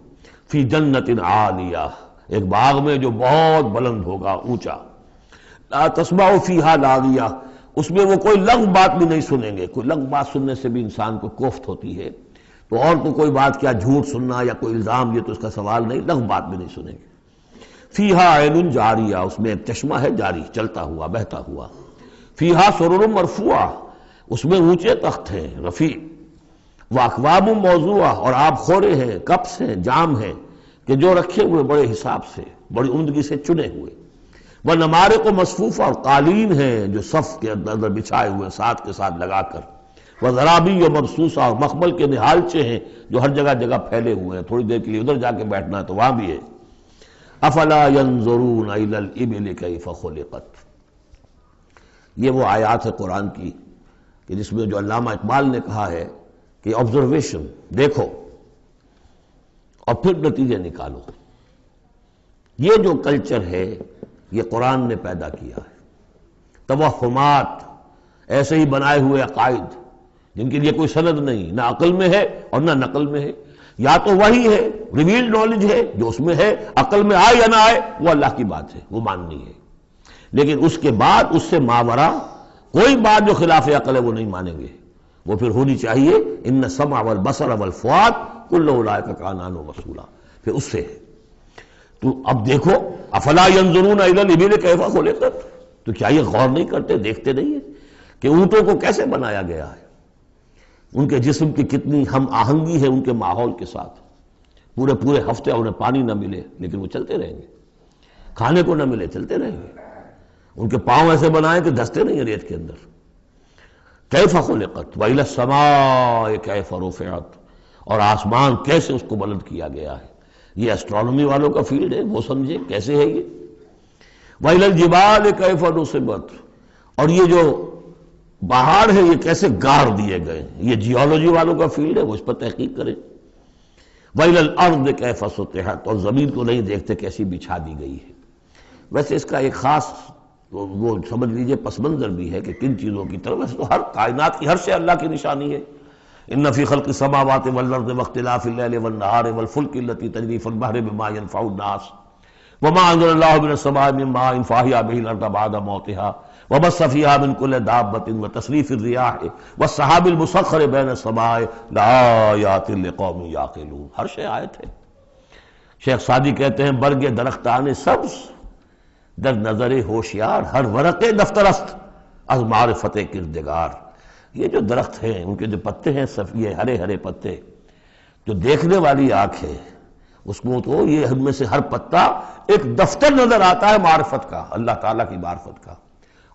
فی جنت عالیہ، ایک باغ میں جو بہت بلند ہوگا، اونچا. لا تسمع فیہا لاغیہ، اس میں وہ کوئی لغو بات بھی نہیں سنیں گے. کوئی لغو بات سننے سے بھی انسان کو کوفت ہوتی ہے، تو اور تو کوئی بات کیا جھوٹ سننا یا کوئی الزام، یہ تو اس کا سوال نہیں، لغو بات بھی نہیں سنیں گے. فیہا عین جاریہ، اس میں ایک چشمہ ہے جاری، چلتا ہوا بہتا ہوا. فیہا سرر مرفوعہ، اس میں اونچے تخت ہیں رفیع. واکواب موضوعہ، اور آب خورے ہیں، کپس ہیں، جام ہیں کہ جو رکھے ہوئے بڑے حساب سے، بڑی عمدگی سے چنے ہوئے. وہ نمارق و مصفوفہ، اور قالین ہیں جو صف کے اندر بچھائے ہوئے ساتھ کے ساتھ لگا کر، وہ ذرابی و مبسوسہ، اور مخمل کے نہالچے ہیں جو ہر جگہ جگہ پھیلے ہوئے ہیں، تھوڑی دیر کے لیے ادھر جا کے بیٹھنا ہے تو وہاں بھی ہے۔ افلا ينظرون الى الابل كيف خلقت، یہ وہ آیات ہے قرآن کی کہ جس میں جو علامہ اقبال نے کہا ہے کہ آبزرویشن، دیکھو اور پھر نتیجے نکالو۔ یہ جو کلچر ہے یہ قرآن نے پیدا کیا ہے، توہمات، ایسے ہی بنائے ہوئے عقائد جن کے لیے کوئی سند نہیں، نہ عقل میں ہے اور نہ نقل میں ہے، یا تو وہی ہے ریویلڈ نالج ہے جو اس میں ہے، عقل میں آئے یا نہ آئے وہ اللہ کی بات ہے، وہ ماننی ہے، لیکن اس کے بعد اس سے ماورا کوئی بات جو خلاف عقل ہے وہ نہیں مانیں گے، وہ پھر ہونی چاہیے ان السمع والبصر والفؤاد کل اولئک کان عنہ مسئولا، پھر اس سے ہے۔ تو اب دیکھو افلا ينظرون الى الابل كيف خلقت، تو کیا یہ غور نہیں کرتے، دیکھتے نہیں ہیں کہ اونٹوں کو کیسے بنایا گیا ہے، ان کے جسم کی کتنی ہم آہنگی ہے ان کے ماحول کے ساتھ، پورے پورے ہفتے انہیں پانی نہ ملے لیکن وہ چلتے رہیں گے، کھانے کو نہ ملے چلتے رہیں گے، ان کے پاؤں ایسے بنائیں کہ دھستے نہیں ہیں ریت کے اندر۔ کیف خلقت وإلی السماء کیف رفعت، اور آسمان کیسے اس کو بلند کیا گیا ہے، یہ اسٹرانومی والوں کا فیلڈ ہے، وہ سمجھے کیسے ہے یہ۔ وإلی الجبال کیف نصبت، اور یہ جو پہاڑ ہے یہ کیسے گاڑ دیے گئے، یہ جیولوجی والوں کا فیلڈ ہے، وہ اس پر تحقیق کریں۔ وإلی الارض کیف سطحت، اور زمین کو نہیں دیکھتے کیسی بچھا دی گئی ہے۔ ویسے اس کا ایک خاص وہ سمجھ لیجئے پس منظر بھی ہے کہ کن چیزوں کی طرف، ویسے تو ہر کائنات کی ہر شے اللہ کی نشانی ہے۔ ان فی خلق السماوات والارض واختلاف اللیل والنہار والفلک التي تجری فی البحر بما ينفع الناس وما انزل الله من السماء من ماء فاحیا به الارض بعد موتها وبث فيها من كل دابة وتصريف الرياح والسحاب المسخر بين السماء لآیات لقوم یعقلون، ہر شے آیت ہے۔ شیخ سعدی کہتے ہیں برگ درختان سبز در نظر ہوشیار، ہر ورق دفتر است از معرفت کردگار، یہ جو درخت ہیں ان کے جو پتے ہیں یہ ہرے ہرے پتے، جو دیکھنے والی آنکھ ہے اس کو تو یہ ہم میں سے ہر پتا ایک دفتر نظر آتا ہے معرفت کا، اللہ تعالیٰ کی معرفت کا۔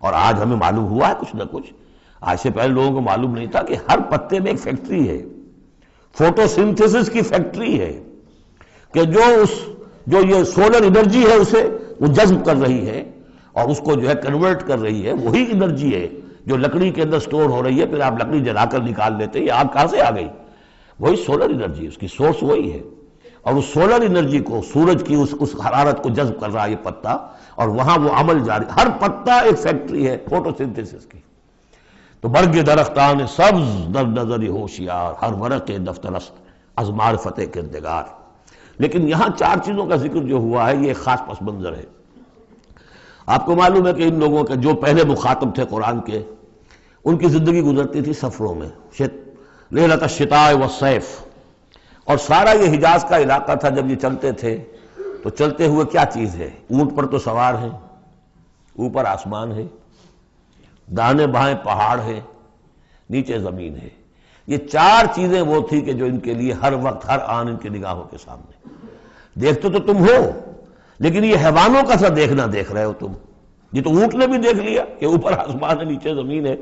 اور آج ہمیں معلوم ہوا ہے کچھ نہ کچھ، آج سے پہلے لوگوں کو معلوم نہیں تھا کہ ہر پتے میں ایک فیکٹری ہے، فوٹو سنتھسس کی فیکٹری ہے، کہ جو یہ سولر انرجی ہے اسے وہ جذب کر رہی ہے اور اس کو جو ہے کنورٹ کر رہی ہے، وہی انرجی ہے جو لکڑی کے اندر سٹور ہو رہی ہے، پھر آپ لکڑی جلا کر نکال لیتے، یہ آگ کہاں سے آ گئی؟ وہی سولر انرجی، اس کی سورس وہی ہے، اور اس سولر انرجی کو، سورج کی اس حرارت کو جذب کر رہا ہے یہ پتا، اور وہاں وہ عمل جاری، ہر پتا ایک فیکٹری ہے فوٹو سنتھسس کی۔ تو برگ درختان سبز در نظر ہوشیار، ہر ورق دفتر است از معرفت کردگار۔ لیکن یہاں چار چیزوں کا ذکر جو ہوا ہے یہ ایک خاص پس منظر ہے۔ آپ کو معلوم ہے کہ ان لوگوں کے جو پہلے مخاطب تھے قرآن کے، ان کی زندگی گزرتی تھی سفروں میں، لیلۃ الشتاء والصیف، اور سارا یہ حجاز کا علاقہ تھا جب یہ چلتے تھے تو چلتے ہوئے کیا چیز ہے؟ اونٹ پر تو سوار ہیں، اوپر آسمان ہے، دانے بائیں پہاڑ ہے، نیچے زمین ہے، یہ چار چیزیں وہ تھی کہ جو ان کے لیے ہر وقت ہر آن ان کی نگاہوں کے سامنے۔ دیکھتے تو تم ہو لیکن یہ حیوانوں کا سا دیکھنا دیکھ رہے ہو تم، یہ تو اونٹ نے بھی دیکھ لیا کہ اوپر آسمان ہے نیچے زمین ہے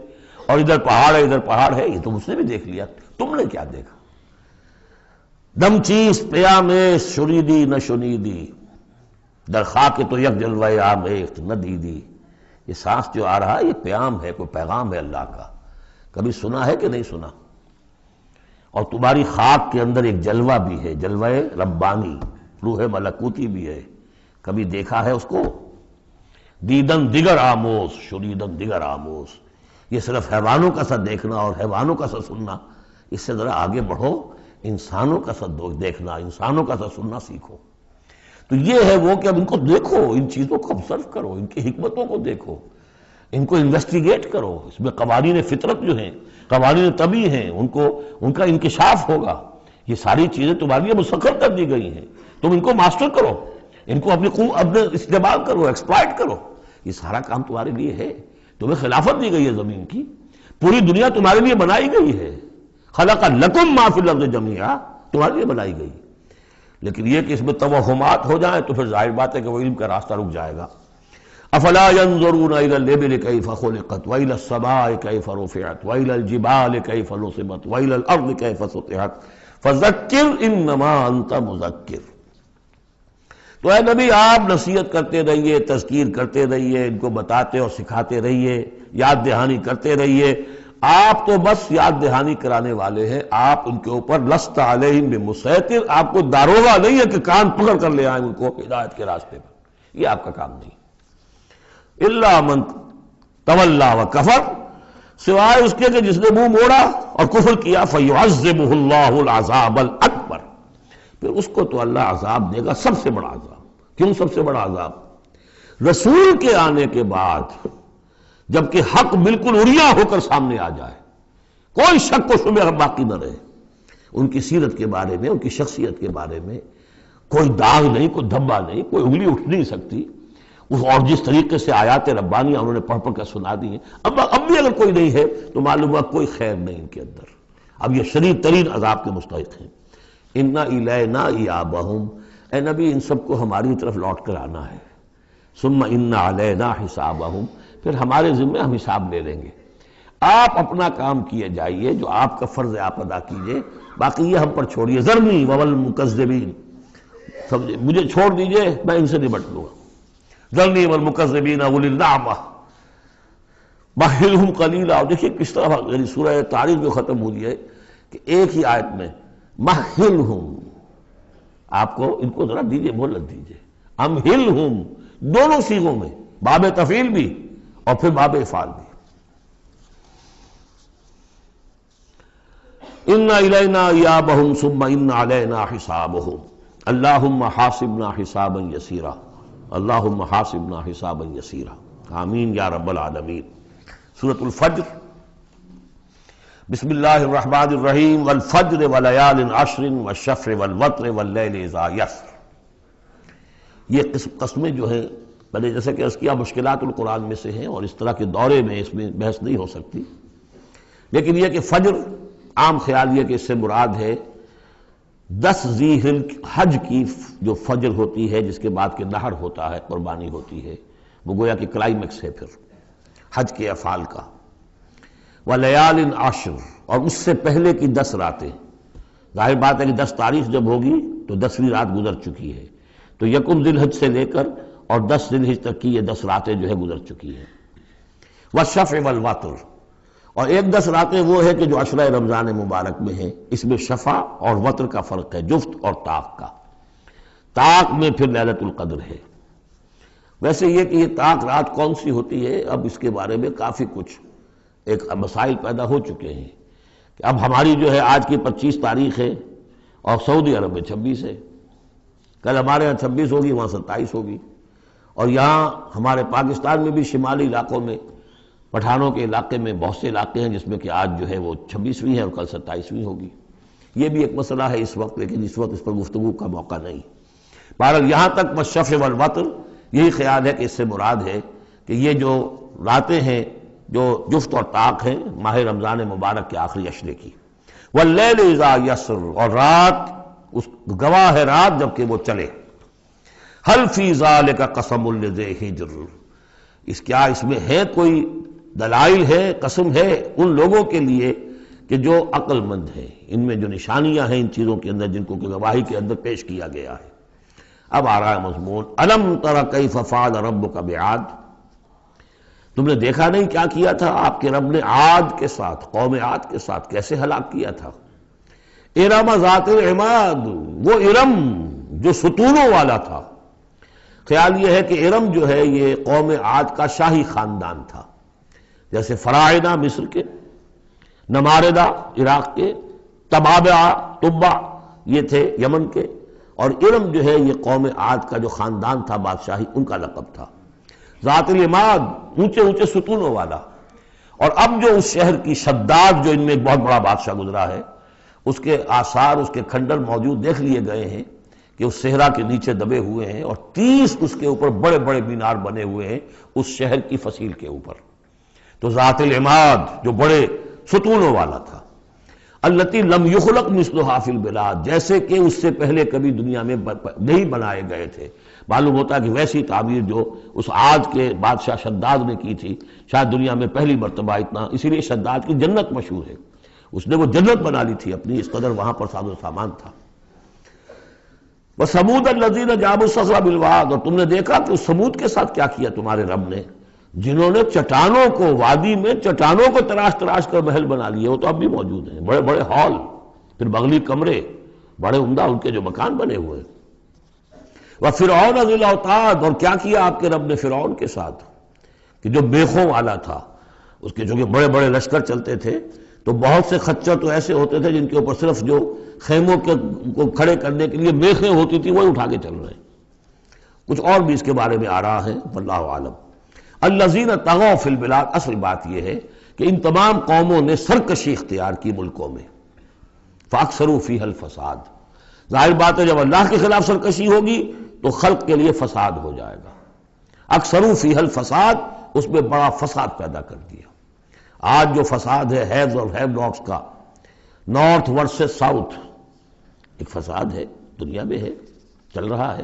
اور ادھر پہاڑ ہے ادھر پہاڑ ہے، یہ تو اس نے بھی دیکھ لیا، تم نے کیا دیکھا؟ دم چیز پیامش شنیدی نہ شنیدی در خاک تو یک جلوہ آمیخت نہ دیدی، یہ سانس جو آ رہا ہے یہ پیام ہے، کوئی پیغام ہے اللہ کا، کبھی سنا ہے کہ نہیں سنا؟ اور تمہاری خاک کے اندر ایک جلوہ بھی ہے، جلوہ ربانی، روح ملکوتی بھی ہے، کبھی دیکھا ہے اس کو؟ دیدن دیگر آموز شنیدن دیگر آموز، یہ صرف حیوانوں کا سا دیکھنا اور حیوانوں کا سا سننا، اس سے ذرا آگے بڑھو، انسانوں کا سا دیکھنا، انسانوں کا سا سننا سیکھو۔ تو یہ ہے وہ کہ اب ان کو دیکھو، ان چیزوں کو آبزرو کرو، ان کی حکمتوں کو دیکھو، ان کو انویسٹیگیٹ کرو، اس میں قوانین فطرت جو ہیں، قوانین طبعی ہیں، ان کا انکشاف ہوگا۔ یہ ساری چیزیں تمہارے لیے مسخر کر دی گئی ہیں، تم ان کو ماسٹر کرو، ان کو اپنے استعمال کرو، ایکسپلائٹ کرو، یہ سارا کام تمہارے لیے ہے، تمہیں خلافت دی گئی ہے زمین کی، پوری دنیا تمہارے لیے بنائی گئی ہے، خلق لکم ما فی الارض جمیعا، تمہارے لیے بنائی گئی۔ لیکن یہ کہ اس میں توہمات ہو جائیں تو پھر ظاہر بات ہے کہ وہ علم کا راستہ رک جائے گا۔ افلا ينظرون الى الابل كيف خلقت والى السماء كيف رفعت والى الجبال كيف نصبت والى الارض كيف سطحت فذکر انما انت مذکر. تو اے نبی آپ نصیحت کرتے رہیے، تذکیر کرتے رہیے، ان کو بتاتے اور سکھاتے رہیے، یاد دہانی کرتے رہیے. آپ تو بس یاد دہانی کرانے والے ہیں، آپ ان کے اوپر لست علیہم بمسیطر، آپ کو داروغہ نہیں ہے کہ کان پکڑ کر لے آئیں ان کو ہدایت کے راستے پر، یہ آپ کا کام نہیں. الا من تولا وکفر، سوائے اس کے کہ جس نے منہ موڑا اور کفر کیا، فیعذبہ اللہ العذاب الاکبر، پھر اس کو تو اللہ عذاب دے گا، سب سے بڑا عذاب. کیوں سب سے بڑا عذاب؟ رسول کے آنے کے بعد جبکہ حق بالکل عریاں ہو کر سامنے آ جائے، کوئی شک و شبہ باقی نہ رہے، ان کی سیرت کے بارے میں، ان کی شخصیت کے بارے میں کوئی داغ نہیں، کوئی دھبا نہیں، کوئی انگلی اٹھ نہیں سکتی، اور جس طریقے سے آیات ربانیہ انہوں نے پڑھ پڑھ کر سنا دی ہیں، اب بھی اگر کوئی نہیں ہے تو معلوم ہوا کوئی خیر نہیں ان کے اندر، اب یہ شدید ترین عذاب کے مستحق ہیں. اِنَّ إِلَيْنَا إِيَابَهُمْ، اے نبی ان سب کو ہماری طرف لوٹ کر آنا ہے. ثُمَّ إِنَّ عَلَيْنَا حِسَابَهُمْ، پھر ہمارے ذمے ہم حساب لے لیں گے. آپ اپنا کام کیے جائیے، جو آپ کا فرض ہے آپ ادا کیجئے، باقی یہ ہم پر چھوڑیے. ذرنی وَالْمُكَذِّبِينَ، مجھے چھوڑ دیجئے، میں ان سے نمٹ لوں گا. ذرنی والمکذبین اولی النعمہ مہلہم قلیلا. دیکھیے کس طرح سورہ تاریخ جو ختم ہوئی ہے کہ ایک ہی آیت میں مہلہم، آپ کو ان کو ذرا دیجئے، مہلت دیجئے. امہلہم دونوں صیغوں میں، باب تفعیل بھی اور پھر باب افعال بھی. ان الینا ایابہم ثم ان علینا حسابہم اللہم حاسبنا حسابا یسیرا اللہم حاسبنا حسابا یسیرا. آمین یا رب العالمین. سورۃ الفجر. بسم اللہ الرحمن الرحیم. والفجر ولیال عشر والشفع والوتر واللیل اذا یسر. یہ قسمیں جو ہیں، پہلے جیسے کہ اس کیا مشکلات القرآن میں سے ہیں اور اس طرح کے دورے میں اس میں بحث نہیں ہو سکتی، لیکن یہ کہ فجر، عام خیال یہ کہ اس سے مراد ہے 10 ذی الحج کی جو فجر ہوتی ہے، جس کے بعد کہ نحر ہوتا ہے، قربانی ہوتی ہے، وہ گویا کہ کلائمیکس ہے پھر حج کے افعال کا. ولیال عشر، اور اس سے پہلے کی 10 راتیں. ظاہر بات ہے کہ 10 تاریخ جب ہوگی تو 10ویں رات گزر چکی ہے، تو یکم ذی الحج سے لے کر اور 10 ذی الحج تک کی یہ 10 راتیں جو ہے گزر چکی ہیں. والشفع والوتر، اور ایک 10 راتیں وہ ہے کہ جو عشرہ رمضان مبارک میں ہیں، اس میں شفع اور وتر کا فرق ہے، جفت اور طاق کا. طاق میں پھر لیلۃ القدر ہے. ویسے یہ کہ یہ طاق رات کون سی ہوتی ہے، اب اس کے بارے میں کافی کچھ ایک مسائل پیدا ہو چکے ہیں کہ اب ہماری جو ہے آج کی 25 تاریخ ہے اور سعودی عرب میں 26 ہے، کل ہمارے یہاں 26 ہوگی، وہاں 27 ہوگی، اور یہاں ہمارے پاکستان میں بھی شمالی علاقوں میں، پٹھانوں کے علاقے میں بہت سے علاقے ہیں جس میں کہ آج جو ہے وہ 26ویں ہے اور کل 27ویں ہوگی. یہ بھی ایک مسئلہ ہے اس وقت، لیکن اس وقت اس پر گفتگو کا موقع نہیں. بہرحال یہاں تک والشفع والوتر، یہی خیال ہے کہ اس سے مراد ہے کہ یہ جو راتیں ہیں جو جفت اور طاق ہیں ماہ رمضان مبارک کے آخری عشرے کی. واللیل اذا یسر، اور رات، اس گواہ ہے رات جب کہ وہ چلے. حل فی ذالک قسم لذی حجر، کیا اس میں ہے کوئی دلائل ہے، قسم ہے ان لوگوں کے لیے کہ جو عقل مند ہیں، ان میں جو نشانیاں ہیں ان چیزوں کے اندر جن کو کہ گواہی کے اندر پیش کیا گیا ہے. اب آ رہا ہے مضمون. الم تر کیف فعل ربک بعاد، تم نے دیکھا نہیں کیا کیا تھا آپ کے رب نے عاد کے ساتھ، قوم عاد کے ساتھ کیسے ہلاک کیا تھا. ارم ذات العماد، وہ ارم جو ستونوں والا تھا. خیال یہ ہے کہ ارم جو ہے یہ قوم عاد کا شاہی خاندان تھا، جیسے فراعنہ مصر کے، نماردہ عراق کے، تبع یہ تھے یمن کے، اور ارم جو ہے یہ قوم عاد کا جو خاندان تھا بادشاہی، ان کا لقب تھا. ذات العماد، اونچے اونچے ستونوں والا. اور اب جو اس شہر کی شداد، جو ان میں ایک بہت بڑا بادشاہ گزرا ہے، اس کے آثار، اس کے کھنڈر موجود دیکھ لیے گئے ہیں کہ اس صحرا کے نیچے دبے ہوئے ہیں، اور 30 اس کے اوپر بڑے بڑے مینار بنے ہوئے ہیں اس شہر کی فصیل کے اوپر. تو ذات العماد جو بڑے ستونوں والا تھا. التی لم یخلق مثلها فی البلاد، جیسے کہ اس سے پہلے کبھی دنیا میں نہیں بنائے گئے تھے۔ معلوم ہوتا ہے کہ ویسی تعبیر جو اس عاد کے بادشاہ شداد نے کی تھی، شاید دنیا میں پہلی مرتبہ اتنا، اسی لیے شداد کی جنت مشہور ہے، اس نے وہ جنت بنا لی تھی اپنی، اس قدر وہاں پر ساز و سامان تھا۔ وَثَمُودَ الَّذِينَ جَابُوا الصَّخْرَ بِالْوَادِ، اور تم نے دیکھا کہ اس سمود کے ساتھ کیا کیا تمہارے رب نے، جنہوں نے چٹانوں کو، وادی میں چٹانوں کو تراش تراش کر محل بنا لیے، وہ تو اب بھی موجود ہیں، بڑے بڑے ہال، پھر بغلی کمرے، بڑے عمدہ ان کے جو مکان بنے ہوئے۔ وَفِرْعَوْنَ ذِي الْأَوْتَادِ، اور کیا کیا آپ کے رب نے فرعون کے ساتھ کہ جو بیخوں والا تھا، اس کے جو کہ بڑے بڑے لشکر چلتے تھے، تو بہت سے خچر تو ایسے ہوتے تھے جن کے اوپر صرف جو خیموں کو کھڑے کرنے کے لیے میخیں ہوتی تھی وہی اٹھا کے چل رہے ہیں۔ کچھ اور بھی اس کے بارے میں آ رہا ہے، واللہ عالم۔ الذین طغوا فی البلاد، اصل بات یہ ہے کہ ان تمام قوموں نے سرکشی اختیار کی ملکوں میں، فاکثروا فیہا الفساد، ظاہر بات ہے جب اللہ کے خلاف سرکشی ہوگی تو خلق کے لیے فساد ہو جائے گا۔ اکثروا فیہا الفساد، اس میں بڑا فساد پیدا کر دیا۔ آج جو فساد ہے ہیوز اور ہیو ناٹس کا، نارتھ ورسز ساؤتھ، ایک فساد ہے، دنیا میں ہے، چل رہا ہے۔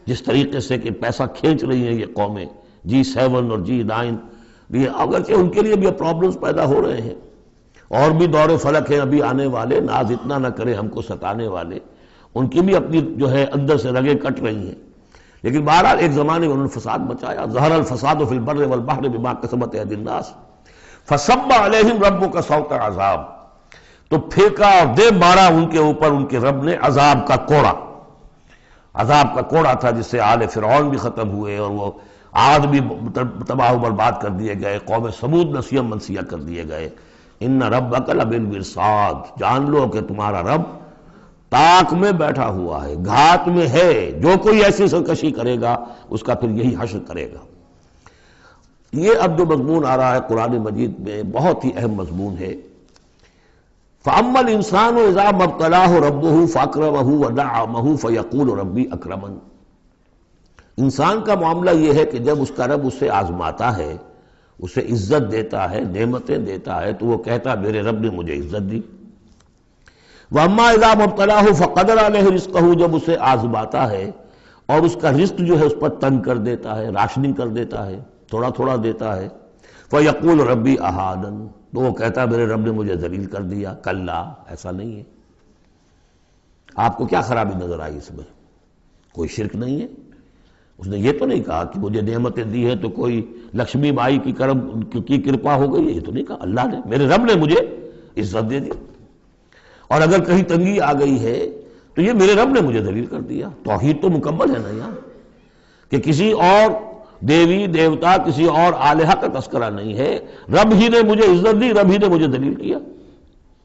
جس طریقے سے کہ پیسہ کھینچ رہی ہیں یہ قومیں، G7 اور G9، یہ اگرچہ ان کے لیے بھی پرابلمز پیدا ہو رہے ہیں، اور بھی دور فلک ہیں ابھی آنے والے، ناز اتنا نہ کرے ہم کو ستانے والے، ان کی بھی اپنی جو ہے اندر سے رگیں کٹ رہی ہیں، لیکن بہرحال ایک زمانے میں انہوں نے فساد مچایا۔ ظہر الفساد فی البر والبحر بما کسبت ایدی الناس فصب علیہم ربک صوت عذاب، تو پھینکا اور دے مارا ان کے اوپر ان کے رب نے عذاب کا کوڑا۔ عذاب کا کوڑا تھا جس سے آل فرعون بھی ختم ہوئے، اور وہ عاد بھی تباہ و برباد کر دیے گئے، قوم سمود نسیم منسیہ کر دیے گئے۔ ان ربک لبالمرصاد، جان لو کہ تمہارا رب تاک میں بیٹھا ہوا ہے، گھات میں ہے، جو کوئی ایسی سرکشی کرے گا اس کا پھر یہی حشر کرے گا۔ یہ اب جو مضمون آ رہا ہے قرآن مجید میں بہت ہی اہم مضمون ہے۔ فَأَمَّا الْإِنسَانُ إِذَا مَا ابْتَلَاهُ رَبُّهُ فَأَكْرَمَهُ وَنَعَّمَهُ فَيَقُولُ رَبِّي أَكْرَمَنِ، انسان کا معاملہ یہ ہے کہ جب اس کا رب اسے آزماتا ہے، اسے عزت دیتا ہے، نعمتیں دیتا ہے، تو وہ کہتا ہے میرے رب نے مجھے عزت دی۔ وَأَمَّا إِذَا مَا ابْتَلَاهُ فَقَدَرَ عَلَيْهِ رِزْقَهُ، جب اسے آزماتا ہے اور اس کا رزق جو ہے اس پر تنگ کر دیتا ہے، راشننگ کر دیتا ہے، تھوڑا تھوڑا دیتا ہے، فَيَقُولُ رَبِّي أَهَانَنِ، تو وہ کہتا ہے میرے رب نے مجھے ذلیل کر دیا۔ کلا، ایسا نہیں ہے۔ آپ کو کیا خرابی نظر آئی اس میں؟ کوئی شرک نہیں ہے۔ اس نے یہ تو نہیں کہا کہ مجھے نعمتیں دی ہے تو کوئی لکشمی مائی کی کرم کی کرپا ہو گئی ہے، یہ تو نہیں کہا، اللہ نے، میرے رب نے مجھے عزت دے دی۔ اور اگر کہیں تنگی آ گئی ہے تو یہ میرے رب نے مجھے ذلیل کر دیا۔ توحید تو مکمل ہے نا یہاں، کہ کسی اور دیوی دیوتا، کسی اور الہہ کا تذکرہ نہیں ہے، رب ہی نے مجھے عزت دی، رب ہی نے مجھے ذلیل کیا۔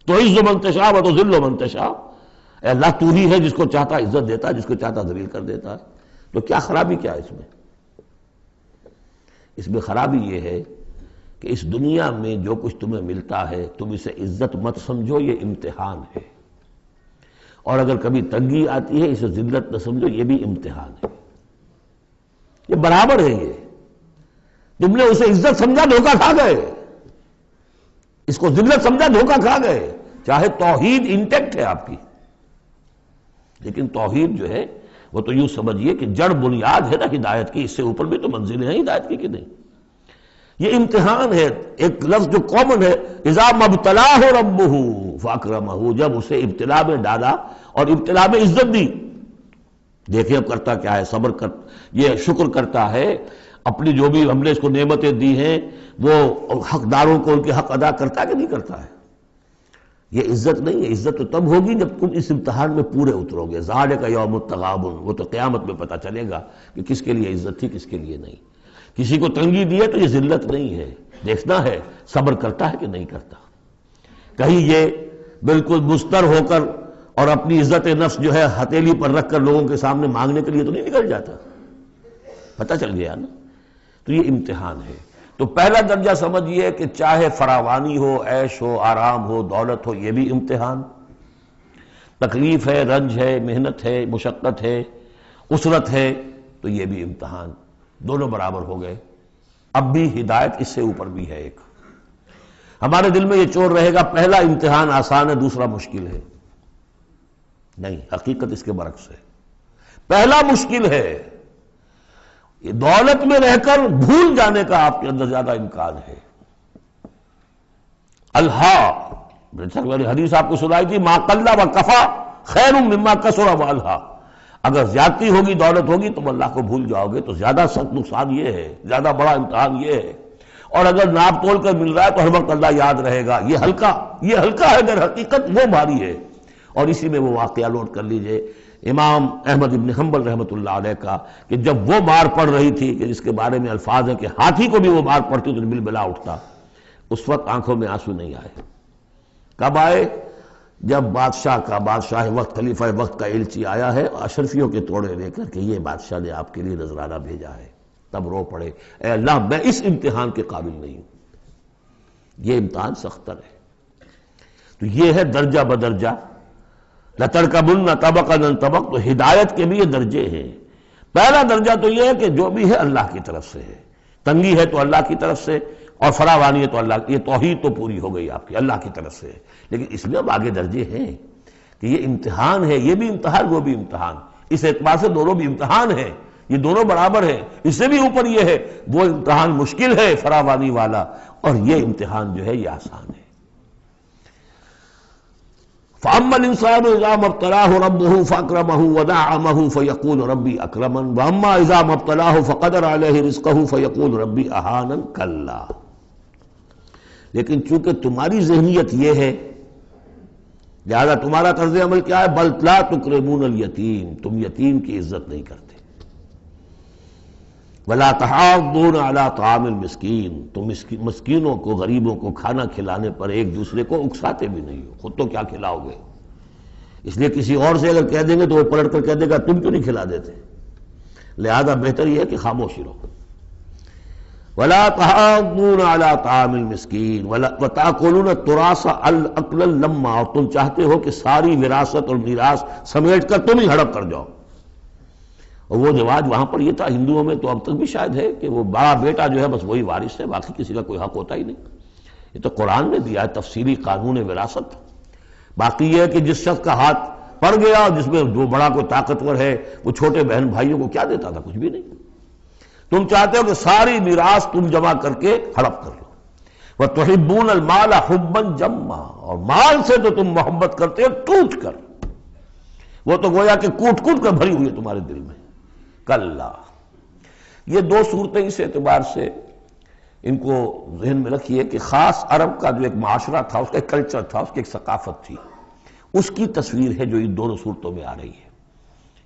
تو عز من تشاء و تذل من تشاء، اے اللہ تو ہی ہے جس کو چاہتا عزت دیتا ہے، جس کو چاہتا ذلیل کر دیتا ہے، تو کیا خرابی کیا ہے اس میں؟ اس میں خرابی یہ ہے کہ اس دنیا میں جو کچھ تمہیں ملتا ہے تم اسے عزت مت سمجھو، یہ امتحان ہے، اور اگر کبھی تنگی آتی ہے اسے ذلت نہ سمجھو، یہ بھی امتحان ہے، یہ برابر ہے۔ یہ تم نے اسے عزت سمجھا، دھوکہ کھا گئے، اس کو ذلت سمجھا، دھوکہ کھا گئے۔ چاہے توحید انٹیکٹ ہے آپ کی، لیکن توحید جو ہے وہ تو یوں سمجھیے کہ جڑ بنیاد ہے نا ہدایت کی، اس سے اوپر بھی تو منزلیں ہیں ہدایت کی کہ نہیں؟ یہ امتحان ہے۔ ایک لفظ جو کامن ہے، اذا ما ابتلاہ ربہ فاکرمہ، جب اسے ابتلا میں ڈالا اور ابتلا میں عزت دی۔ دیکھیں اب کرتا کیا ہے، صبر کر، یہ شکر کرتا ہے، اپنی جو بھی ہم نے اس کو نعمتیں دی ہیں وہ حقداروں کو ان کے حق ادا کرتا ہے کہ نہیں کرتا ہے؟ یہ عزت نہیں ہے، عزت تو تب ہوگی جب تم اس امتحان میں پورے اترو گے۔ ذالک یوم التغابن، وہ تو قیامت میں پتہ چلے گا کہ کس کے لیے عزت تھی، کس کے لیے نہیں۔ کسی کو تنگی دی ہے تو یہ ذلت نہیں ہے، دیکھنا ہے صبر کرتا ہے کہ نہیں کرتا۔ کہیں یہ بالکل مستر ہو کر اور اپنی عزت نفس جو ہے ہتھیلی پر رکھ کر لوگوں کے سامنے مانگنے کے لیے تو نہیں نکل جاتا، پتہ چل گیا نا۔ تو یہ امتحان ہے۔ تو پہلا درجہ سمجھیے کہ چاہے فراوانی ہو، عیش ہو، آرام ہو، دولت ہو، یہ بھی امتحان، تکلیف ہے، رنج ہے، محنت ہے، مشقت ہے، اسرت ہے، تو یہ بھی امتحان، دونوں برابر ہو گئے۔ اب بھی ہدایت اس سے اوپر بھی ہے ایک۔ ہمارے دل میں یہ چور رہے گا پہلا امتحان آسان ہے دوسرا مشکل ہے. نہیں، حقیقت اس کے برعکس ہے. پہلا مشکل ہے، یہ دولت میں رہ کر بھول جانے کا آپ کے اندر زیادہ امکان ہے. میں حدیث آپ کو سنائی تھی، ما قل و کفا خیر مما کثر و الہا. اگر زیادتی ہوگی، دولت ہوگی، تم اللہ کو بھول جاؤ گے تو زیادہ سخت نقصان یہ ہے، زیادہ بڑا امتحان یہ ہے. اور اگر ناپ تول کر مل رہا ہے تو ہر وقت اللہ یاد رہے گا. یہ ہلکا ہے، در حقیقت وہ بھاری ہے. اور اسی میں وہ واقعہ نوٹ کر لیجئے امام احمد ابن حنبل رحمۃ اللہ علیہ کا، کہ جب وہ مار پڑ رہی تھی کہ جس کے بارے میں الفاظ ہیں کہ ہاتھی کو بھی وہ مار پڑتی تو بلبلا اٹھتا، اس وقت آنکھوں میں آنسو نہیں آئے. کب آئے؟ جب بادشاہ وقت، خلیفہ وقت کا ایلچی آیا ہے اشرفیوں کے توڑے لے کر کہ یہ بادشاہ نے آپ کے لیے نذرانہ بھیجا ہے. تب رو پڑے، اے اللہ میں اس امتحان کے قابل نہیں ہوں. یہ امتحان سختر ہے. تو یہ ہے درجہ بدرجہ. لَتَرْكَبُنَّ طَبَقًا عَنْ طَبَقٍ. تو ہدایت کے بھی یہ درجے ہیں. پہلا درجہ تو یہ ہے کہ جو بھی ہے اللہ کی طرف سے ہے. تنگی ہے تو اللہ کی طرف سے، اور فراوانی ہے تو اللہ. یہ توحید تو پوری ہو گئی آپ کی، اللہ کی طرف سے. لیکن اس میں اب آگے درجے ہیں کہ یہ امتحان ہے، یہ بھی امتحان وہ بھی امتحان. اس اعتبار سے دونوں بھی امتحان ہیں، یہ دونوں برابر ہیں. اس سے بھی اوپر یہ ہے، وہ امتحان مشکل ہے فراوانی والا، اور یہ امتحان جو ہے یہ آسان ہے. فَأَمَّا الْإِنسَانُ إِذَا مَا ابْتَلَاهُ رَبُّهُ فَأَكْرَمَهُ وَنَعَّمَهُ فَيَقُولُ رَبِّي أَكْرَمَنِ وَأَمَّا إِذَا مَا ابْتَلَاهُ فَقَدَرَ عَلَيْهِ رِزْقَهُ فَيَقُولُ رَبِّي أَهَانَنِ كَلَّا. لیکن چونکہ تمہاری ذہنیت یہ ہے، لہذا تمہارا طرز عمل کیا ہے؟ بل لا تکرمون الیتیم. تم یتیم کی عزت نہیں کرتے. ولا تحاضون علی طعام المسکین. تم مسکینوں کو، غریبوں کو کھانا کھلانے پر ایک دوسرے کو اکساتے بھی نہیں ہو. خود تو کیا کھلاؤ گے؟ اس لیے کسی اور سے اگر کہہ دیں گے تو وہ پلٹ کر کہہ دے گا تم کیوں نہیں کھلا دیتے. لہذا بہتر یہ ہے کہ خاموشی رہو. ولا تحاضون علی طعام المسکین وتأکلون التراث اکلا لما. اور تم چاہتے ہو کہ ساری وراثت اور میراث سمیٹ کر تم ہی ہڑپ کر جاؤ. اور وہ رواج وہاں پر یہ تھا، ہندوؤں میں تو اب تک بھی شاید ہے، کہ وہ بڑا بیٹا جو ہے بس وہی وارث ہے، باقی کسی کا کوئی حق ہوتا ہی نہیں. یہ تو قرآن نے دیا ہے تفصیلی قانون وراثت. باقی یہ ہے کہ جس شخص کا ہاتھ پڑ گیا، جس میں جو بڑا کوئی طاقتور ہے، وہ چھوٹے بہن بھائیوں کو کیا دیتا تھا؟ کچھ بھی نہیں. تم چاہتے ہو کہ ساری میراث تم جمع کر کے ہڑپ کر لو. وَتُحِبُّونَ الْمَالَ حُبًّا جَمًّا. اور مال سے تو تم محبت کرتے ہو ٹوٹ کر. وہ تو گویا کہ کوٹ کوٹ کر بھری ہوئی ہے تمہارے دل میں. کلا. یہ دو صورتیں اس اعتبار سے ان کو ذہن میں رکھیے کہ خاص عرب کا جو ایک معاشرہ تھا، اس کا ایک کلچر تھا، اس کی ایک ثقافت تھی، اس کی تصویر ہے جو ان دونوں صورتوں میں آ رہی ہے.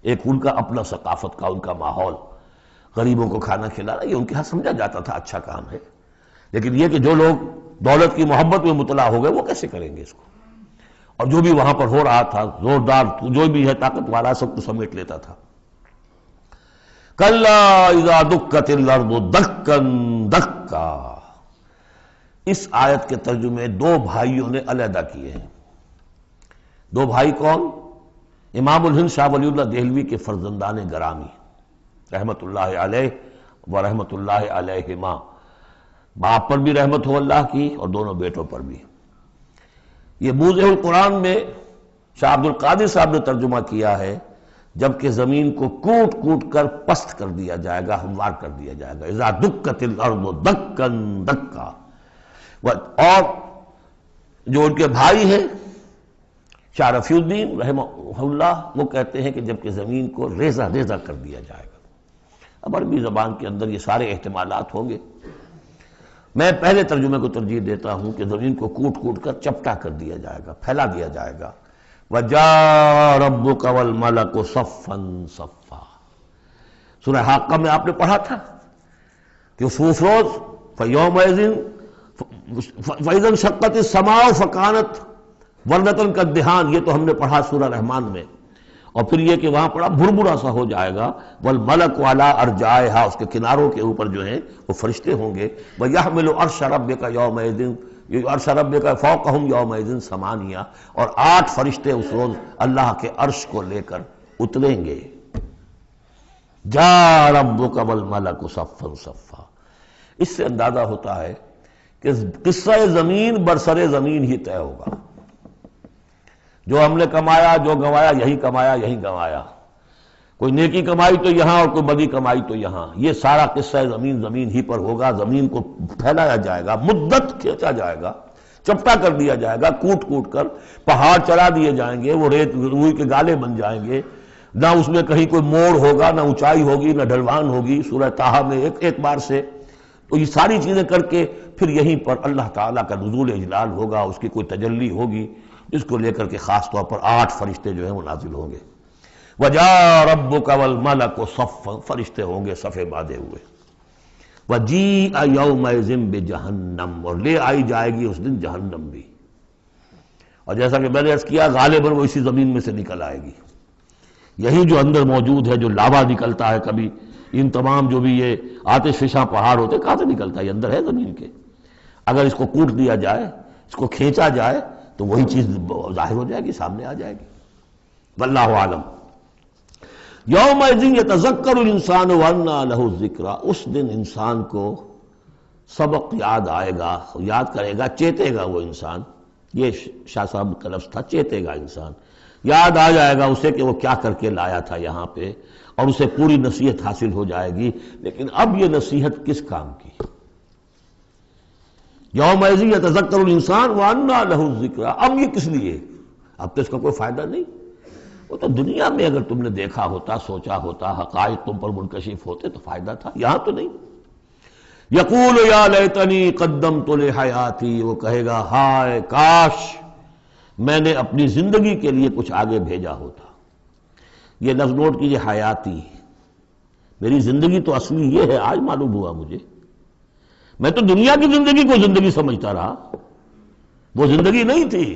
ایک ان کا اپنا ثقافت کا، ان کا ماحول، غریبوں کو کھانا کھلانا، یہ ان کے ہاں سمجھا جاتا تھا اچھا کام ہے. لیکن یہ کہ جو لوگ دولت کی محبت میں مطلع ہو گئے وہ کیسے کریں گے اس کو؟ اور جو بھی وہاں پر ہو رہا تھا، زوردار جو بھی ہے طاقت والا، سب کو سمیٹ لیتا تھا. کلا اذا دکت الارض دکا دکا. اس آیت کے ترجمے دو بھائیوں نے علیحدہ کیے ہیں. دو بھائی کون؟ امام الہند شاہ ولی اللہ دہلوی کے فرزندان گرامی رحمت اللہ علیہ و رحمت اللہ علیہما. باپ پر بھی رحمت ہو اللہ کی اور دونوں بیٹوں پر بھی. یہ موضع القرآن میں شاہ عبد القادر صاحب نے ترجمہ کیا ہے، جبکہ زمین کو کوٹ کوٹ کر پست کر دیا جائے گا، ہموار کر دیا جائے گا. اذا دکت الارض دکا دکا. اور جو ان کے بھائی ہیں شاہ رفیع الدین رحمہ اللہ، وہ کہتے ہیں کہ جبکہ زمین کو ریزہ ریزہ کر دیا جائے گا. اب عربی زبان کے اندر یہ سارے احتمالات ہوں گے. میں پہلے ترجمے کو ترجیح دیتا ہوں کہ زمین کو کوٹ کوٹ کر چپٹا کر دیا جائے گا، پھیلا دیا جائے گا. وَجَاءَ رَبُّكَ وَالْمَلَكُ صَفًّا صَفًّا. سورہ حاقہ میں آپ نے پڑھا تھا کہ اس روز فَيَوْمَئِذٍ فَإِذَا انشَقَّتِ السَّمَاءُ فَكَانَتْ وَرْدَةً كَالدِّهَانِ. یہ تو ہم نے پڑھا سورہ رحمان میں. اور پھر یہ کہ وہاں پڑھا بھربھرا سا ہو جائے گا. وَالْمَلَكُ عَلَىٰ أَرْجَائِهَا. اس کے کناروں کے اوپر جو ہیں وہ فرشتے ہوں گے. وَيَحْمِلُ عَرْشَ رَبِّكَ يَوْمَئِذٍ عرش ربک فوقہم یومئذ ثمانیہ. اور 8 فرشتے اس روز اللہ کے عرش کو لے کر اتریں گے. جاء ربک والملک صفا صفا. اس سے اندازہ ہوتا ہے کہ قصہ زمین برسر زمین ہی طے ہوگا. جو ہم نے کمایا، جو گنوایا، یہی کمایا یہی گنوایا. کوئی نیکی کمائی تو یہاں اور کوئی بدی کمائی تو یہاں. یہ سارا قصہ زمین زمین ہی پر ہوگا. زمین کو پھیلایا جائے گا، مدت کھینچا جائے گا، چپٹا کر دیا جائے گا، کوٹ کوٹ کر پہاڑ چلا دیے جائیں گے، وہ ریت روئی کے گالے بن جائیں گے. نہ اس میں کہیں کوئی موڑ ہوگا، نہ اونچائی ہوگی، نہ ڈھلوان ہوگی. سورہ طٰہٰ میں ایک بار سے تو یہ ساری چیزیں کر کے پھر یہیں پر اللہ تعالیٰ کا نزول اجلال ہوگا، اس کی کوئی تجلی ہوگی جس کو لے کر کے خاص طور پر 8 فرشتے جو ہیں وہ نازل ہوں گے. وَجَاءَ رَبُّكَ وَالْمَلَكُ صَفًّا، فرشتے ہوں گے صفے باندھے ہوئے. وَجِيءَ يَوْمَئِذٍ بِجَهَنَّمَ، اور لے آئی جائے گی اس دن جہنم بھی. اور جیسا کہ میں نے عرض کیا غالباً وہ اسی زمین میں سے نکل آئے گی. یہی جو اندر موجود ہے، جو لاوا نکلتا ہے کبھی، ان تمام جو بھی یہ آتش فشاں پہاڑ ہوتے کہاں سے نکلتا ہے؟ یہ اندر ہے زمین کے. اگر اس کو کوٹ دیا جائے، اس کو کھینچا جائے تو وہی چیز ظاہر ہو جائے گی، سامنے آ جائے گی. واللہ عالم. یومئذ یتذکر الانسان وانیٰ لہ الذکریٰ، اس دن انسان کو سبق یاد آئے گا، یاد کرے گا، چیتے گا وہ انسان. یہ شاہ صاحب کا لفظ تھا، چیتے گا انسان. یاد آ جائے گا اسے کہ وہ کیا کر کے لایا تھا یہاں پہ، اور اسے پوری نصیحت حاصل ہو جائے گی. لیکن اب یہ نصیحت کس کام کی؟ یومئذ یتذکر الانسان وانیٰ لہ الذکریٰ، اب یہ کس لیے؟ اب تو اس کا کوئی فائدہ نہیں. وہ تو دنیا میں اگر تم نے دیکھا ہوتا، سوچا ہوتا، حقائق تم پر منکشف ہوتے تو فائدہ تھا. یہاں تو نہیں. یقول یا لیتنی قدمت لحیاتی، وہ کہے گا ہائے کاش میں نے اپنی زندگی کے لیے کچھ آگے بھیجا ہوتا. یہ لفظ نوٹ کیجیے، حیاتی. میری زندگی تو اصلی یہ ہے، آج معلوم ہوا مجھے. میں تو دنیا کی زندگی کو زندگی سمجھتا رہا. وہ زندگی نہیں تھی،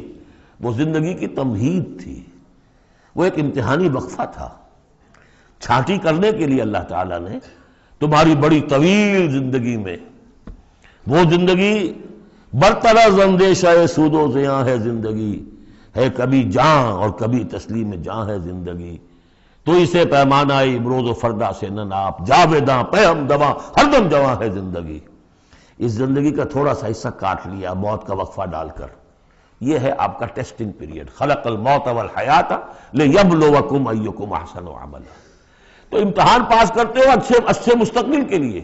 وہ زندگی کی تمہید تھی. وہ ایک امتحانی وقفہ تھا. چھانٹی کرنے کے لیے اللہ تعالیٰ نے تمہاری بڑی طویل زندگی میں، وہ زندگی برطرز اندیشہ سود و زیاں ہے زندگی، ہے کبھی جاں اور کبھی تسلیم جاں ہے زندگی. تو اسے پیمانہ امروز و فردا سے نہ ناپ، جاویداں پہ ہم دواں ہر دم جواں ہے زندگی. اس زندگی کا تھوڑا سا حصہ کاٹ لیا موت کا وقفہ ڈال کر. یہ ہے آپ کا ٹیسٹنگ پیریڈ. خلق الموت والحیات لیبلوکم ایکم احسن عملا. تو امتحان پاس کرتے ہو اچھے مستقبل کے لیے.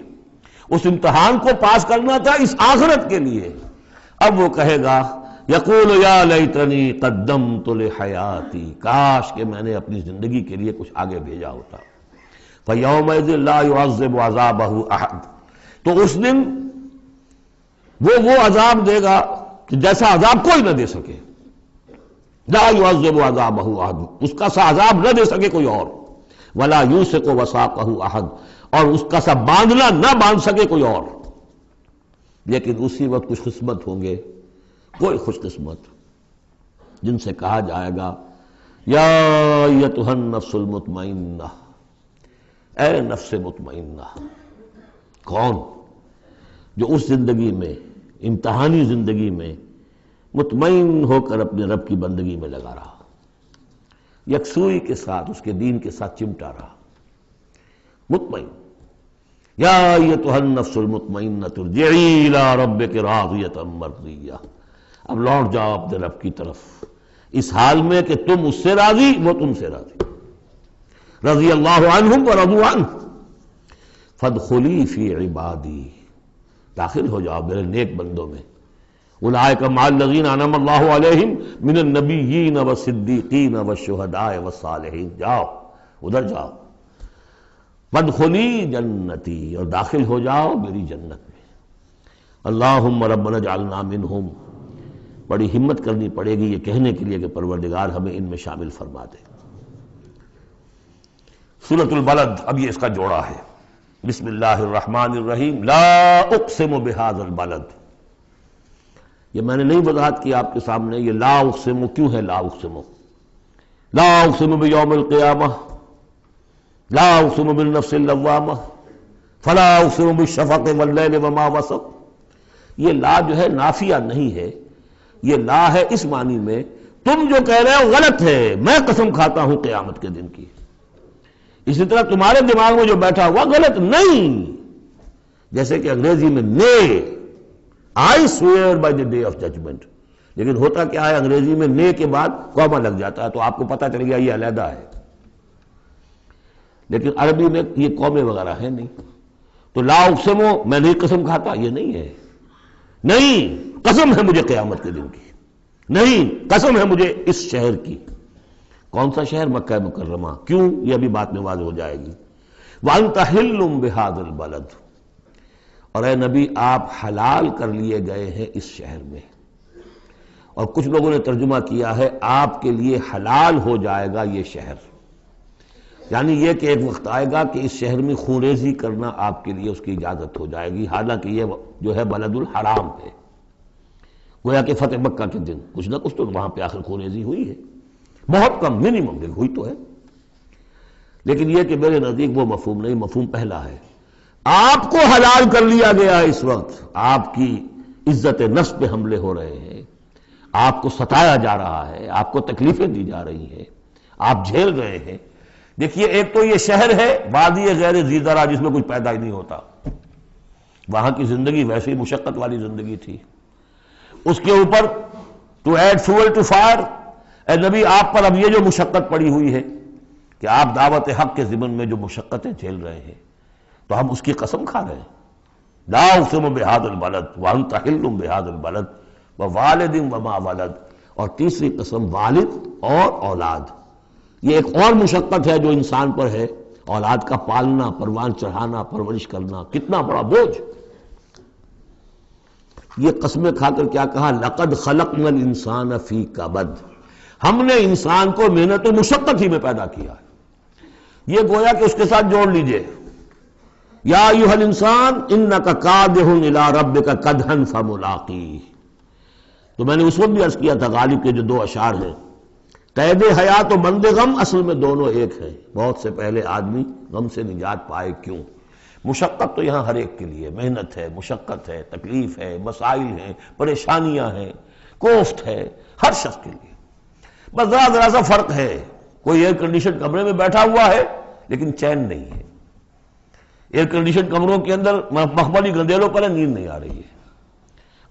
اس امتحان کو پاس کرنا تھا اس آخرت کے لیے. اب وہ کہے گا یقول یا لیتنی قدمت لحیاتی، کاش کہ میں نے اپنی زندگی کے لیے کچھ آگے بھیجا ہوتا. فیومئذ لا یعذب عذابہ احد، تو اس دن وہ عذاب دے گا کہ جیسا عذاب کوئی نہ دے سکے. لا یعذب عذابہ احد، اس کا سا عذاب نہ دے سکے کوئی اور. ولا یوثق وثاقہ احد، اور اس کا سا باندھنا نہ باندھ سکے کوئی اور. لیکن اسی وقت کچھ قسمت ہوں گے، کوئی خوش قسمت، جن سے کہا جائے گا یا ایتھا النفس المطمئنہ، اے نفس مطمئنہ. کون؟ جو اس زندگی میں، امتحانی زندگی میں مطمئن ہو کر اپنے رب کی بندگی میں لگا رہا، یکسوئی کے ساتھ اس کے دین کے ساتھ چمٹا رہا. مطمئن. یا ایتھا النفس المطمئنہ ارجعی الی ربک راضیۃ مرضیہ، اب لوٹ جاؤ اپنے رب کی طرف اس حال میں کہ تم اس سے راضی، وہ تم سے راضی. رضی اللہ عنہم ورضوا عنہ فادخلی فی عبادی، داخل ہو جاؤ میرے نیک بندوں میں. اولئک مع الذین انعم اللہ علیہم من النبیین والصدیقین والشہداء والصالحین. جاؤ ادھر جاؤ. وادخلی جنتی، اور داخل ہو جاؤ میری جنت میں. اللہم ربنا اجعلنا منہم. بڑی ہمت کرنی پڑے گی یہ کہنے کے لیے کہ پروردگار ہمیں ان میں شامل فرما دے. سورۃ البلد، اب یہ اس کا جوڑا ہے. بسم اللہ الرحمن الرحیم. لا اقسم بہذا البلد. یہ میں نے نہیں وضاحت کی آپ کے سامنے یہ لا اقسم کیوں ہے. لا اقسم، لا اقسم بیوم القیامہ، لا اقسم بالنفس اللوامہ، فلا اقسم بالشفق واللیل وما وسق. یہ لا جو ہے نافیہ نہیں ہے، یہ لا ہے اس معنی میں تم جو کہہ رہے ہو غلط ہے، میں قسم کھاتا ہوں قیامت کے دن کی. اسی طرح تمہارے دماغ میں جو بیٹھا ہوا غلط نہیں. جیسے کہ انگریزی میں نے، I swear by the day of judgement. لیکن ہوتا کیا ہے انگریزی میں نے کے بعد کاما لگ جاتا ہے تو آپ کو پتہ چل گیا یہ علیحدہ ہے. لیکن عربی میں یہ قومیں وغیرہ ہیں نہیں. تو لا اقسمو میں نہیں قسم کھاتا یہ نہیں ہے. نہیں قسم ہے مجھے قیامت کے دن کی. نہیں قسم ہے مجھے اس شہر کی. کون سا شہر؟ مکہ مکرمہ. کیوں؟ یہ ابھی بات میں واضح ہو جائے گی. وَأَنْتَ حِلٌّ بِهَذَا الْبَلَدِ، اور اے نبی آپ حلال کر لیے گئے ہیں اس شہر میں. اور کچھ لوگوں نے ترجمہ کیا ہے آپ کے لیے حلال ہو جائے گا یہ شہر. یعنی یہ کہ ایک وقت آئے گا کہ اس شہر میں خون ریزی کرنا آپ کے لیے اس کی اجازت ہو جائے گی. حالانکہ یہ جو ہے بلد الحرام ہے. گویا کہ فتح مکہ کے دن کچھ نہ کچھ تو وہاں پہ آخر خون ریزی ہوئی ہے، بہت کم، منیمم ہوئی تو ہے. لیکن یہ کہ میرے نزدیک وہ مفہوم نہیں. مفہوم پہلا ہے آپ کو حلال کر لیا گیا ہے. اس وقت آپ کی عزت نفس پہ حملے ہو رہے ہیں، آپ کو ستایا جا رہا ہے، آپ کو تکلیفیں دی جا رہی ہیں، آپ جھیل رہے ہیں. دیکھیے ایک تو یہ شہر ہے وادی غیر ذی زرع جس میں کچھ پیدا ہی نہیں ہوتا. وہاں کی زندگی ویسے ہی مشقت والی زندگی تھی. اس کے اوپر to add fuel to fire, اے نبی آپ پر اب یہ جو مشقت پڑی ہوئی ہے کہ آپ دعوت حق کے ضمن میں جو مشقتیں جھیل رہے ہیں تو ہم اس کی قسم کھا رہے ہیں. لا اقسم بہذا البلد وانت حل بہذا البلد ووالد وما ولد. اور تیسری قسم والد اور اولاد. یہ ایک اور مشقت ہے جو انسان پر ہے، اولاد کا پالنا، پروان چڑھانا، پرورش کرنا، کتنا بڑا بوجھ. یہ قسمیں کھا کر کیا کہا؟ لقد خلقنا الانسان فی کبد، ہم نے انسان کو محنت و مشقت ہی میں پیدا کیا ہے. یہ گویا کہ اس کے ساتھ جوڑ لیجئے یا ایھا الانسان انک کادح الی ربک کدحا فملاقیہ. تو میں نے اس وقت بھی عرض کیا تھا غالب کے جو دو اشعار ہیں، قید حیات و بند غم اصل میں دونوں ایک ہیں. بہت سے پہلے آدمی غم سے نجات پائے کیوں؟ مشقت تو یہاں ہر ایک کے لیے، محنت ہے، مشقت ہے، تکلیف ہے، مسائل ہیں، پریشانیاں ہیں، کوفت ہے، ہر شخص کے لیے. بس ذرا سا فرق ہے، کوئی ایئر کنڈیشن کمرے میں بیٹھا ہوا ہے لیکن چین نہیں ہے. ایئر کنڈیشن کمروں کے اندر مخملی گندیلوں پر نیند نہیں آ رہی ہے.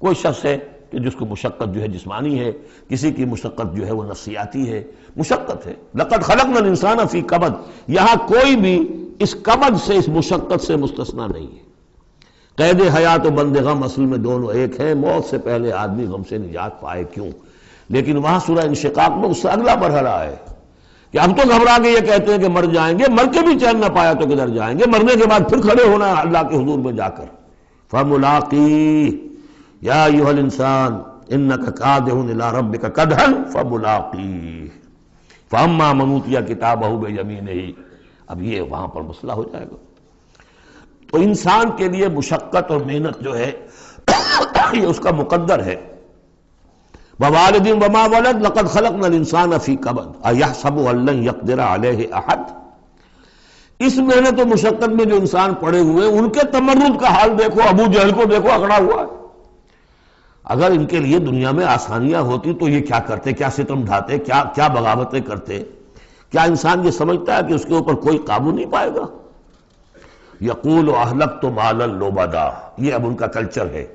کوئی شخص ہے کہ جس کو مشقت جو ہے جسمانی ہے، کسی کی مشقت جو ہے وہ نفسیاتی ہے. مشقت ہے. لقد خلقنا الانسان فی کبد، یہاں کوئی بھی اس کبد سے، اس مشقت سے مستثنا نہیں ہے. قید حیات و بند غم اصل میں دونوں ایک ہیں. موت سے پہلے آدمی غم سے نجات پائے کیوں؟ لیکن وہاں سورہ انشقاق میں اس سے اگلا مرحلہ ہے کہ ہم تو گھبرا کے یہ کہتے ہیں کہ مر جائیں گے، مر کے بھی چین نہ پایا تو کدھر جائیں گے، مرنے کے بعد پھر کھڑے ہونا ہے اللہ کے حضور میں جا کر. فملاقی یا ایھا الانسان انک کادح الی ربک کدحا فملاقیہ فاما من اوتی کتابہ بیمینہ. اب یہ وہاں پر مسئلہ ہو جائے گا. تو انسان کے لیے مشقت اور محنت جو ہے یہ اس کا مقدر ہے. ووالد وما ولد لقد خلقنا الانسان فی کبد ایحسب ان لن یقدر علیہ احد. اس محنت و مشقت میں جو انسان پڑے ہوئے ان کے تمرد کا حال دیکھو. ابو جہل کو دیکھو اکڑا ہوا ہے. اگر ان کے لیے دنیا میں آسانیاں ہوتی تو یہ کیا کرتے، کیا ستم ڈھاتے، کیا بغاوتیں کرتے. کیا انسان یہ سمجھتا ہے کہ اس کے اوپر کوئی قابو نہیں پائے گا؟ یقول اہلکت مالا لبدا، یہ اب ان کا کلچر ہے.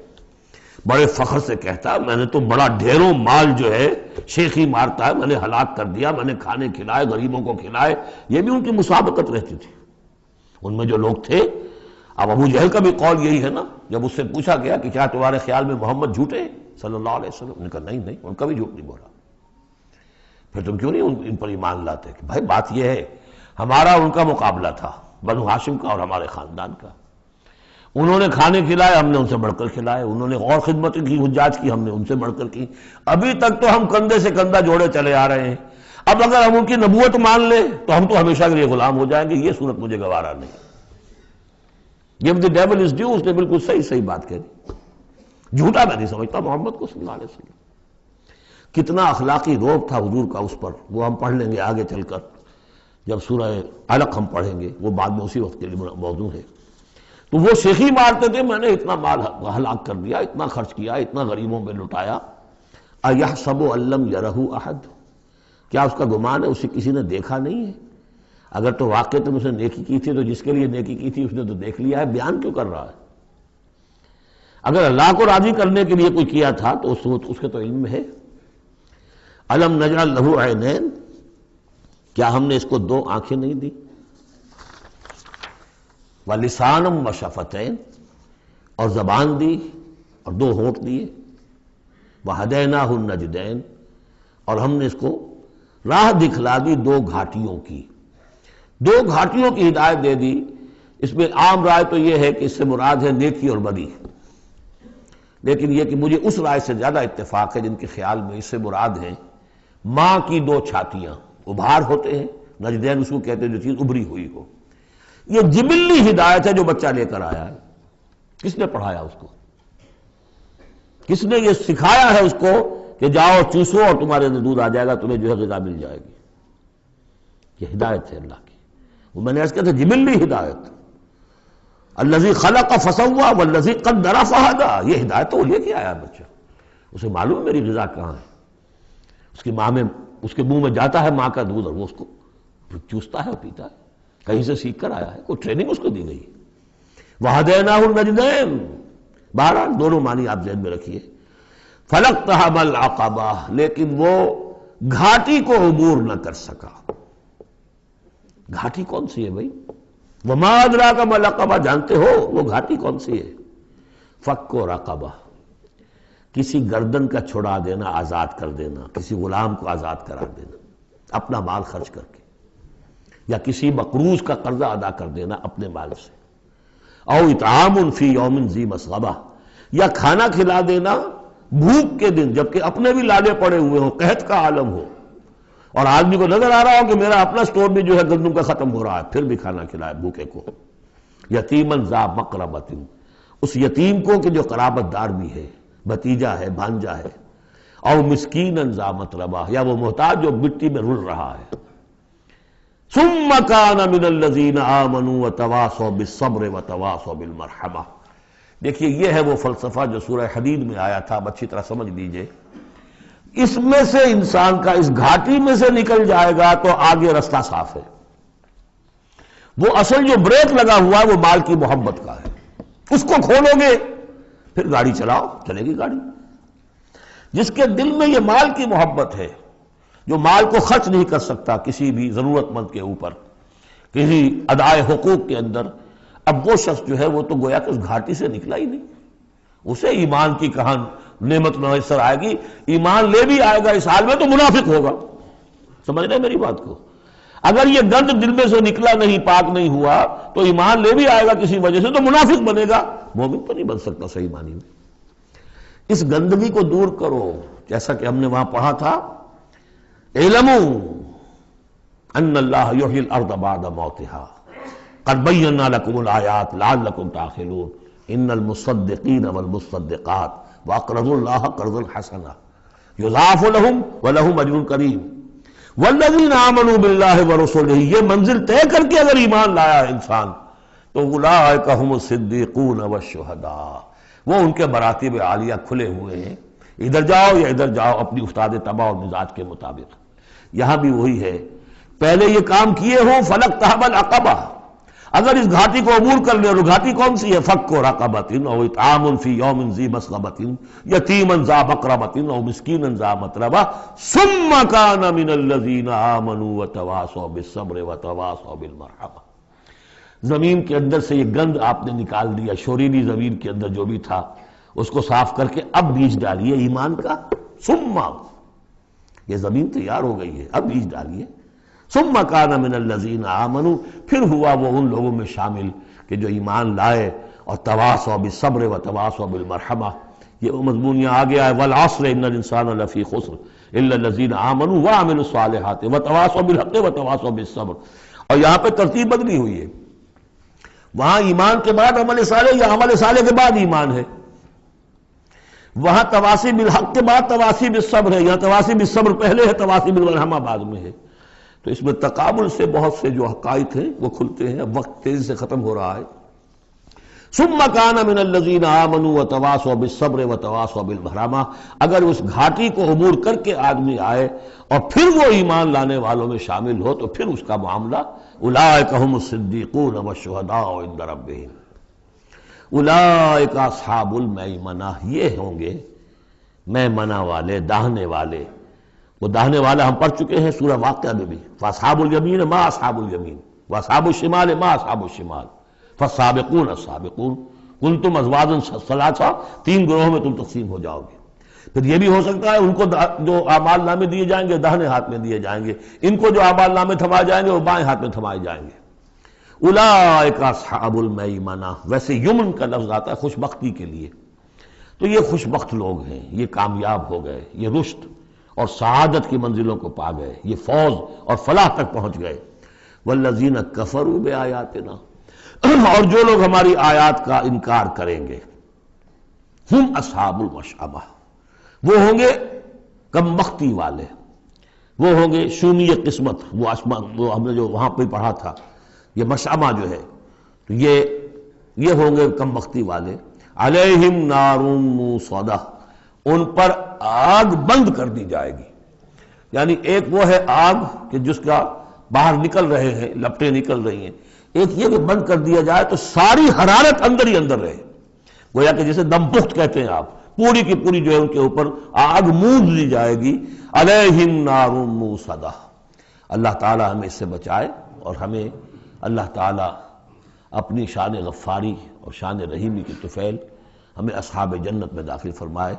بڑے فخر سے کہتا ہے میں نے تو بڑا ڈھیروں مال جو ہے شیخی مارتا ہے، میں نے ہلاک کر دیا، میں نے کھانے کھلائے، غریبوں کو کھلائے. یہ بھی ان کی مسابقت رہتی تھی ان میں جو لوگ تھے. اب ابو جہل کا بھی قول یہی ہے نا. جب اس سے پوچھا گیا کہ کیا تمہارے خیال میں محمد جھوٹے ہیں صلی اللہ علیہ وسلم، انہوں نے کہا نہیں ان کا بھی جھوٹ نہیں بولا. پھر تم کیوں نہیں ان پر ایمان لاتے؟ کہ بھائی بات یہ ہے ہمارا ان کا مقابلہ تھا، بنو ہاشم کا اور ہمارے خاندان کا. انہوں نے کھانے کھلائے، ہم نے ان سے بڑھ کر کھلائے. انہوں نے اور خدمت کی، حجاج کی، ہم نے ان سے بڑھ کر کی. ابھی تک تو ہم کندھے سے کندھا جوڑے چلے آ رہے ہیں. اب اگر ہم ان کی نبوت مان لیں تو ہم تو ہمیشہ کے لیے غلام ہو جائیں گے. یہ صورت مجھے گوارا نہیں. Give the devil his due، اس نے بالکل صحیح بات کہہ دی. جھوٹا میں نہیں سمجھتا محمد کو صلی اللہ علیہ وسلم. کتنا اخلاقی روب تھا حضور کا اس پر، وہ ہم پڑھ لیں گے آگے چل کر جب سورہ علق ہم پڑھیں گے، وہ بعد میں اسی وقت کے لیے موضوع ہے. تو وہ شیخی مارتے تھے میں نے اتنا مال ہلاک کر دیا، اتنا خرچ کیا، اتنا غریبوں میں لٹایا. ایحسب ان لم یرہ احد، کیا اس کا گمان ہے اسے کسی نے دیکھا نہیں ہے؟ اگر تو واقع تم اس نے نیکی کی تھی تو جس کے لیے نیکی کی تھی اس نے تو دیکھ لیا ہے، بیان کیوں کر رہا ہے؟ اگر اللہ کو راضی کرنے کے لیے کوئی کیا تھا تو اس کے تو علم میں ہے۔ الم نجعل لہ عینین، کیا ہم نے اس کو دو آنکھیں نہیں دی، ولسانم وشفتین، اور زبان دی اور دو ہونٹ دیے، وہدیناہ النجدین، اور ہم نے اس کو راہ دکھلا دی دو گھاٹیوں کی، دو گھاٹیوں کی ہدایت دے دی۔ اس میں عام رائے تو یہ ہے کہ اس سے مراد ہے نیکی اور بدی، لیکن یہ کہ مجھے اس رائے سے زیادہ اتفاق ہے جن کے خیال میں اس سے مراد ہیں ماں کی دو چھاتیاں، ابھار ہوتے ہیں، نجدین اس کو کہتے ہیں جو چیز ابھری ہوئی ہو۔ یہ جبلی ہدایت ہے جو بچہ لے کر آیا ہے۔ کس نے پڑھایا اس کو؟ کس نے یہ سکھایا ہے اس کو کہ جاؤ چوسو اور تمہارے اندر دودھ آ جائے گا، تمہیں جو ہے غذا مل جائے گی؟ یہ ہدایت ہے اللہ کی، وہ میں نے عرض کیا تھا جبلی ہدایت، الذی خلق فسوی والذی قدر فہدی، یہ ہدایت تو وہ لے کے آیا بچہ، اسے معلوم ہے میری غذا کہاں ہے، اس کی ماں میں، اس کے منہ میں جاتا ہے ماں کا دودھ اور وہ اس کو چوستا ہے اور پیتا ہے، کہیں سے سیکھ کر آیا ہے، کوئی ٹریننگ اس کو دی گئی ہے۔ وَهَدَيْنَاهُ النَّجْدَيْنِ، بہرحال دونوں معنی آپ ذہن میں رکھیے۔ فَلَقْتَحَمَ الْعَقَبَةَ، لیکن وہ گھاٹی کو عبور نہ کر سکا۔ گھاٹی کون سی ہے بھائی؟ وَمَا أَدْرَاكَ مَا الْعَقَبَةُ، جانتے ہو وہ گھاٹی کون سی ہے؟ فَكُّ رَقَبَةٍ، کسی گردن کا چھڑا دینا، آزاد کر دینا، کسی غلام کو آزاد کرا دینا اپنا مال خرچ کر کے، یا کسی مقروض کا قرضہ ادا کر دینا اپنے مال سے، او اطعام فی یوم ذی مسغبہ، یا کھانا کھلا دینا بھوک کے دن جبکہ اپنے بھی لالے پڑے ہوئے ہوں، قحط کا عالم ہو، اور آدمی کو نظر آ رہا ہو کہ میرا اپنا سٹور بھی جو ہے گندم کا ختم ہو رہا ہے، پھر بھی کھانا کھلائے بھوکے کو۔ یتیمن ذا مقربۃ، اس یتیم کو کہ جو قرابت دار بھی ہے، بھتیجا ہے، بھانجا ہے، او مسکینن ذا متربہ، یا وہ محتاج جو مٹی میں رل رہا ہے۔ ثم کان من الذین آمنوا وتواصوا بالصبر وتواصوا بالمرحمہ۔ دیکھیے یہ ہے وہ فلسفہ جو سورہ حدید میں آیا تھا، اب اچھی طرح سمجھ لیجئے۔ اس میں سے انسان کا اس گھاٹی میں سے نکل جائے گا تو آگے رستہ صاف ہے۔ وہ اصل جو بریک لگا ہوا ہے وہ مال کی محبت کا ہے، اس کو کھولو گے پھر گاڑی چلاؤ، چلے گی گاڑی۔ جس کے دل میں یہ مال کی محبت ہے، جو مال کو خرچ نہیں کر سکتا کسی بھی ضرورت مند کے اوپر، کسی ادائے حقوق کے اندر، اب وہ شخص جو ہے وہ تو گویا کہ اس گھاٹی سے نکلا ہی نہیں۔ اسے ایمان کی کہاں نعمت میسر آئے گی، ایمان لے بھی آئے گا اس حال میں تو منافق ہوگا۔ سمجھ رہے میری بات کو؟ اگر یہ گند دل میں سے نکلا نہیں، پاک نہیں ہوا، تو ایمان لے بھی آئے گا کسی وجہ سے تو منافق بنے گا، مومن تو نہیں بن سکتا صحیح معنی میں۔ اس گندگی کو دور کرو، جیسا کہ ہم نے وہاں پڑھا تھا، اعلموا ان اللہ یحیی الارض بعد موتہا قد بینا لکم الآیات لعلکم تعقلون ان المصدقین والمصدقات واقرضوا اللہ قرضا حسنا یضاعف لهم ولهم اجر کریم والذین آمنوا باللہ ورسلہ، یہ منزل طے کر کے اگر ایمان لایا ہے انسان تو اولئک هم الصدیقون والشہداء، وہ ان کے مراتب عالیہ کھلے ہوئے ہیں، ادھر جاؤ یا ادھر جاؤ اپنی استاد طبع اور مزاج کے مطابق۔ یہاں بھی وہی ہے، پہلے یہ کام کیے ہوں فلقتحم العقبہ، اگر اس گھاٹی کو عبور کر لے، اور گھاٹی کون سی ہے؟ فک رقبۃ او اطعام فی یوم ذی مسغبۃ یتیما ذا مقربۃ او مسکینا ذا متربہ ثم کان من الذین آمنوا وتواصوا بالصبر وتواصوا بالمرحمہ۔ زمین کے اندر سے یہ گند آپ نے نکال دیا، شورینی زمین کے اندر جو بھی تھا اس کو صاف کر کے اب بیج ڈالیے ایمان کا، ثم، یہ زمین تیار ہو گئی ہے، اب بیج ڈالیے۔ ثم کان من الذین آمنوا، پھر ہوا وہ ان لوگوں میں شامل کہ جو ایمان لائے اور تواصوا بالصبر وتواصوا بالمرحمہ۔ یہ وہ مضمون یہاں آ گیا ہے، والعصر ان الانسان لفی خسر الا الذین آمنوا وعملوا الصالحات وتواصوا بالحق وتواصوا بالصبر۔ اور یہاں پہ ترتیب بدلی ہوئی ہے، وہاں ایمان کے بعد عمل صالح یا عمل صالح کے بعد ایمان ہے، وہاں تواصی بالحق کے بعد تواصی بالصبر ہے، یہاں تواصی بالصبر پہلے ہے، تواصی بالمرحمہ بعد میں ہے۔ تو اس میں تقابل سے بہت سے جو حقائق ہیں وہ کھلتے ہیں، اب وقت تیزی سے ختم ہو رہا ہے۔ ثم کان من الذین آمنوا وتواصوا بالصبر وتواصوا بالمرحمہ، اگر اس گھاٹی کو عبور کر کے آدمی آئے اور پھر وہ ایمان لانے والوں میں شامل ہو تو پھر اس کا معاملہ اولئک هم الصدیقون والشہداء عند ربہم اولئک اصحاب المیمنہ، یہ ہوں گے میمنہ والے، داہنے والے۔ وہ داہنے والا ہم پڑھ چکے ہیں سورہ واقعہ میں بھی، فاصحاب الیمین ما اصحاب الیمین واصحاب الشمال ما اصحاب الشمال فالسابقون السابقون کنتم ازواجا ثلاثا، تین گروہوں میں تم تقسیم ہو جاؤ گے۔ پھر یہ بھی ہو سکتا ہے ان کو جو اعمال نامے دیے جائیں گے داہنے ہاتھ میں دیے جائیں گے، ان کو جو اعمال نامے تھمائے جائیں گے وہ بائیں ہاتھ میں تھمائے جائیں گے۔ اولئک اصحاب المیمنہ، ویسے یمن کا لفظ آتا ہے خوش بختی کے لیے، تو یہ خوش بخت لوگ ہیں، یہ کامیاب ہو گئے، یہ رشد اور سعادت کی منزلوں کو پا گئے، یہ فوز اور فلاح تک پہنچ گئے۔ والذین کفروا بآیاتنا، اور جو لوگ ہماری آیات کا انکار کریں گے، ہم اصحاب المشأمہ، وہ ہوں گے کم بختی والے، وہ ہوں گے شومی قسمت، وہ ہم نے جو وہاں پہ پڑھا تھا، یہ مشأمہ جو ہے تو یہ ہوں گے کم بختی والے۔ علیہم نار موصدہ، ان پر آگ بند کر دی جائے گی، یعنی ایک وہ ہے آگ کہ جس کا باہر نکل رہے ہیں، لپٹیں نکل رہی ہیں، ایک یہ کہ بند کر دیا جائے تو ساری حرارت اندر ہی اندر رہے، گویا کہ جسے دم پخت کہتے ہیں آپ، پوری کی پوری جو ہے ان کے اوپر آگ موند لی جائے گی۔ علیہم نار موصدہ، اللہ تعالی ہمیں اس سے بچائے اور ہمیں اللہ تعالی اپنی شان غفاری اور شان رحیمی کی طفیل ہمیں اصحاب جنت میں داخل فرمائے۔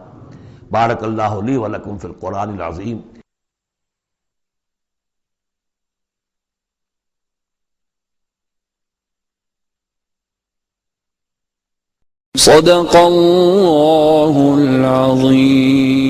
بارک اللہ لی ولکم فی القرآن العظیم۔ صدق اللہ العظیم۔